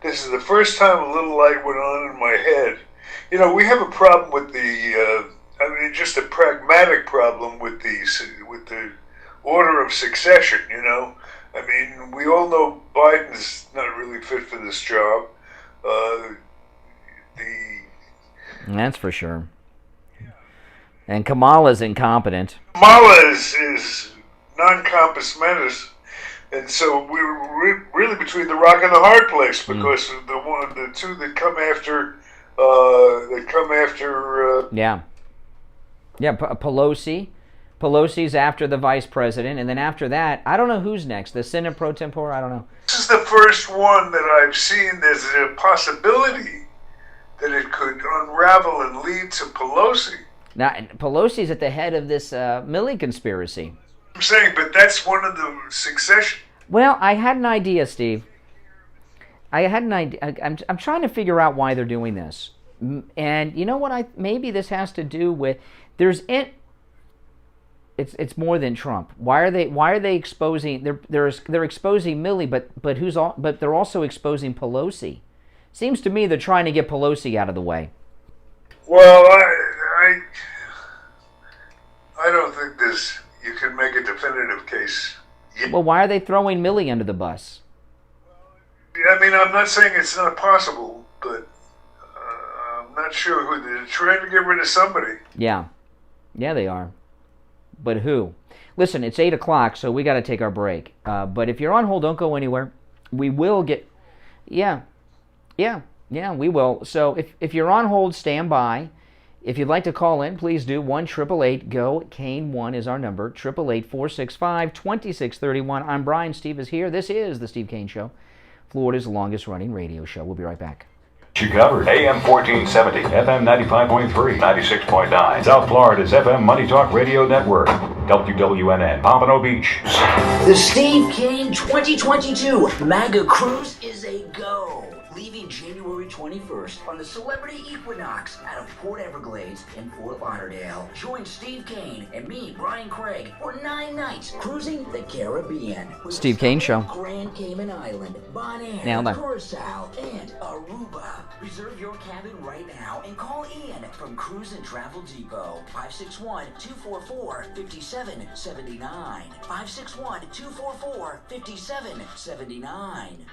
is the first time a little light went on in my head. We have a problem with the I mean, just a pragmatic problem with the order of succession, you know. I mean, we all know Biden's not really fit for this job. That's for sure. And Kamala's incompetent. Kamala is non-compos mentis, and so we're really between the rock and the hard place because the two that come after Pelosi's after the vice president, and then after that, I don't know who's next. The Senate pro tempore, I don't know. This is the first one that I've seen. There's a possibility that it could unravel and lead to Pelosi. Now, Pelosi's at the head of this Milley conspiracy. I'm saying, but that's one of the succession. Well, I had an idea, Steve. I had an idea. I'm trying to figure out why they're doing this. And you know what? Maybe this has to do with it's more than Trump. Why are they exposing? They're exposing Milley, but they're also exposing Pelosi. Seems to me they're trying to get Pelosi out of the way. Well, I don't think you can make a definitive case. Well, why are they throwing Milley under the bus? I mean, I'm not saying it's not possible, but I'm not sure who they're trying to get rid of somebody. Yeah, they are. But who? Listen, it's 8 o'clock, so we got to take our break. But if you're on hold, don't go anywhere. We will get... Yeah, we will. So if you're on hold, stand by. If you'd like to call in, please do. 1-888-GO-KANE1 is our number. 888-465-2631. I'm Brian. Steve is here. This is The Steve Kane Show, Florida's longest-running radio show. We'll be right back. You covered AM 1470, FM 95.3, 96.9. South Florida's FM Money Talk Radio Network, WWNN, Pompano Beach. The Steve Kane 2022 MAGA Cruise is a go. Leaving January 21st on the Celebrity Equinox out of Port Everglades in Fort Lauderdale. Join Steve Kane and me, Brian Craig, for 9 nights cruising the Caribbean. Steve Kane Show. Grand Cayman Island, Nailed Bonaire, it. Curacao, and Aruba. Reserve your cabin right now and call Ian from Cruise and Travel Depot. 561-244-5779. 561-244-5779.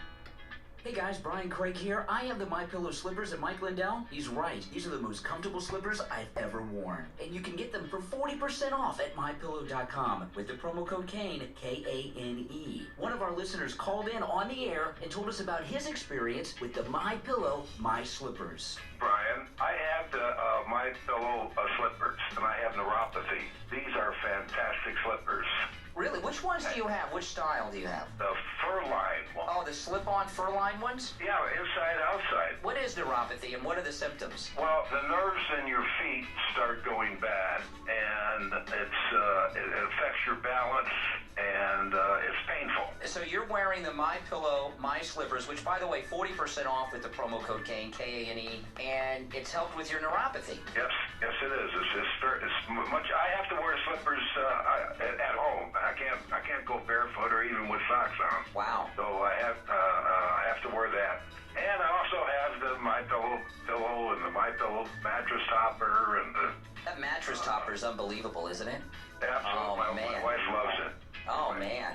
Hey guys, Brian Craig here. I have the MyPillow slippers, and Mike Lindell, he's right. These are the most comfortable slippers I've ever worn. And you can get them for 40% off at MyPillow.com with the promo code KANE, K-A-N-E. One of our listeners called in on the air and told us about his experience with the MyPillow My Slippers. Brian, I have the MyPillow slippers, and I have neuropathy. These are fantastic slippers. Really? Which ones do you have? Which style do you have? The fur-lined one. Oh, the slip-on fur-lined ones? Yeah, inside, outside. What is neuropathy, and what are the symptoms? Well, the nerves in your feet start going bad, and it affects your balance, and it's painful. So you're wearing the MyPillow My Slippers, which, by the way, 40% off with the promo code KANE, K-A-N-E, and it's helped with your neuropathy. Yes, it is. It's much. I have to wear slippers at home. I can't go barefoot or even with socks on. Wow. So I have to wear that. And I also have the MyPillow pillow and the MyPillow mattress topper and the... That mattress topper is unbelievable, isn't it? Absolutely. Oh, man. My wife loves it. Oh, man.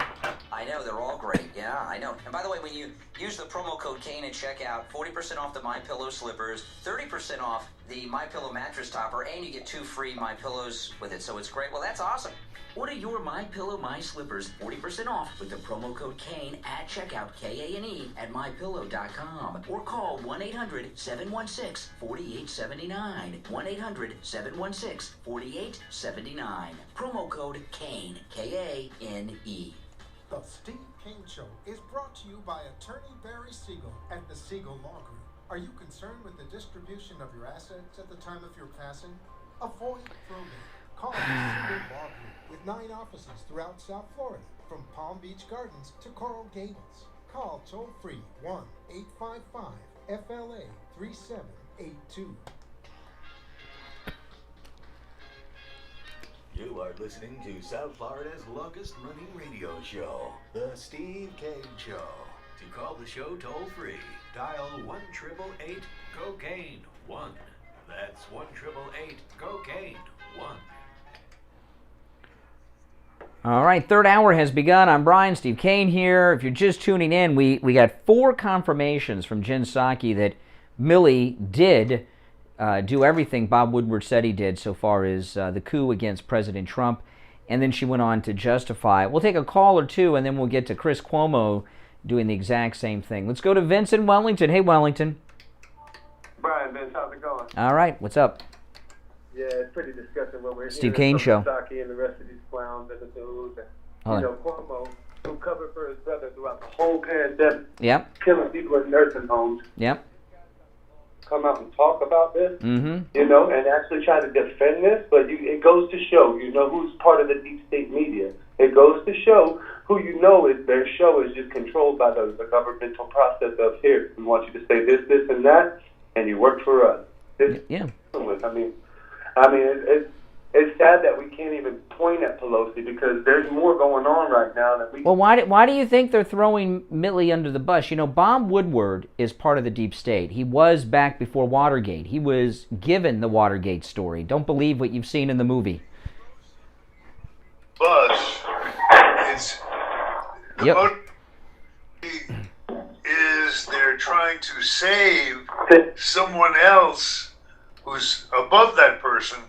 I know, they're all great. Yeah, I know. And by the way, when you use the promo code KANE at checkout, 40% off the MyPillow slippers, 30% off the MyPillow mattress topper, and you get 2 free MyPillows with it. So it's great. Well, that's awesome. Order your MyPillow My Slippers 40% off with the promo code KANE at checkout, K-A-N-E, at MyPillow.com. Or call 1-800-716-4879. 1-800-716-4879. Promo code KANE, K-A-N-E. The Steve Kane Show is brought to you by Attorney Barry Siegel at the Siegel Law Group. Are you concerned with the distribution of your assets at the time of your passing? Avoid probate. Call the Siegel Law Group with 9 offices throughout South Florida, from Palm Beach Gardens to Coral Gables. Call toll-free 1-855-FLA-3782. You are listening to South Florida's longest-running radio show, The Steve Kane Show. To call the show toll-free, dial 1-888-COCAINE-1. That's 1-888-COCAINE-1. All right, third hour has begun. I'm Brian, Steve Kane here. If you're just tuning in, we got 4 confirmations from Jen Psaki that Milley did do everything Bob Woodward said he did so far as the coup against President Trump, and then she went on to justify it. We'll take a call or two, and then we'll get to Chris Cuomo doing the exact same thing. Let's go to Vince in Wellington. Hey, Wellington. Brian, Vince, how's it going? All right, what's up? Yeah, it's pretty disgusting what we're Steve hearing Kane Show. from Psaki and the rest of these clowns in the news. And, Cuomo, who covered for his brother throughout the whole pandemic, killing people in nursing homes, come out and talk about this, and actually try to defend this. But it goes to show, who's part of the deep state media. It goes to show who is their show is just controlled by the governmental process of here. We want you to say this, this, and that, and you work for us. It's sad that we can't even point at Pelosi because there's more going on right now that we. Well, why do you think they're throwing Milley under the bus? Bob Woodward is part of the deep state. He was back before Watergate. He was given the Watergate story. Don't believe what you've seen in the movie. But is they're trying to save someone else who's above that person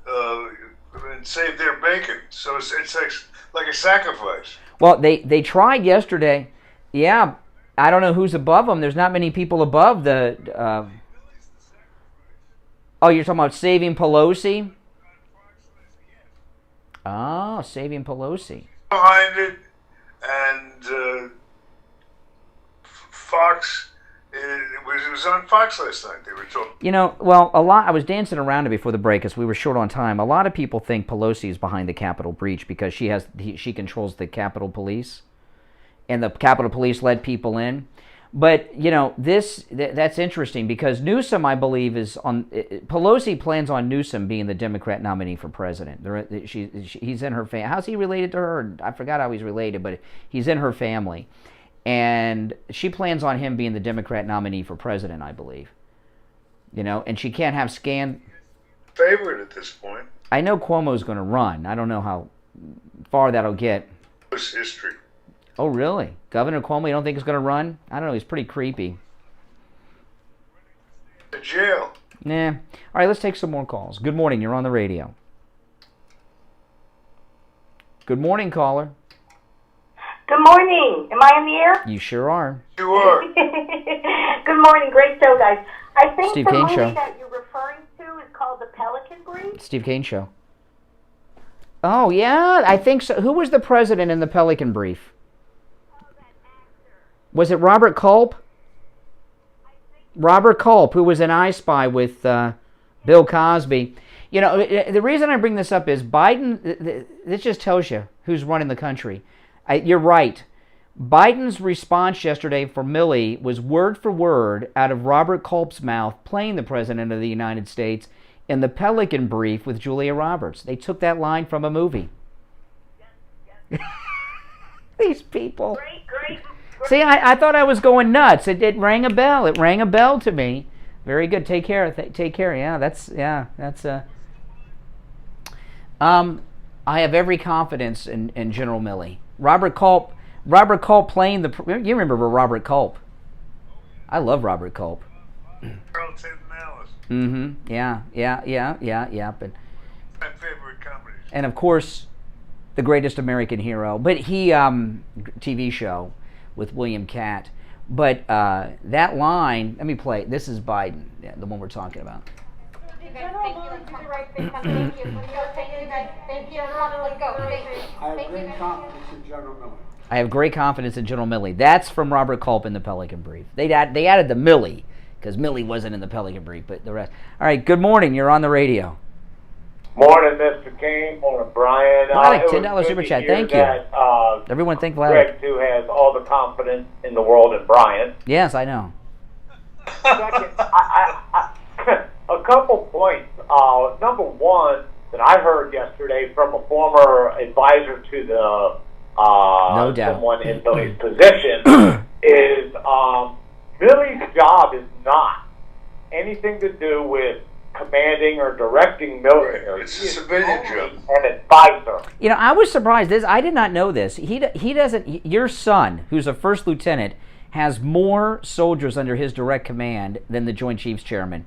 and save their bacon. So it's like a sacrifice. Well, they tried yesterday. Yeah, I don't know who's above them. There's not many people above the... Oh, you're talking about saving Pelosi? Oh, saving Pelosi. Behind it, and Fox... It was on Fox last night. They were talking. I was dancing around it before the break as we were short on time. A lot of people think Pelosi is behind the Capitol breach because she controls the Capitol Police, and the Capitol Police let people in. But that's interesting because Newsom, I believe, is on. Pelosi plans on Newsom being the Democrat nominee for president. He's in her family. How's he related to her? I forgot how he's related, but he's in her family. And she plans on him being the Democrat nominee for president, I believe. And she can't have favorite at this point. I know Cuomo's going to run. I don't know how far that'll get. It's history. Oh, really? Governor Cuomo, you don't think he's going to run? I don't know. He's pretty creepy. The jail. Nah. All right, let's take some more calls. Good morning. You're on the radio. Good morning, caller. Good morning. Am I on the air? You sure are. You are. Good morning. Great show, guys. I think Steve the Kane movie Show. that you're referring to is called The Pelican Brief. Steve Kane Show. Oh, yeah, I think so. Who was the president in the Pelican Brief? Was it Robert Culp? Robert Culp, who was an I Spy with Bill Cosby. The reason I bring this up is Biden, this just tells you who's running the country. You're right. Biden's response yesterday for Milley was word for word out of Robert Culp's mouth, playing the President of the United States in the Pelican Brief with Julia Roberts. They took that line from a movie. These people. Great. See, I thought I was going nuts. It rang a bell. It rang a bell to me. Very good. Take care. Take care. That's I have every confidence in General Milley. Robert Culp playing the... You remember Robert Culp. I love Robert Culp. Yeah. But, my favorite comedies. And of course, the greatest American hero. But he... TV show with William Catt. But that line... Let me play it. This is Biden, the one we're talking about. I have great confidence in General Milley. That's from Robert Culp in the Pelican Brief. They added the Milley because Milley wasn't in the Pelican Brief, but the rest. All right, good morning. You're on the radio. Morning, Mr. King. Morning, Brian. $10 super chat. Thank you. Everyone think loud. Greg, too, has all the confidence in the world in Brian. Yes, I know. Second, a couple points. Number one, that I heard yesterday from a former advisor to the no doubt. someone in Milley's position is Milley's job is not anything to do with commanding or directing military. Right. It's a civilian job. An advisor. You know, I was surprised. I did not know this. He doesn't. Your son, who's a first lieutenant, has more soldiers under his direct command than the Joint Chiefs Chairman.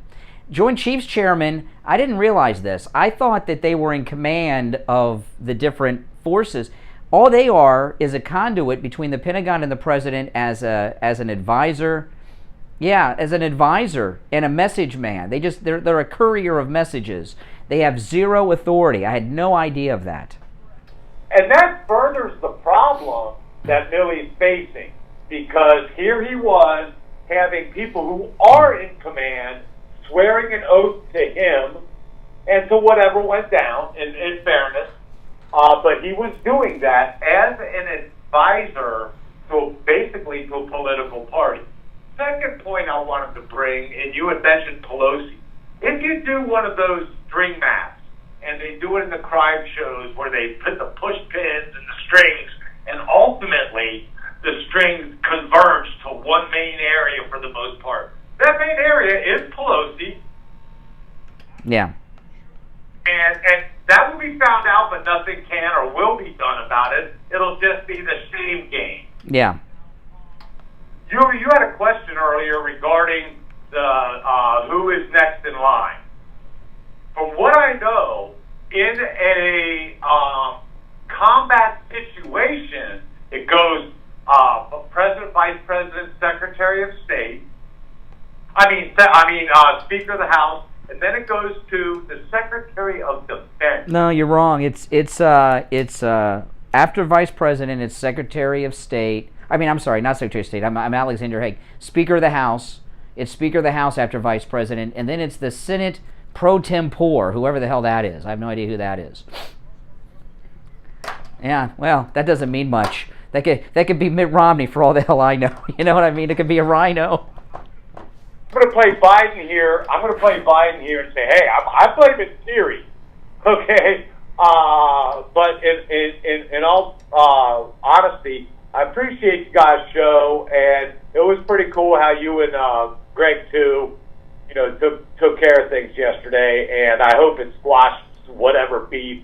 Joint Chiefs Chairman, I didn't realize this. I thought that they were in command of the different forces. All they are is a conduit between the Pentagon and the President as an advisor. Yeah, as an advisor and a message man. They're a courier of messages. They have zero authority. I had no idea of that. And that furthers the problem that Milley's facing, because here he was having people who are in command swearing an oath to him and to whatever went down, in fairness. But he was doing that as an advisor basically to a political party. Second point I wanted to bring, and you had mentioned Pelosi. If you do one of those string maps, and they do it in the crime shows where they put the push pins and the strings, and ultimately the strings converge to one main area for the most part. That main area is Pelosi. Yeah. And that will be found out, but nothing can or will be done about it. It'll just be the shame game. Yeah. You had a question earlier regarding the who is next in line. From what I know, in a combat situation, it goes President, Vice President, Secretary of State. Speaker of the House, and then it goes to the Secretary of Defense. No, you're wrong. It's after Vice President, it's Secretary of State. I'm sorry, not Secretary of State. I'm Alexander Haig. Speaker of the House. It's Speaker of the House after Vice President, and then it's the Senate pro tempore, whoever the hell that is. I have no idea who that is. Yeah, well, that doesn't mean much. That could be Mitt Romney for all the hell I know. You know what I mean? It could be a rhino. I'm going to play Biden here. And say, hey, I blame it theory, okay? But in all honesty, I appreciate you guys' show, and it was pretty cool how you and Greg too, took care of things yesterday. And I hope it squashed whatever beef.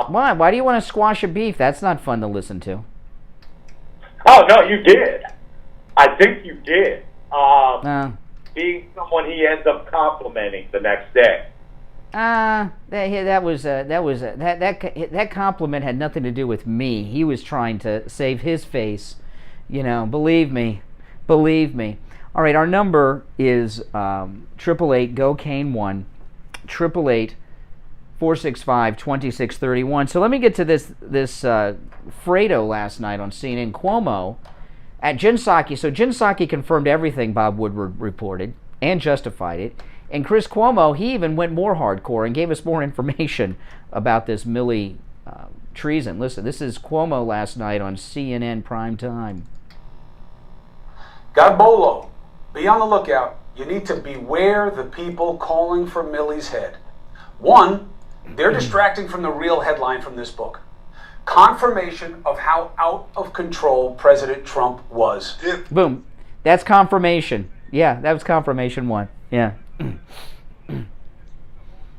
Why? Why do you want to squash a beef? That's not fun to listen to. Oh no, you did. I think you did. Being someone he ends up complimenting the next day. That compliment had nothing to do with me. He was trying to save his face. Believe me. All right, our number is 888-GO-CANE-1, 888-465-2631. So let me get to this Fredo last night on CNN. Cuomo at Jen Psaki. So Jen Psaki confirmed everything Bob Woodward reported and justified it. And Chris Cuomo, he even went more hardcore and gave us more information about this Milley treason. Listen, this is Cuomo last night on CNN prime time. Garbolo, be on the lookout. You need to beware the people calling for Milley's head. One, they're distracting from the real headline from this book. Confirmation of how out of control President Trump was. Boom. That's confirmation. Yeah, that was confirmation one. Yeah.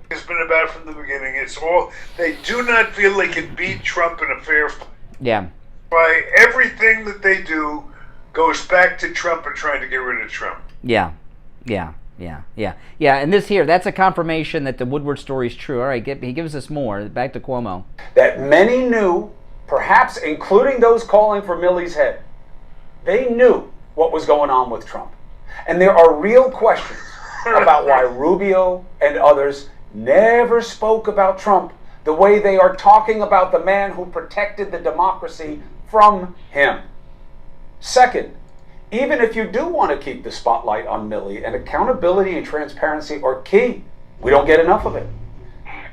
It's been about from the beginning. It's all, they do not feel they can beat Trump in a fair fight. Yeah. By everything that they do goes back to Trump and trying to get rid of Trump. Yeah. And this here, that's a confirmation that the Woodward story is true. All right, he gives us more. Back to Cuomo. That many knew, perhaps including those calling for Milley's head, they knew what was going on with Trump. And there are real questions about why Rubio and others never spoke about Trump the way they are talking about the man who protected the democracy from him. Second, even if you do want to keep the spotlight on Milley, and accountability and transparency are key, we don't get enough of it.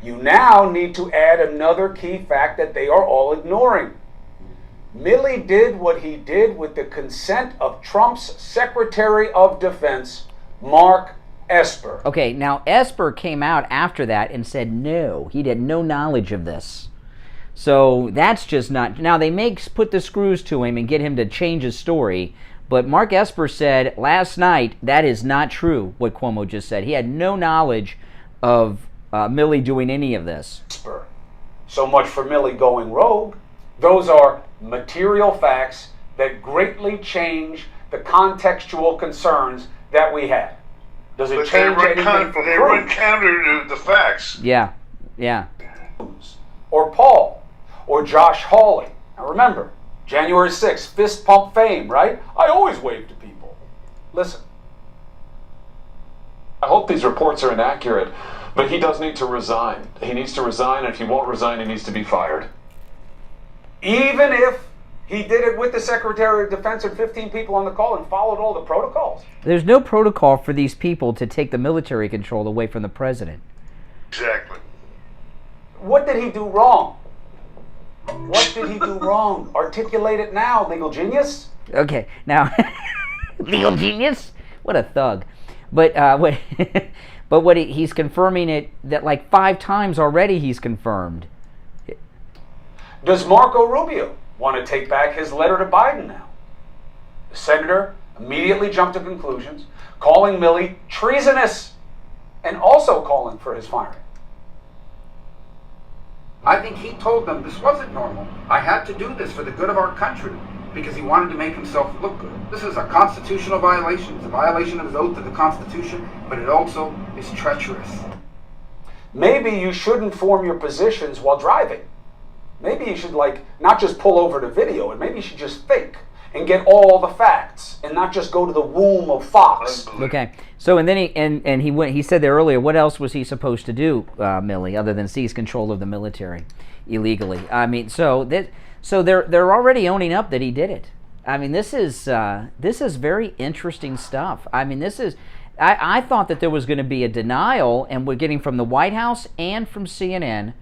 You now need to add another key fact that they are all ignoring. Milley did what he did with the consent of Trump's Secretary of Defense, Mark Esper. Okay, now Esper came out after that and said no, he had no knowledge of this. So that's just not... Now they put the screws to him and get him to change his story, but Mark Esper said last night that is not true, what Cuomo just said. He had no knowledge of Milley doing any of this. So much for Milley going rogue. Those are material facts that greatly change the contextual concerns that we had. Does it change anything for They run counter to the facts. Yeah. Or Paul, or Josh Hawley. Now remember, January 6th, fist pump fame, right? I always wave to people. Listen. I hope these reports are inaccurate, but he does need to resign. He needs to resign, and if he won't resign, he needs to be fired. Even if he did it with the Secretary of Defense and 15 people on the call and followed all the protocols. There's no protocol for these people to take the military control away from the president. Exactly. What did he do wrong? What did he do wrong? Articulate it now, legal genius. Okay, now, legal genius? What a thug. But he's confirming it that like 5 times already he's confirmed. Does Marco Rubio want to take back his letter to Biden now? The senator immediately jumped to conclusions, calling Milley treasonous and also calling for his firing. I think he told them this wasn't normal. I had to do this for the good of our country because he wanted to make himself look good. This is a constitutional violation. It's a violation of his oath to the Constitution, but it also is treacherous. Maybe you shouldn't form your positions while driving. Maybe you should, not just pull over to video it. Maybe you should just think and get all the facts and not just go to the womb of Fox. Okay. So, and then he said there earlier, what else was he supposed to do, Milley, other than seize control of the military illegally? I mean, so they're already owning up that he did it. I mean, this is very interesting stuff. I mean, I thought that there was going to be a denial, and we're getting from the White House and from CNN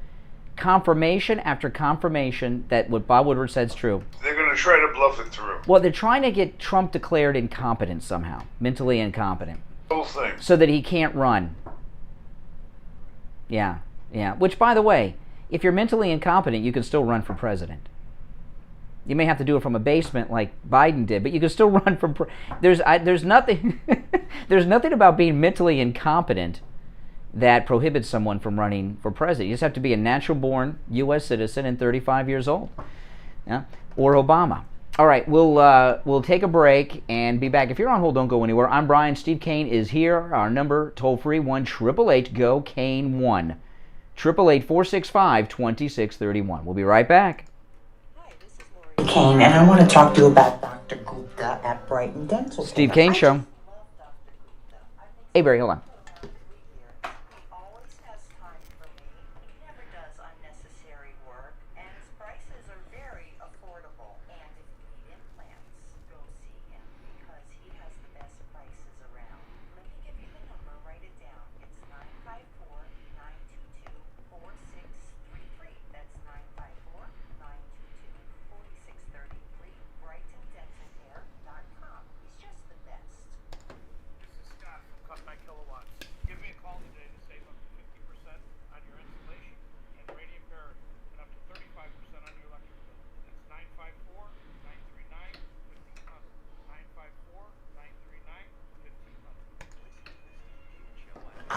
confirmation after confirmation that what Bob Woodward said is true. They're going to try to bluff it through. Well, they're trying to get Trump declared incompetent somehow, mentally incompetent. Whole thing. So that he can't run. Yeah. Which, by the way, if you're mentally incompetent, you can still run for president. You may have to do it from a basement like Biden did, but you can still run from. There's nothing. There's nothing about being mentally incompetent that prohibits someone from running for president. You just have to be a natural-born U.S. citizen and 35 years old, yeah, or Obama. All right, we'll take a break and be back. If you're on hold, don't go anywhere. I'm Brian. Steve Kane is here. Our number, toll-free, 1-888-GO-KANE-1. 888-465-2631. We'll be right back. Kane, and I want to talk to you about Dr. Gupta at Brighton Dental. Steve Kane Show. Hey, Barry, hold on.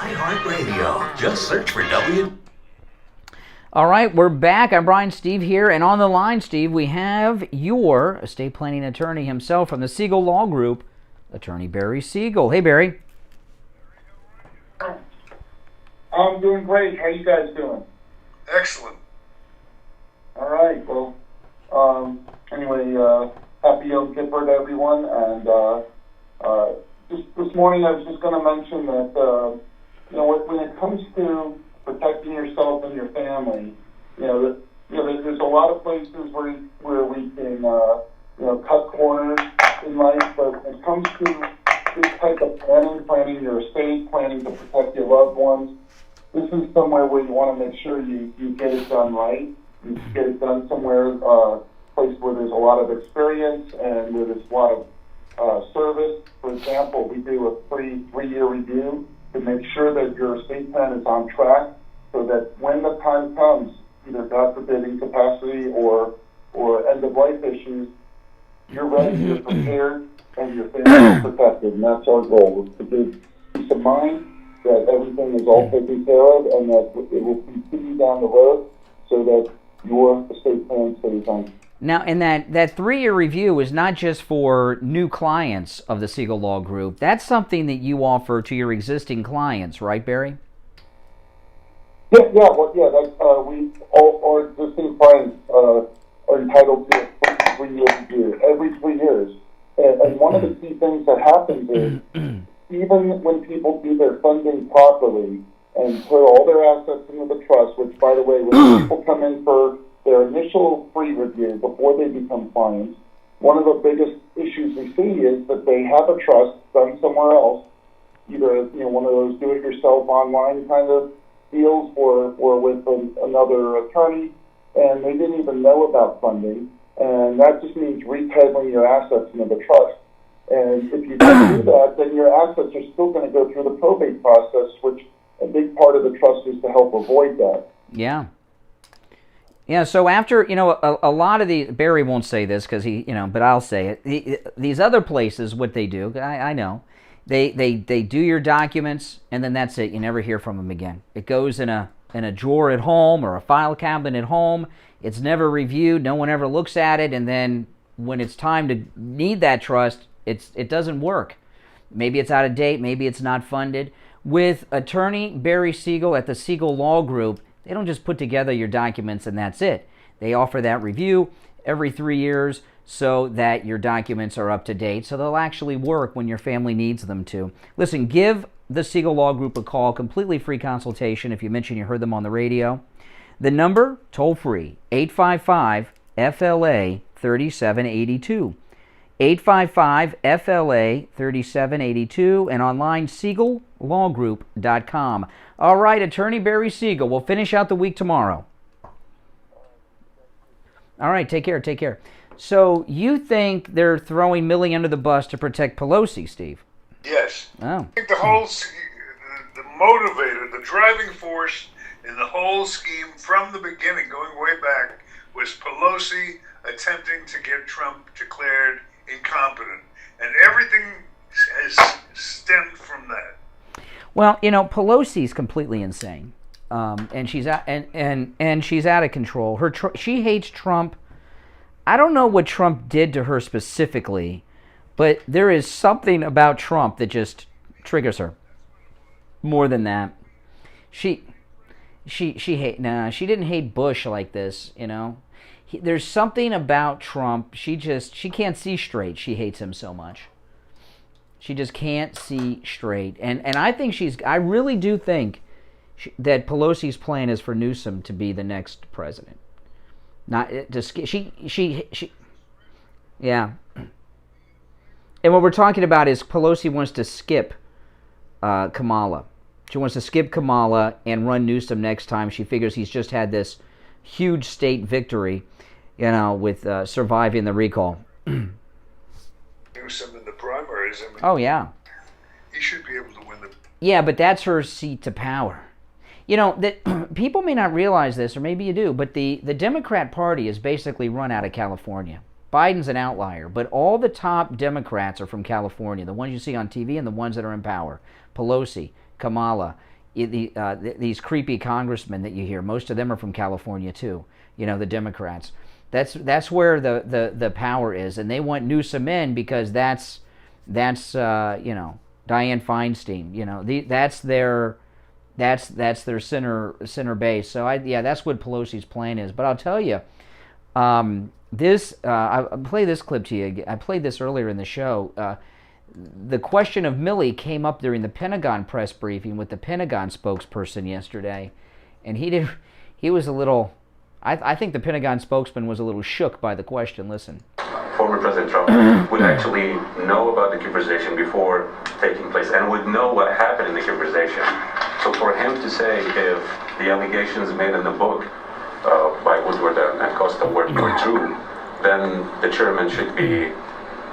iHeartRadio. Just search for W. All right, we're back. I'm Brian. Steve here. And on the line, Steve, we have your estate planning attorney himself from the Siegel Law Group, Attorney Barry Siegel. Hey, Barry. I'm doing great. How you guys doing? Excellent. All right. Well, anyway, happy Yom Kippur to everyone. And just this morning, I was just going to mention that when it comes to protecting yourself and your family, there's a lot of places where we can cut corners in life, but when it comes to this type of planning your estate, planning to protect your loved ones, this is somewhere where you want to make sure you get it done right. You get it done somewhere, a place where there's a lot of experience and where there's a lot of service. For example, we do a free 3-year review to make sure that your estate plan is on track, so that when the time comes, either God forbid incapacity or end-of-life issues, you're ready, you're prepared, and your family is protected. And that's our goal, is to give peace of mind that everything everything is all taken care of and that it will continue down the road so that your estate plan stays on. Now, and that 3-year review is not just for new clients of the Siegel Law Group. That's something that you offer to your existing clients, right, Barry? That's, we all our existing clients are entitled to a 3-year review every 3 years. And one of the key things that happens is even when people do their funding properly and put all their assets into the trust, which, by the way, when people come in for their initial free review before they become clients, one of the biggest issues we see is that they have a trust done somewhere else, either one of those do-it-yourself online kind of deals or with another attorney, and they didn't even know about funding, and that just means retitling your assets into the trust. And if you don't do that, then your assets are still going to go through the probate process, which a big part of the trust is to help avoid that. Yeah. Yeah, so after, a lot of the, Barry won't say this because but I'll say it. These other places, what they do, I know, they do your documents and then that's it. You never hear from them again. It goes in a drawer at home or a file cabinet at home. It's never reviewed. No one ever looks at it. And then when it's time to need that trust, it doesn't work. Maybe it's out of date. Maybe it's not funded. With attorney Barry Siegel at the Siegel Law Group, they don't just put together your documents and that's it. They offer that review every 3 years so that your documents are up to date, so they'll actually work when your family needs them to. Listen, give the Siegel Law Group a call, completely free consultation if you mention you heard them on the radio. The number, toll free, 855-FLA-3782. 855-FLA-3782 and online SiegelLawGroup.com. All right, Attorney Barry Siegel. We'll finish out the week tomorrow. All right, take care. So you think they're throwing Milley under the bus to protect Pelosi, Steve? Yes. Oh. I think the whole, the motivator, the driving force in the whole scheme from the beginning, going way back, was Pelosi attempting to get Trump declared incompetent, and everything has stemmed from that. Well, Pelosi's completely insane, and she's and she's out of control. She hates Trump. I don't know what Trump did to her specifically, but there is something about Trump that just triggers her. More than that, she didn't hate Bush like this, There's something about Trump. She can't see straight. She hates him so much. She just can't see straight. And I think I really do think that Pelosi's plan is for Newsom to be the next president. Not to yeah. And what we're talking about is Pelosi wants to skip Kamala. She wants to skip Kamala and run Newsom next time. She figures he's just had this huge state victory, with surviving the recall. Newsom in the primaries. Oh, yeah. He should be able to win them. Yeah, but that's her seat to power. That people may not realize this, or maybe you do, but the Democrat Party is basically run out of California. Biden's an outlier, but all the top Democrats are from California, the ones you see on TV and the ones that are in power. Pelosi, Kamala, these creepy congressmen that you hear, most of them are from California too, the Democrats. That's where the power is, and they want Newsom in because that's Dianne Feinstein, that's their center base. So that's what Pelosi's plan is. But I'll tell you, I'll play this clip to you. I played this earlier in the show. The question of Milley came up during the Pentagon press briefing with the Pentagon spokesperson yesterday, and he was a little. I think the Pentagon spokesman was a little shook by the question. Listen. Former President Trump would actually know about the cuprization before taking place and would know what happened in the cuprization. So for him to say if the allegations made in the book by Woodward and Costa were true, then the chairman should be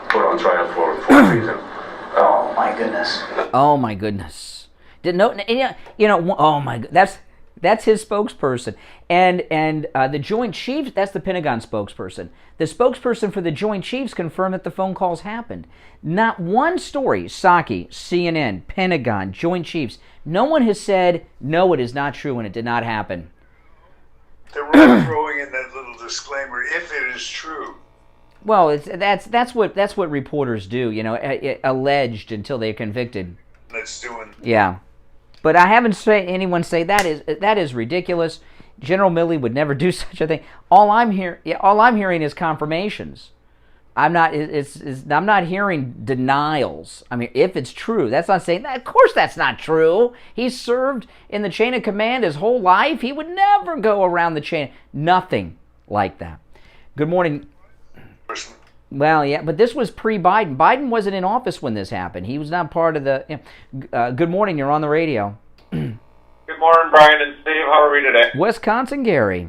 put on trial for treason. Oh my goodness. Oh my goodness. Oh my. That's his spokesperson. And the Joint Chiefs, that's the Pentagon spokesperson. The spokesperson for the Joint Chiefs confirmed that the phone calls happened. Not one story, Psaki, CNN, Pentagon, Joint Chiefs, no one has said, no, it is not true and it did not happen. They're all throwing in that little disclaimer, if it is true. Well, that's what reporters do, alleged until they're convicted. That's doing. Yeah. But I haven't seen anyone say that is ridiculous. General Milley would never do such a thing. All I'm hearing is confirmations. I'm not hearing denials. I mean, if it's true, that's not saying that. Of course, that's not true. He's served in the chain of command his whole life. He would never go around the chain. Nothing like that. Good morning. Well, yeah, but this was pre-Biden. Biden wasn't in office when this happened. He was not part of the... good morning, you're on the radio. Good morning, Brian and Steve. How are we today? Wisconsin, Gary.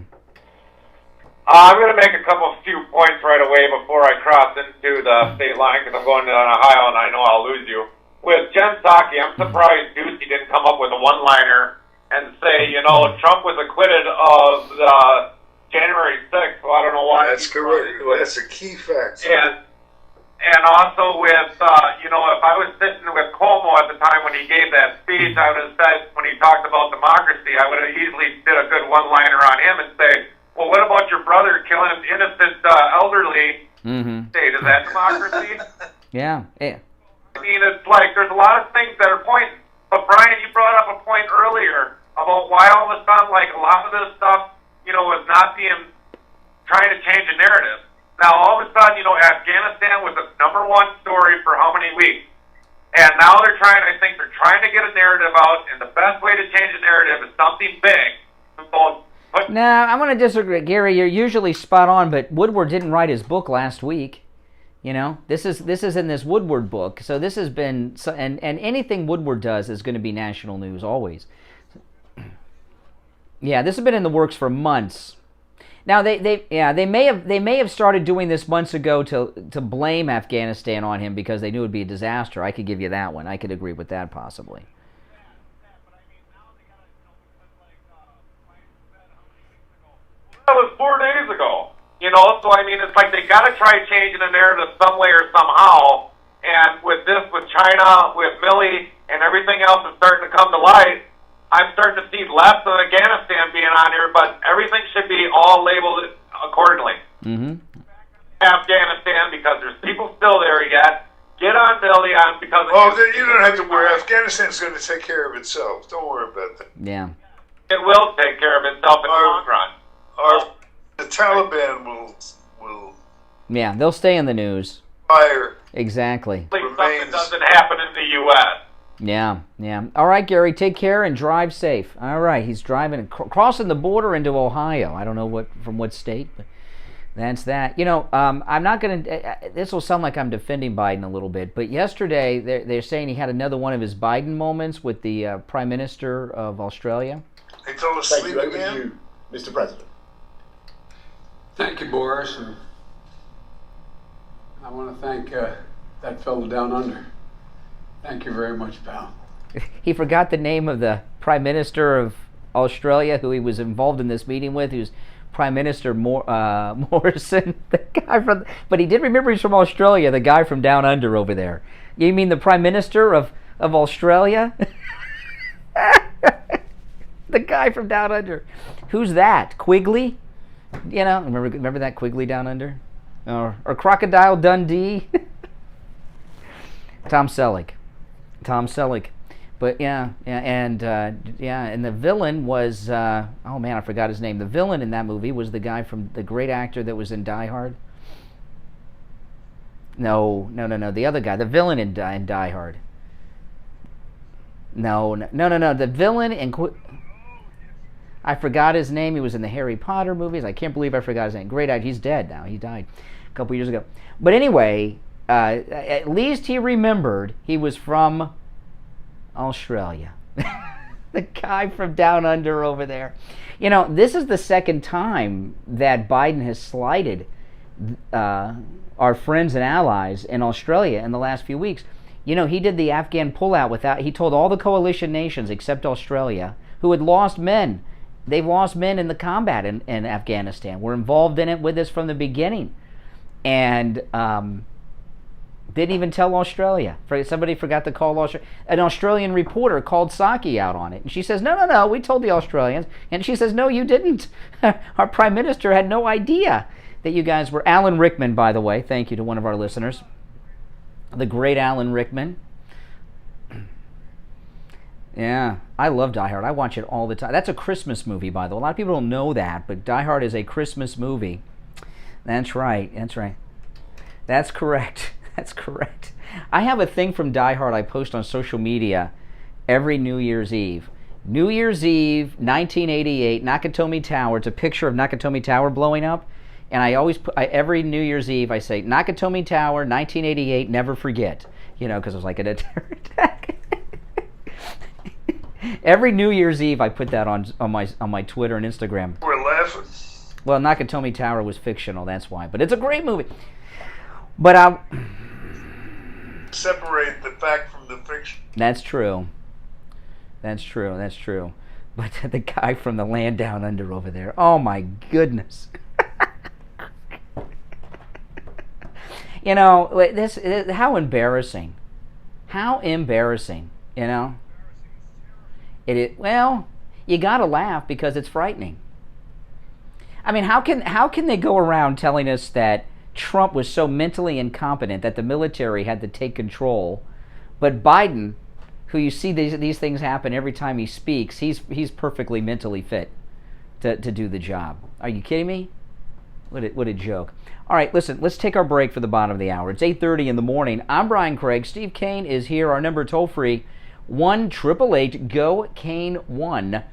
I'm going to make a few points right away before I cross into the state line, because I'm going to Ohio and I know I'll lose you. With Jen Psaki, I'm surprised Ducey didn't come up with a one-liner and say, Trump was acquitted of the January 6th, so I don't know why. That's correct. That's a key fact. And also with, if I was sitting with Cuomo at the time when he gave that speech, I would have said, when he talked about democracy, I would have easily did a good one-liner on him and say, well, what about your brother killing innocent elderly? State? Is that democracy? Yeah. I mean, it's like there's a lot of things that are points. But, Brian, you brought up a point earlier about why all of a sudden, like, a lot of this stuff, was not being trying to change a narrative. Now, all of a sudden, Afghanistan was the #1 story for how many weeks? And now they're trying to get a narrative out, and the best way to change a narrative is something big. No, I'm going to disagree. Gary, you're usually spot on, but Woodward didn't write his book last week. This is in this Woodward book. So this has been, and anything Woodward does is going to be national news always. Yeah, this has been in the works for months. Now they may have started doing this months ago to blame Afghanistan on him because they knew it would be a disaster. I could give you that one. I could agree with that possibly. That was 4 days ago, so I mean, it's like they got to try changing the narrative some way or somehow, and with China, with Milley, and everything else is starting to come to light, I'm starting to see less of Afghanistan being on here, but everything should be all labeled accordingly. Afghanistan, because there's people still there yet. Get on Milley on because... you don't have to worry. Afghanistan's going to take care of itself. Don't worry about that. Yeah. It will take care of itself in the long run. The Taliban will... Yeah, they'll stay in the news. Fire. Exactly. Something doesn't happen in the U.S. Yeah. All right, Gary, take care and drive safe. All right, he's driving, crossing the border into Ohio. I don't know from what state, but that's that. I'm not going to, this will sound like I'm defending Biden a little bit, but yesterday they're saying he had another one of his Biden moments with the Prime Minister of Australia. They told us Thank you, over to you, Mr. President. Thank you, Boris. And I want to thank that fellow down under. Thank you very much, pal. He forgot the name of the Prime Minister of Australia who he was involved in this meeting with, who's Prime Minister Morrison, the guy but he did remember he's from Australia, the guy from down under over there. You mean the Prime Minister of Australia? The guy from down under. Who's that? Quigley? Remember that Quigley down under? Or Crocodile Dundee? Tom Selleck. But and the villain was oh man, I forgot his name. The villain in that movie was the guy from the great actor that was in Die Hard. No, the other guy, the villain in Die Hard. No, the villain in I forgot his name. He was in the Harry Potter movies. I can't believe I forgot his name. Great actor. He's dead now. He died a couple years ago. But anyway, at least he remembered he was from Australia. The guy from down under over there. This is the second time that Biden has slighted our friends and allies in Australia in the last few weeks. He did the Afghan pullout he told all the coalition nations except Australia, who had lost men they've lost men in the combat in Afghanistan. We're involved in it with us from the beginning. And didn't even tell Australia. Somebody forgot to call Australia. An Australian reporter called Psaki out on it. And she says, no, we told the Australians. And she says, no, you didn't. Our Prime Minister had no idea that you guys were. Alan Rickman, by the way. Thank you to one of our listeners. The great Alan Rickman. Yeah, I love Die Hard. I watch it all the time. That's a Christmas movie, by the way. A lot of people don't know that, but Die Hard is a Christmas movie. That's right. That's correct. That's correct. I have a thing from Die Hard I post on social media every New Year's Eve. New Year's Eve, 1988, Nakatomi Tower. It's a picture of Nakatomi Tower blowing up. And I always put, every New Year's Eve, I say, Nakatomi Tower, 1988, never forget. You know, because it was like a terror attack. Every New Year's Eve, I put that on my Twitter and Instagram. We're laughing. Well, Nakatomi Tower was fictional, that's why. But it's a great movie. But I separate the fact from the fiction. That's true. That's true. But the guy from the Land Down Under over there, oh my goodness. You know, how embarrassing. How embarrassing, you know? Well, you gotta laugh because it's frightening. I mean, how can they go around telling us that Trump was so mentally incompetent that the military had to take control, but Biden, who you see these things happen every time he speaks, he's perfectly mentally fit to do the job. Are you kidding me? What a joke. All right, listen, let's take our break for the bottom of the hour. It's 8:30 in the morning. I'm Brian Craig. Steve Kane is here. Our number toll-free, 1-888-GO-KANE 1,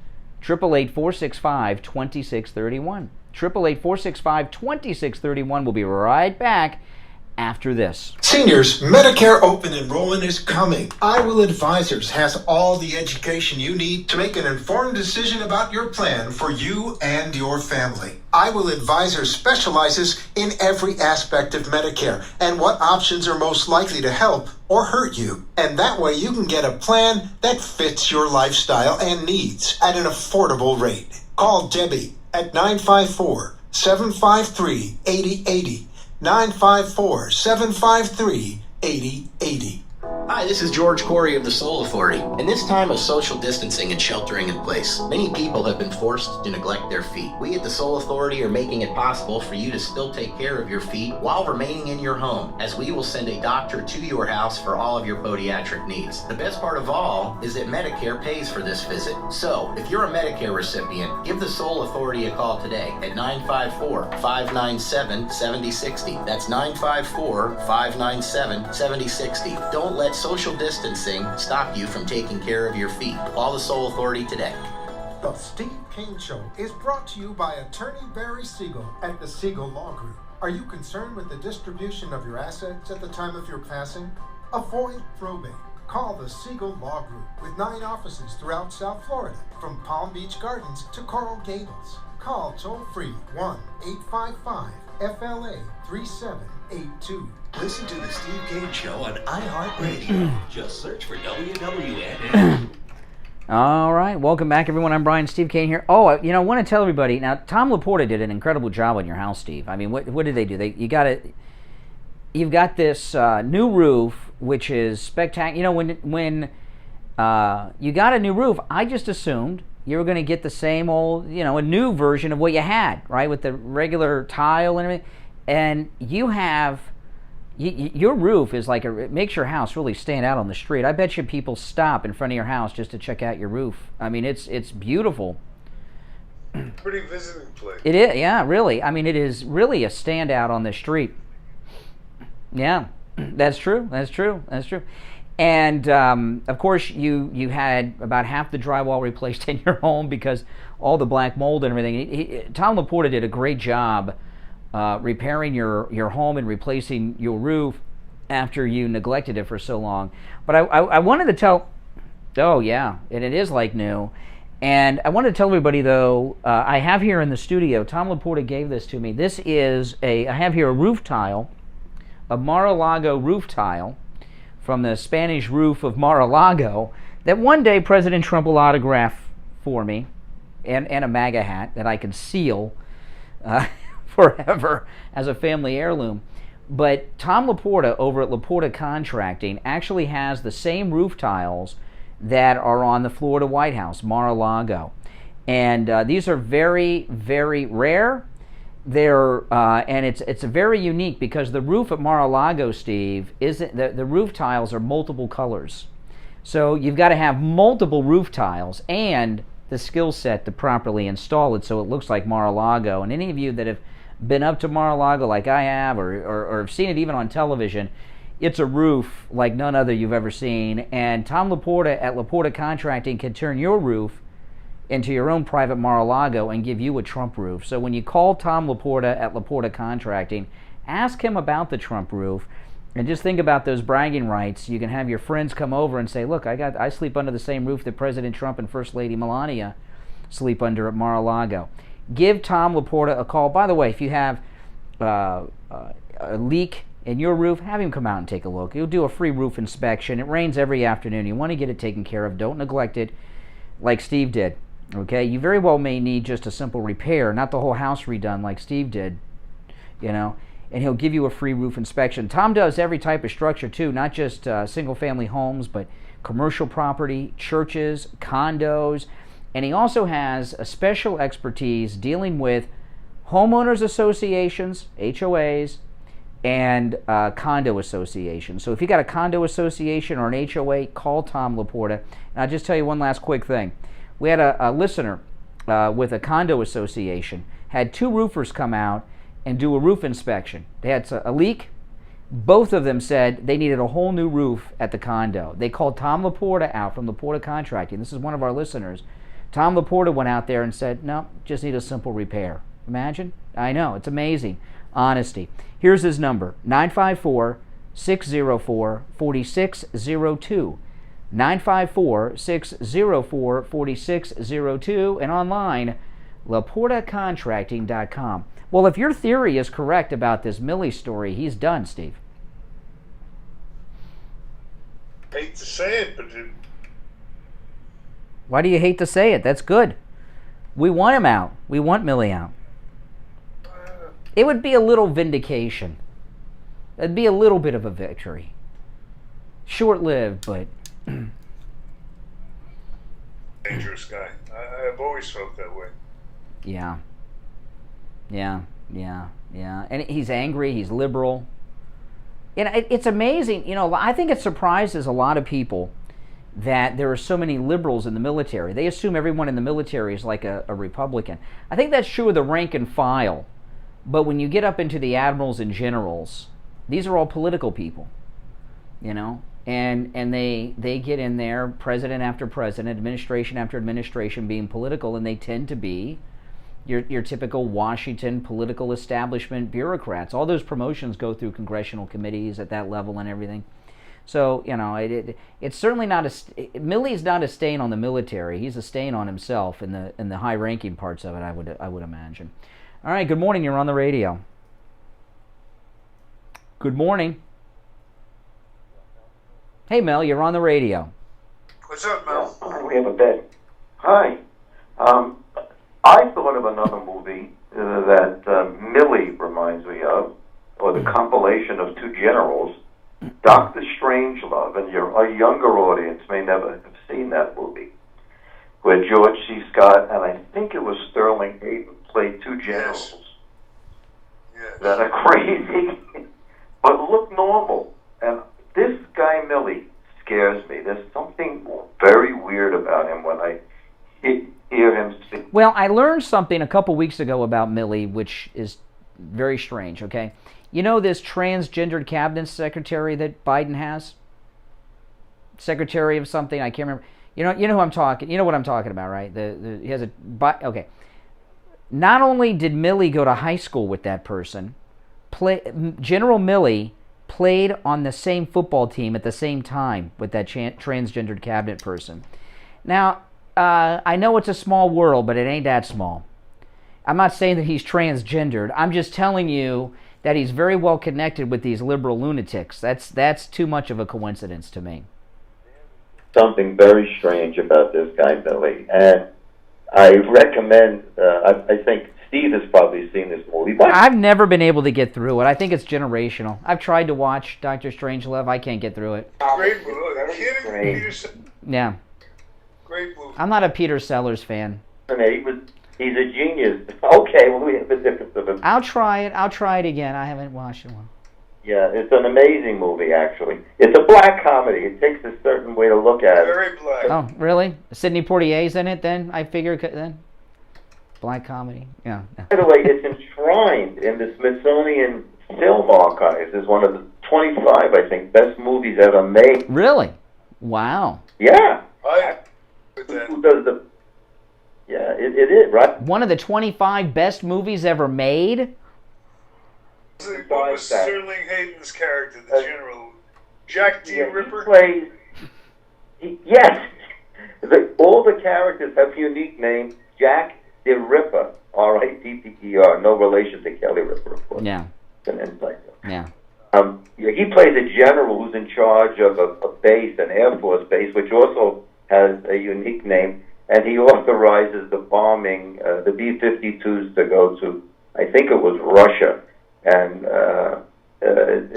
888-465-2631. 888-465-2631. We'll be right back after this. Seniors, Medicare open enrollment is coming. I Will Advisors has all the education you need to make an informed decision about your plan for you and your family. I Will Advisors specializes in every aspect of Medicare and what options are most likely to help or hurt you. And that way you can get a plan that fits your lifestyle and needs at an affordable rate. Call Debbie at 954-753-8080. 954-753-8080. Hi, this is George Corey of the Soul Authority. In this time of social distancing and sheltering in place, many people have been forced to neglect their feet. We at the Soul Authority are making it possible for you to still take care of your feet while remaining in your home, as we will send a doctor to your house for all of your podiatric needs. The best part of all is that Medicare pays for this visit. So, if you're a Medicare recipient, give the Soul Authority a call today at 954-597-7060. That's 954-597-7060. Don't let social distancing stop you from taking care of your feet. Call the Soul Authority today. The Steve Kane Show is brought to you by attorney Barry Siegel at the Siegel Law Group. Are you concerned with the distribution of your assets at the time of your passing? Avoid probate. Call the Siegel Law Group with 9 offices throughout South Florida, from Palm Beach Gardens to Coral Gables. Call toll-free 1-855-FLA-3782. Listen to the Steve Kane Show on iHeartRadio. Just search for WWN. All right, welcome back, everyone. I'm Brian. Steve Kane here. Oh, I want to tell everybody now. Tom Laporta did an incredible job on your house, Steve. I mean, what did they do? You've got this new roof, which is spectacular. You know, when you got a new roof, I just assumed you were going to get the same old, a new version of what you had, right, with the regular tile and everything. And you have. Your roof is like it makes your house really stand out on the street. I bet you people stop in front of your house just to check out your roof. I mean, it's beautiful. Pretty visiting place. It is, yeah, really. I mean, it is really a standout on the street. Yeah, that's true. And of course, you had about half the drywall replaced in your home because all the black mold and everything. Tom Laporta did a great job. Repairing your home and replacing your roof after you neglected it for so long. But I wanted to tell, oh yeah, and it is like new. And I wanted to tell everybody though, I have here in the studio, Tom Laporta gave this to me. This is I have here a roof tile, a Mar-a-Lago roof tile from the Spanish roof of Mar-a-Lago that one day President Trump will autograph for me. and a MAGA hat that I can seal forever as a family heirloom. But Tom Laporta over at Laporta Contracting actually has the same roof tiles that are on the Florida White House, Mar-a-Lago. And these are very, very rare. They're and it's very unique because the roof at Mar-a-Lago, Steve, isn't the roof tiles are multiple colors. So you've got to have multiple roof tiles and the skill set to properly install it so it looks like Mar-a-Lago. And any of you that have been up to Mar-a-Lago like I have, or have seen it even on television, it's a roof like none other you've ever seen. And Tom Laporta at Laporta Contracting can turn your roof into your own private Mar-a-Lago and give you a Trump roof. So when you call Tom Laporta at Laporta Contracting, ask him about the Trump roof, and just think about those bragging rights. You can have your friends come over and say, look, I sleep under the same roof that President Trump and First Lady Melania sleep under at Mar-a-Lago. Give Tom Laporta a call. By the way, if you have a leak in your roof, have him come out and take a look. He'll do a free roof inspection. It rains every afternoon. You want to get it taken care of. Don't neglect it like Steve did. Okay, you very well may need just a simple repair, not the whole house redone like Steve did, you know, and he'll give you a free roof inspection. Tom does every type of structure too, not just single-family homes, but commercial property, churches, condos, and he also has a special expertise dealing with homeowners associations, HOAs, and condo associations. So if you got a condo association or an HOA, call Tom Laporta. And I'll just tell you one last quick thing. We had a listener with a condo association, had two roofers come out and do a roof inspection. They had a leak. Both of them said they needed a whole new roof at the condo. They called Tom Laporta out from Laporta Contracting. This is one of our listeners. Tom Laporta went out there and said, no, just need a simple repair. Imagine? I know, it's amazing. Honesty. Here's his number, 954-604-4602. 954-604-4602, and online, LaportaContracting.com. Well, if your theory is correct about this Milley story, he's done, Steve. Hate to say it, but Why do you hate to say it? That's good. We want him out. We want Milley out. It would be a little vindication. It'd be a little bit of a victory. Short-lived, but... dangerous guy. I've always felt that way. Yeah. And he's angry, he's liberal. And it's amazing, you know, I think it surprises a lot of people that there are so many liberals in the military. They assume everyone in the military is like a Republican. I think that's true of the rank and file. But when you get up into the admirals and generals, these are all political people, you know? And they get in there, president after president, administration after administration, being political, and they tend to be your typical Washington political establishment bureaucrats. All those promotions go through congressional committees at that level and everything. So, you know, it's certainly not Milley's not a stain on the military. He's a stain on himself in the high-ranking parts of it, I would imagine. All right, good morning. You're on the radio. Good morning. Hey, Mel, you're on the radio. What's up, Mel? We have a bed. Hi. I thought of another movie that Milley reminds me of, or the compilation of two generals, Dr. Strangelove, and our younger audience may never have seen that movie, where George C. Scott, and I think it was Sterling Hayden, played two generals that are crazy, but look normal. And this guy Milley scares me. There's something very weird about him when I hear him speak. Well, I learned something a couple weeks ago about Milley, which is very strange, okay? You know this transgendered cabinet secretary that Biden has? Secretary of something, I can't remember. You know who I'm talking. You know what I'm talking about, right? He has a okay. Not only did Milley go to high school with that person, General Milley played on the same football team at the same time with that transgendered cabinet person. Now, I know it's a small world, but it ain't that small. I'm not saying that he's transgendered. I'm just telling you that he's very well connected with these liberal lunatics. That's too much of a coincidence to me. Something very strange about this guy Milley, and I recommend. I think Steve has probably seen this movie. But I've never been able to get through it. I think it's generational. I've tried to watch Dr. Strangelove. I can't get through it. Great movie. Yeah. Great movie. I'm not a Peter Sellers fan. He's a genius. Okay, well, we have a difference of him. I'll try it. I'll try it again. I haven't watched it one. Yeah, it's an amazing movie, actually. It's a black comedy. It takes a certain way to look at it. Very black. Oh, really? Sidney Poitier's in it then? I figure then? Black comedy? Yeah. By the way, it's enshrined in the Smithsonian Film Archives as one of the 25, I think, best movies ever made. Really? Wow. Yeah. Who does the... Yeah, it is, right? One of the 25 best movies ever made? What was Sterling Hayden's character, the general? Jack D. Ripper? Yes. All the characters have unique names. Jack the Ripper, R-I-P-P-E-R, no relation to Kelly Ripper, of course. Yeah. It's an insight. Yeah. He plays a general who's in charge of a base, an Air Force base, which also has a unique name, and he authorizes the bombing, the B-52s to go to, I think it was Russia, and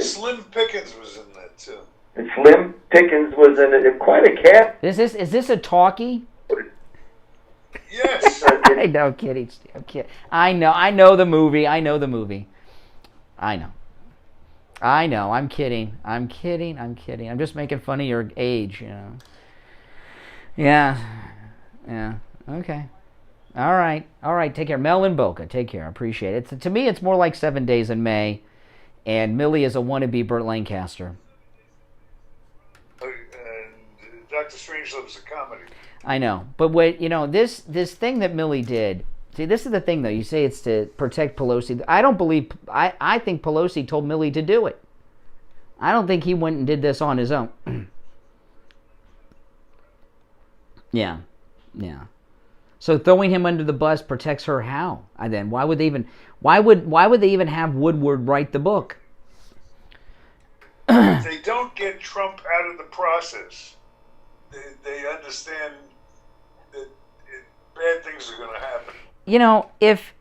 Slim Pickens was in that too. Slim Pickens was in it. Quite a cast. Is this a talkie? Yes. I know, I'm kidding. I know the movie. I know. I'm kidding. I'm just making fun of your age, you know. Yeah. Okay. All right. Take care. Mel and Boca, take care. I appreciate it. To me, it's more like 7 Days in May, and Milley is a wannabe Burt Lancaster. And Dr. Strangelove is a comedy. I know, but this thing that Milley did. See, this is the thing, though. You say it's to protect Pelosi. I don't believe. I think Pelosi told Milley to do it. I don't think he went and did this on his own. Yeah. So throwing him under the bus protects her how? And then why would they even have Woodward write the book? If they don't get Trump out of the process, they understand that bad things are going to happen. You know, if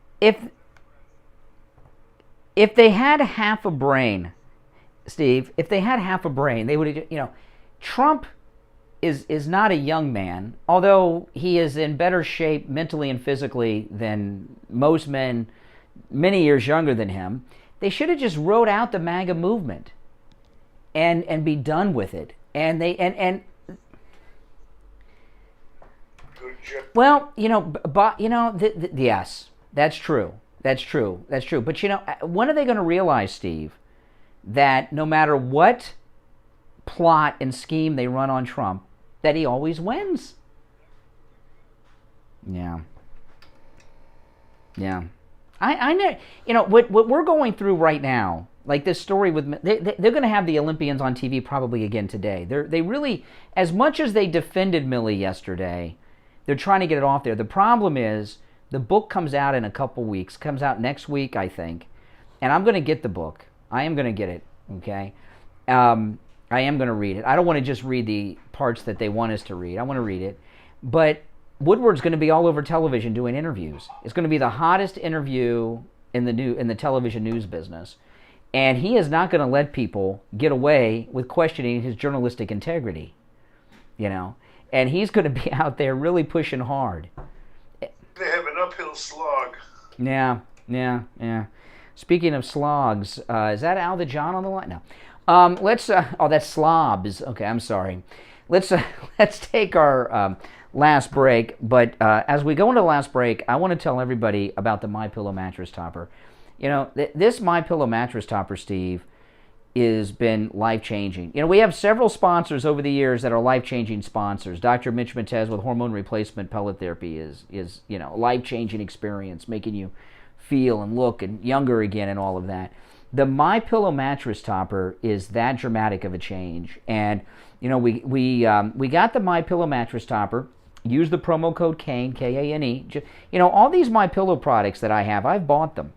they had half a brain, Steve, they would have, Trump is not a young man, although he is in better shape mentally and physically than most men many years younger than him. They should have just wrote out the MAGA movement and be done with it. Well, yes, that's true. But when are they going to realize, Steve, that no matter what plot and scheme they run on Trump, that he always wins? Yeah. I know. What we're going through right now, like this story with they're going to have the Olympians on TV probably again today. They really, as much as they defended Milley yesterday, they're trying to get it off there. The problem is the book comes out in a couple weeks. Comes out next week, I think, and I'm going to get the book. I am going to get it. Okay. I am going to read it. I don't want to just read the parts that they want us to read. I want to read it. But Woodward's going to be all over television doing interviews. It's going to be the hottest interview in the television news business. And he is not going to let people get away with questioning his journalistic integrity. And he's going to be out there really pushing hard. They have an uphill slog. Yeah. Speaking of slogs, is that Al the John on the line? No. Let's. That's slobs. Okay, I'm sorry. Let's take our last break. But as we go into the last break, I want to tell everybody about the MyPillow mattress topper. This MyPillow mattress topper, Steve, has been life-changing. We have several sponsors over the years that are life-changing sponsors. Dr. Mitch Matez with hormone replacement pellet therapy is a life-changing experience, making you feel and look and younger again and all of that. The MyPillow mattress topper is that dramatic of a change. And we got the MyPillow mattress topper. Use the promo code KANE, K-A-N-E. All these MyPillow products that I have, I've bought them.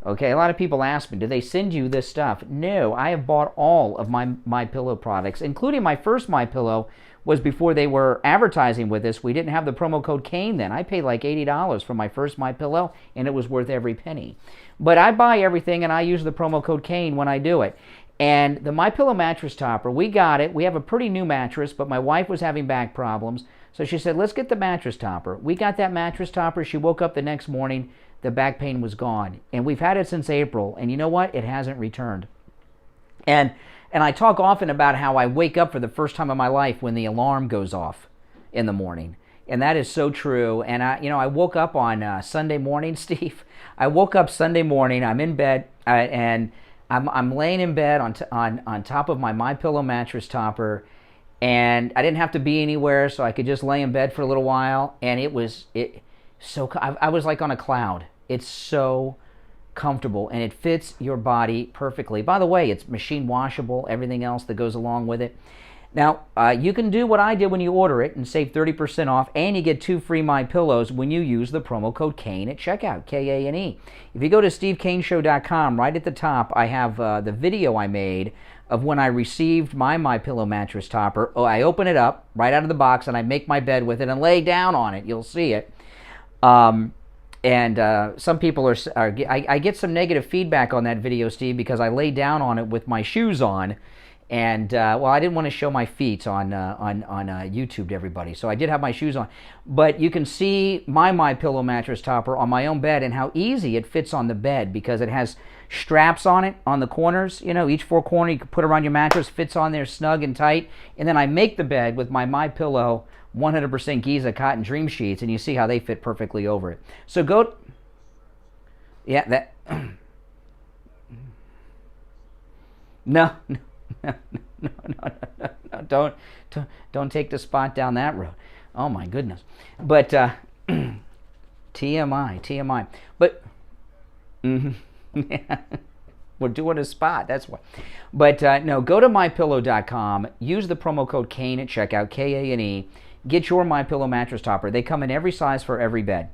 Okay, a lot of people ask me, do they send you this stuff? No, I have bought all of my MyPillow products, including my first MyPillow was before they were advertising with us. We didn't have the promo code Kane then. I paid like $80 for my first MyPillow, and it was worth every penny. But I buy everything, and I use the promo code Kane when I do it. And the MyPillow mattress topper, we got it. We have a pretty new mattress, but my wife was having back problems, so she said, let's get the mattress topper. We got that mattress topper. She woke up the next morning. The back pain was gone. And we've had it since April. And you know what? It hasn't returned. And I talk often about how I wake up for the first time in my life when the alarm goes off in the morning. And that is so true. And I woke up on Sunday morning, Steve. I woke up Sunday morning. I'm in bed, and I'm laying in bed on top of my MyPillow mattress topper. And I didn't have to be anywhere, so I could just lay in bed for a little while. And I was like on a cloud. It's so comfortable, and it fits your body perfectly. By the way, it's machine washable, everything else that goes along with it. Now, you can do what I did when you order it and save 30% off, and you get 2 free MyPillows when you use the promo code Kane at checkout, K-A-N-E. If you go to SteveKaneShow.com, right at the top, I have the video I made of when I received my MyPillow mattress topper. Oh, I open it up right out of the box, and I make my bed with it and lay down on it. You'll see it. Some people I get some negative feedback on that video, Steve, because I lay down on it with my shoes on, and I didn't want to show my feet on YouTube to everybody, so I did have my shoes on. But you can see my MyPillow mattress topper on my own bed and how easy it fits on the bed because it has straps on it on the corners. You know, each 4 corner you can put around your mattress, fits on there snug and tight. And then I make the bed with my MyPillow 100% Giza cotton dream sheets, and you see how they fit perfectly over it. So go, yeah, that, no, don't take the spot down that road. Oh my goodness. But TMI. But yeah, we're doing a spot. That's why. But no, go to mypillow.com. Use the promo code Kane at checkout, K-A-N-E. Get your MyPillow mattress topper. They come in every size for every bed.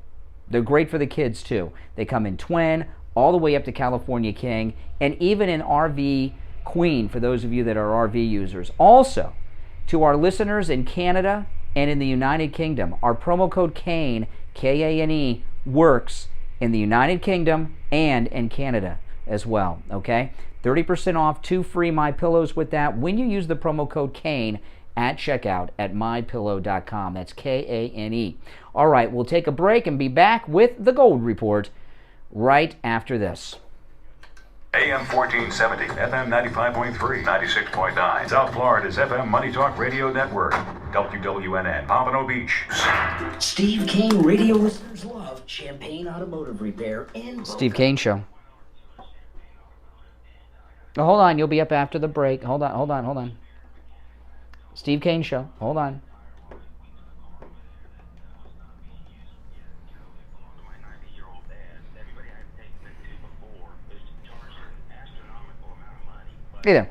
They're great for the kids too. They come in twin, all the way up to California King, and even in RV Queen for those of you that are RV users. Also, to our listeners in Canada and in the United Kingdom, our promo code Kane, K-A-N-E, works in the United Kingdom and in Canada as well, okay? 30% off, 2 free MyPillows with that when you use the promo code Kane at checkout at mypillow.com. That's K-A-N-E. All right, we'll take a break and be back with the Gold Report right after this. AM 1470, FM 95.3, 96.9. South Florida's FM Money Talk Radio Network. WWNN, Pompano Beach. Steve Kane Radio listeners love Champagne Automotive Repair in Steve Kane Show. Oh, hold on, you'll be up after the break. Hold on. Steve Kane Show. Hold on. Hey there.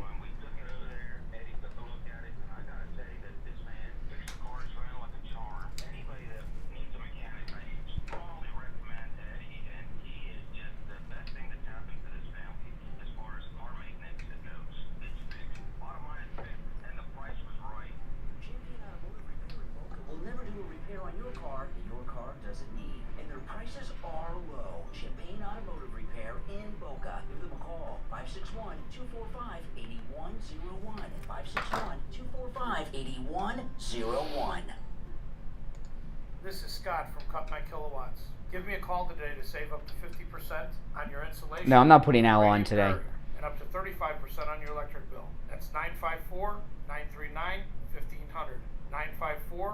This is Scott from Cut My Kilowatts. Give me a call today to save up to 50% on your insulation. No, I'm not putting Al on today. And up to 35% on your electric bill. That's 954-939-1500. 954-939-1500.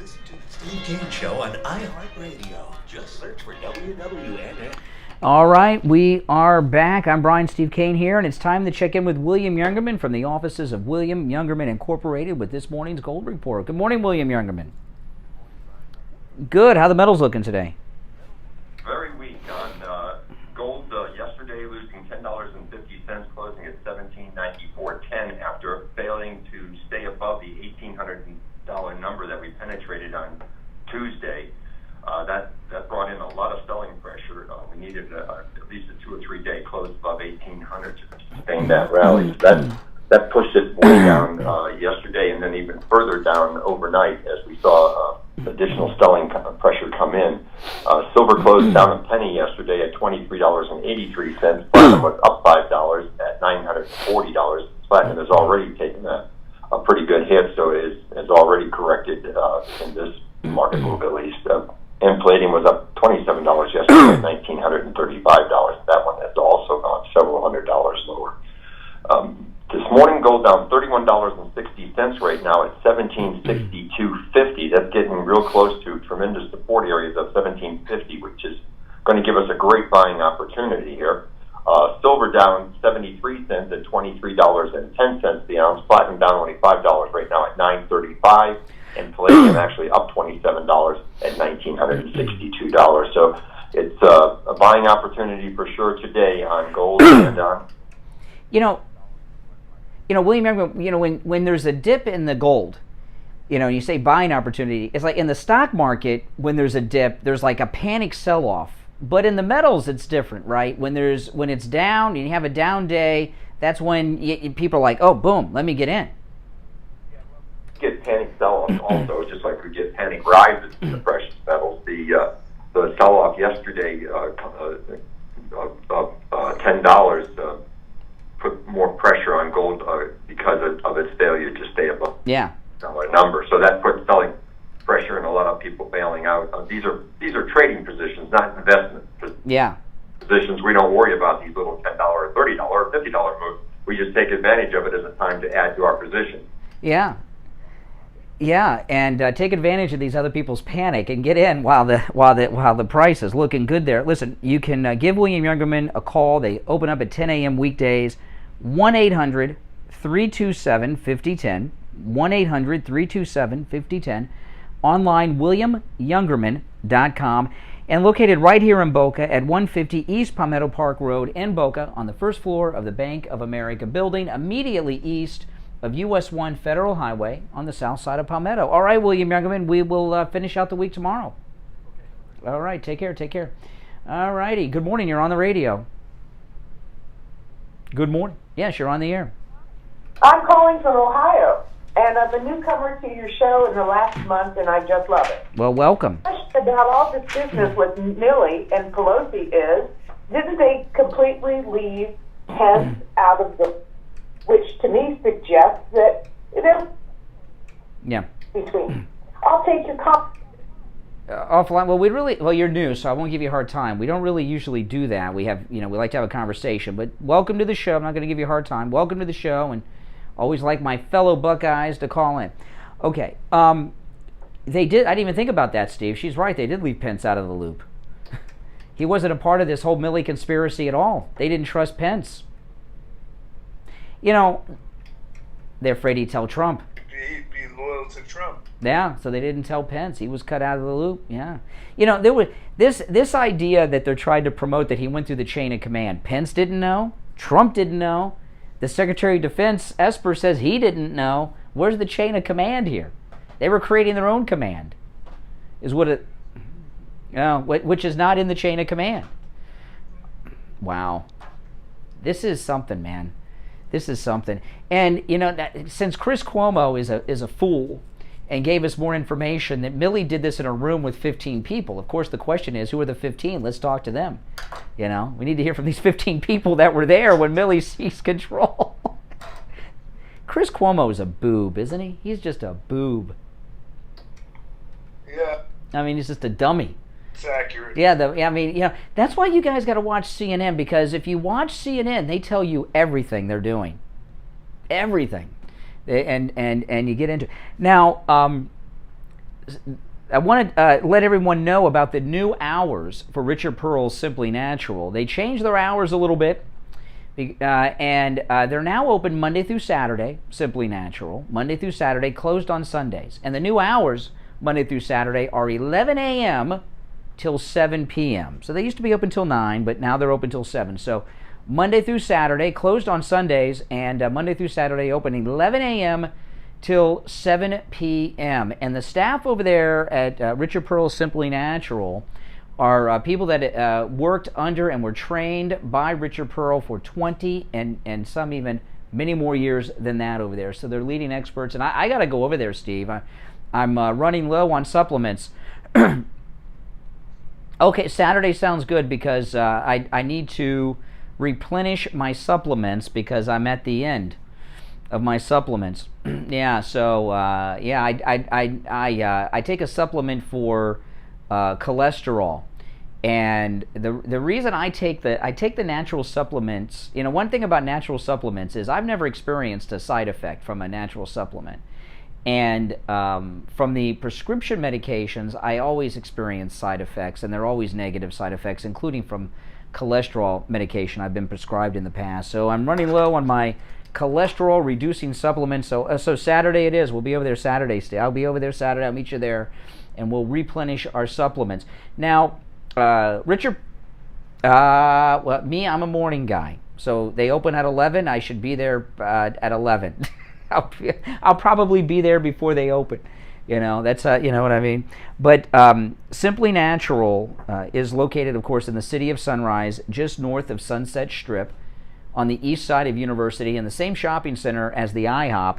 Listen to the Steve Kane Show on iHeartRadio. Just search for WWNN. All right, we are back. I'm Brian Steve Kane here, and it's time to check in with William Youngerman from the offices of William Youngerman Incorporated with this morning's Gold Report. Good morning, William Youngerman. Good. How the metals looking today? Very weak on gold. Yesterday losing $10.50, closing at $17.94.10 after failing to stay above the $1,800 number that we penetrated on Tuesday. That brought in a lot of selling pressure. following that rally. So that pushed it way down yesterday, and then even further down overnight as we saw additional selling pressure come in. Silver closed down a penny yesterday at $23.83. Platinum was up $5 at $940. Platinum has already taken a pretty good hit, so it has already corrected in this market move at least. And palladium was up $27 yesterday at $1,935. That one has also gone several $100s lower. This morning, gold down $31.60 right now at $1762.50. That's getting real close to tremendous support areas of $1750, which is going to give us a great buying opportunity here. Silver down 73 cents at $23.10 the ounce. Platinum down only $5 right now at $9.35, and palladium actually up $27 at $1,962. So it's a buying opportunity for sure today on gold and on. William Youngman, when there's a dip in the gold, you say buying opportunity, it's like in the stock market, when there's a dip, there's like a panic sell-off. But in the metals, it's different, right? When it's down, and you have a down day, that's when people are like, oh, boom, let me get in. Get panic sell-off also, just like we get panic rises in the precious metals. The sell-off yesterday of $10 put more pressure on gold because of its failure to stay above a number. So that put selling pressure and a lot of people bailing out. These are trading positions, not investment positions. We don't worry about these little $10 or $30 or $50 moves. We just take advantage of it as a time to add to our position. Yeah, and take advantage of these other people's panic and get in while the price is looking good there. Listen, you can give William Youngerman a call. They open up at 10 a.m. weekdays. 1-800-327-5010. 1-800-327-5010. Online, WilliamYoungerman.com. And located right here in Boca at 150 East Palmetto Park Road in Boca on the first floor of the Bank of America building, immediately east of US 1 Federal Highway on the south side of Palmetto. All right, William Youngerman, we will finish out the week tomorrow. All right, take care. All righty, good morning, you're on the radio. Good morning. Yes, you're on the air. I'm calling from Ohio, and I'm a newcomer to your show in the last month, and I just love it. Well, welcome. The question about all this business with Milley and Pelosi is, didn't they completely leave Pence out of the, which to me suggests that they're between. I'll take your comment. Offline. Well, you're new, so I won't give you a hard time. We don't really usually do that. We have, we like to have a conversation. But welcome to the show. I'm not going to give you a hard time. Welcome to the show, and always like my fellow Buckeyes to call in. Okay. They did. I didn't even think about that, Steve. She's right. They did leave Pence out of the loop. He wasn't a part of this whole Milley conspiracy at all. They didn't trust Pence. They're afraid he'd tell Trump. He'd be loyal to Trump. Yeah, so they didn't tell Pence. He was cut out of the loop. Yeah. There was this idea that they're trying to promote that he went through the chain of command. Pence didn't know. Trump didn't know. The Secretary of Defense, Esper, says he didn't know. Where's the chain of command here? They were creating their own command. Which is not in the chain of command. Wow. This is something, man. This is something. And, since Chris Cuomo is a fool and gave us more information that Milley did this in a room with 15 people, of course the question is, who are the 15? Let's talk to them. We need to hear from these 15 people that were there when Milley seized control. Chris Cuomo is a boob, isn't he? He's just a boob. Yeah. He's just a dummy. It's accurate. Yeah, that's why you guys got to watch CNN, because if you watch CNN, they tell you everything they're doing. Everything. And you get into it. Now, I want to let everyone know about the new hours for Richard Pearl's Simply Natural. They changed their hours a little bit, and they're now open Monday through Saturday, Simply Natural, Monday through Saturday, closed on Sundays. And the new hours, Monday through Saturday, are 11 a.m. till 7 p.m. So they used to be open till 9, but now they're open till 7. So Monday through Saturday, closed on Sundays, and Monday through Saturday open 11 a.m. till 7 p.m. And the staff over there at Richard Pearl's Simply Natural are people that worked under and were trained by Richard Pearl for 20 and some even many more years than that over there. So they're leading experts. And I got to go over there, Steve. I'm running low on supplements. Okay, Saturday sounds good because I need to replenish my supplements because I'm at the end of my supplements. Yeah, so I take a supplement for cholesterol, and the reason I take the natural supplements, you know, one thing about natural supplements is I've never experienced a side effect from a natural supplement, and from the prescription medications I always experience side effects, and they're always negative side effects, including from cholesterol medication I've been prescribed in the past. So I'm running low on my cholesterol reducing supplements. So Saturday it is. We'll be over there Saturday. I'll be over there Saturday. I'll meet you there, and we'll replenish our supplements. Now, Richard, well, me, I'm a morning guy. So they open at 11. I should be there at 11. I'll probably be there before they open. You know, that's you know what I mean. But Simply Natural is located, of course, in the city of Sunrise, just north of Sunset Strip, on the east side of University, in the same shopping center as the IHOP.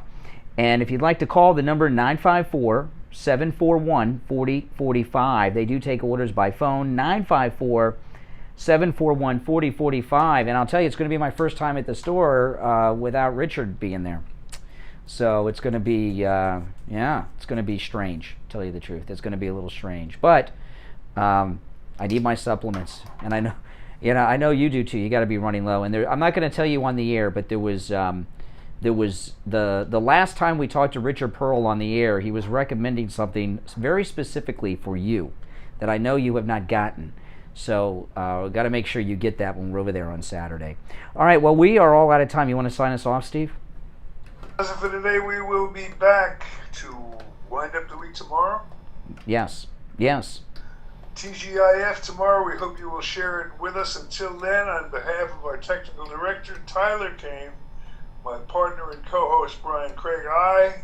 And if you'd like to call, the number 954-741-4045. They do take orders by phone. 954-741-4045. And I'll tell you, it's going to be my first time at the store without Richard being there. So it's going to be, yeah, it's going to be strange, to tell you the truth. It's going to be a little strange. But I need my supplements, and I know, you know, I know you do too. You got to be running low. And I'm not going to tell you on the air, but there was the last time we talked to Richard Pearl on the air, he was recommending something very specifically for you that I know you have not gotten. So we've got to make sure you get that when we're over there on Saturday. All right, well, we are all out of time. You want to sign us off, Steve? As for today, we will be back to wind up the week tomorrow. Yes, yes. TGIF tomorrow. We hope you will share it with us. Until then, on behalf of our technical director, Tyler Kane, my partner and co-host, Brian Craig, I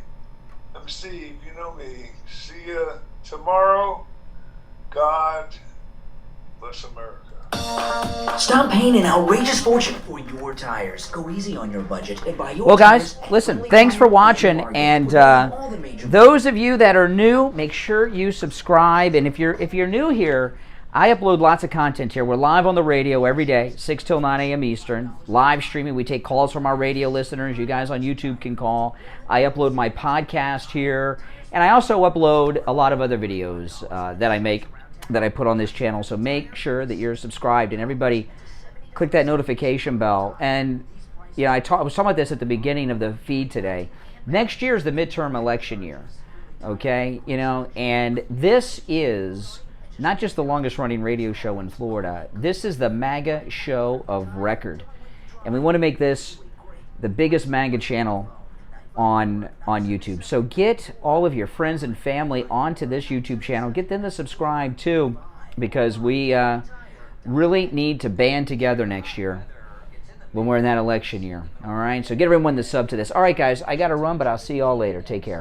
am Steve. You know me. See you tomorrow. God bless America. Stop paying an outrageous fortune for your tires. Go easy on your budget and buy your Well, guys, listen, thanks for watching. And those of you that are new, make sure you subscribe. And if you're new here, I upload lots of content here. We're live on the radio every day, 6 till 9 a.m. Eastern. Live streaming. We take calls from our radio listeners. You guys on YouTube can call. I upload my podcast here. And I also upload a lot of other videos that I make, that I put on this channel. So make sure that you're subscribed, and everybody click that notification bell. And you know, I was talking about this at the beginning of the feed today. Next year is the midterm election year, okay? You know, and this is not just the longest running radio show in Florida. This is the MAGA show of record, and we want to make this the biggest MAGA channel on YouTube. So get all of your friends and family onto this YouTube channel. Get them to subscribe too, because we really need to band together next year when we're in that election year. All right, so get everyone to sub to this. All right, guys, I got to run, but I'll see you all later. Take care.